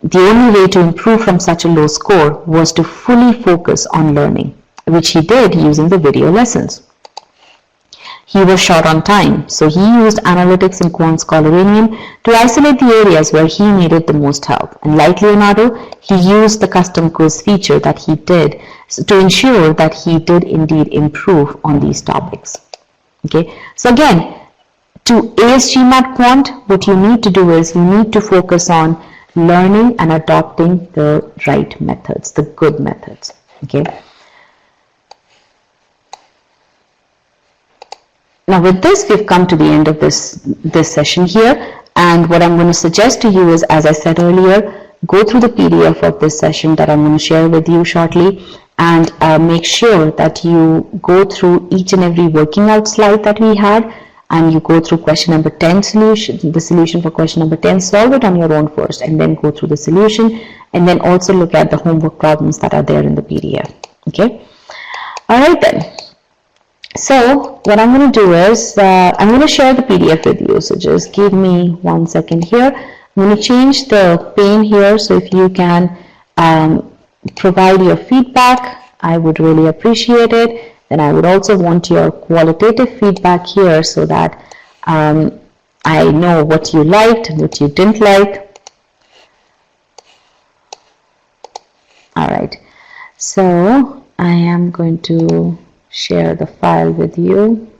The only way to improve from such a low score was to fully focus on learning, which he did using the video lessons. He was short on time, so he used analytics in Quant Scholaranium to isolate the areas where he needed the most help. And like Leonardo, he used the custom quiz feature that he did to ensure that he did indeed improve on these topics. Okay, so again, to ace GMAT Quant, what you need to do is you need to focus on learning and adopting the right methods, the good methods. Okay. Now with this, we've come to the end of this session here, and what I'm going to suggest to you is, as I said earlier, go through the PDF of this session that I'm going to share with you shortly, and make sure that you go through each and every working out slide that we had, and you go through question number 10 solution, the solution for question number 10, solve it on your own first, and then go through the solution, and then also look at the homework problems that are there in the PDF. Okay. All right then. So what I'm going to do is I'm going to share the PDF with you. So just give me 1 second here. I'm going to change the pane here. So if you can provide your feedback, I would really appreciate it. Then I would also want your qualitative feedback here so that I know what you liked and what you didn't like. All right. So I am going to share the file with you.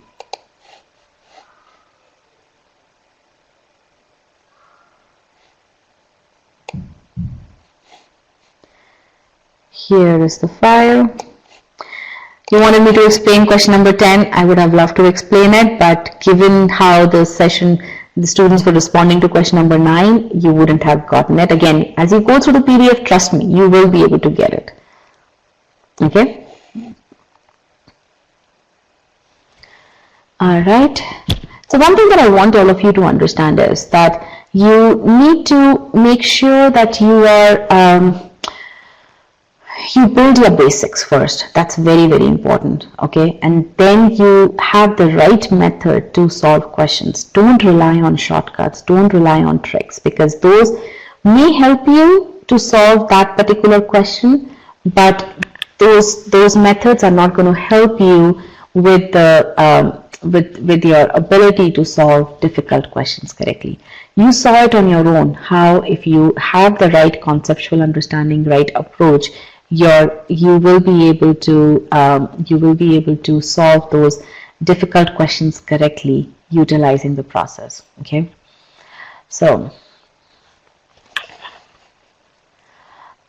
Here is the file. You wanted me to explain question number 10. I would have loved to explain it, but given how the session, the students were responding to question number 9, you wouldn't have gotten it. Again, as you go through the PDF, trust me, you will be able to get it. Okay? All right. So one thing that I want all of you to understand is that you need to make sure that you are you build your basics first. That's very, very important. Okay, and then you have the right method to solve questions. Don't rely on shortcuts. Don't rely on tricks, because those may help you to solve that particular question, but those methods are not going to help you with the with your ability to solve difficult questions correctly. You saw it on your own how if you have the right conceptual understanding, right approach, you will be able to solve those difficult questions correctly utilizing the process. Okay, so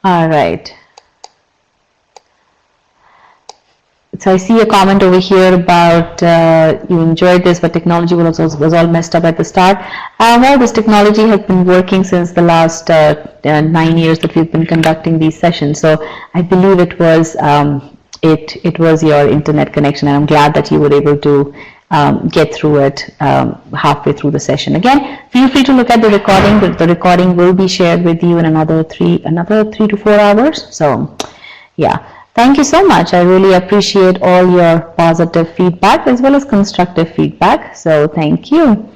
all right. So I see a comment over here about you enjoyed this, but technology was all messed up at the start. Well, this technology has been working since the last 9 years that we've been conducting these sessions. So I believe it was it was your internet connection, and I'm glad that you were able to get through it halfway through the session. Again, feel free to look at the recording. The recording will be shared with you in another 3 to 4 hours. So yeah. Thank you so much. I really appreciate all your positive feedback as well as constructive feedback. So thank you.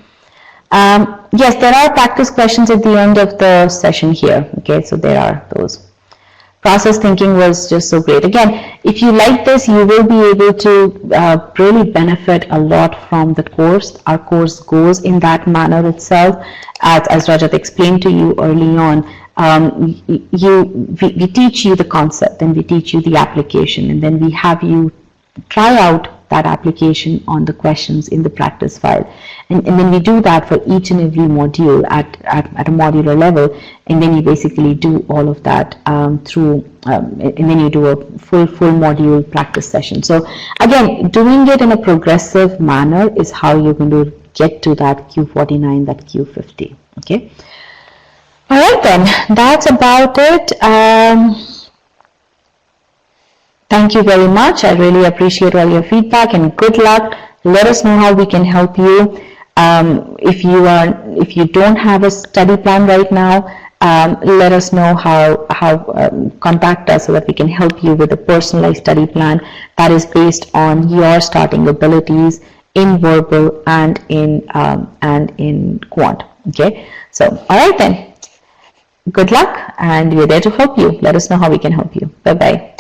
Yes, there are practice questions at the end of the session here. Okay, so there are those. Process thinking was just so great. Again, if you like this, you will be able to really benefit a lot from the course. Our course goes in that manner itself. As Rajat explained to you early on, we teach you the concept, and we teach you the application, and then we have you try out that application on the questions in the practice file, and then we do that for each and every module at a modular level, and then you basically do all of that through and then you do a full module practice session. So again, doing it in a progressive manner is how you're going to get to that Q49, that Q50. Okay. All right then, that's about it. Thank you very much. I really appreciate all your feedback, and good luck. Let us know how we can help you. If you don't have a study plan right now, let us know how contact us so that we can help you with a personalized study plan that is based on your starting abilities in verbal and in quant. Okay, so all right then. Good luck, and we're there to help you. Let us know how we can help you. Bye-bye.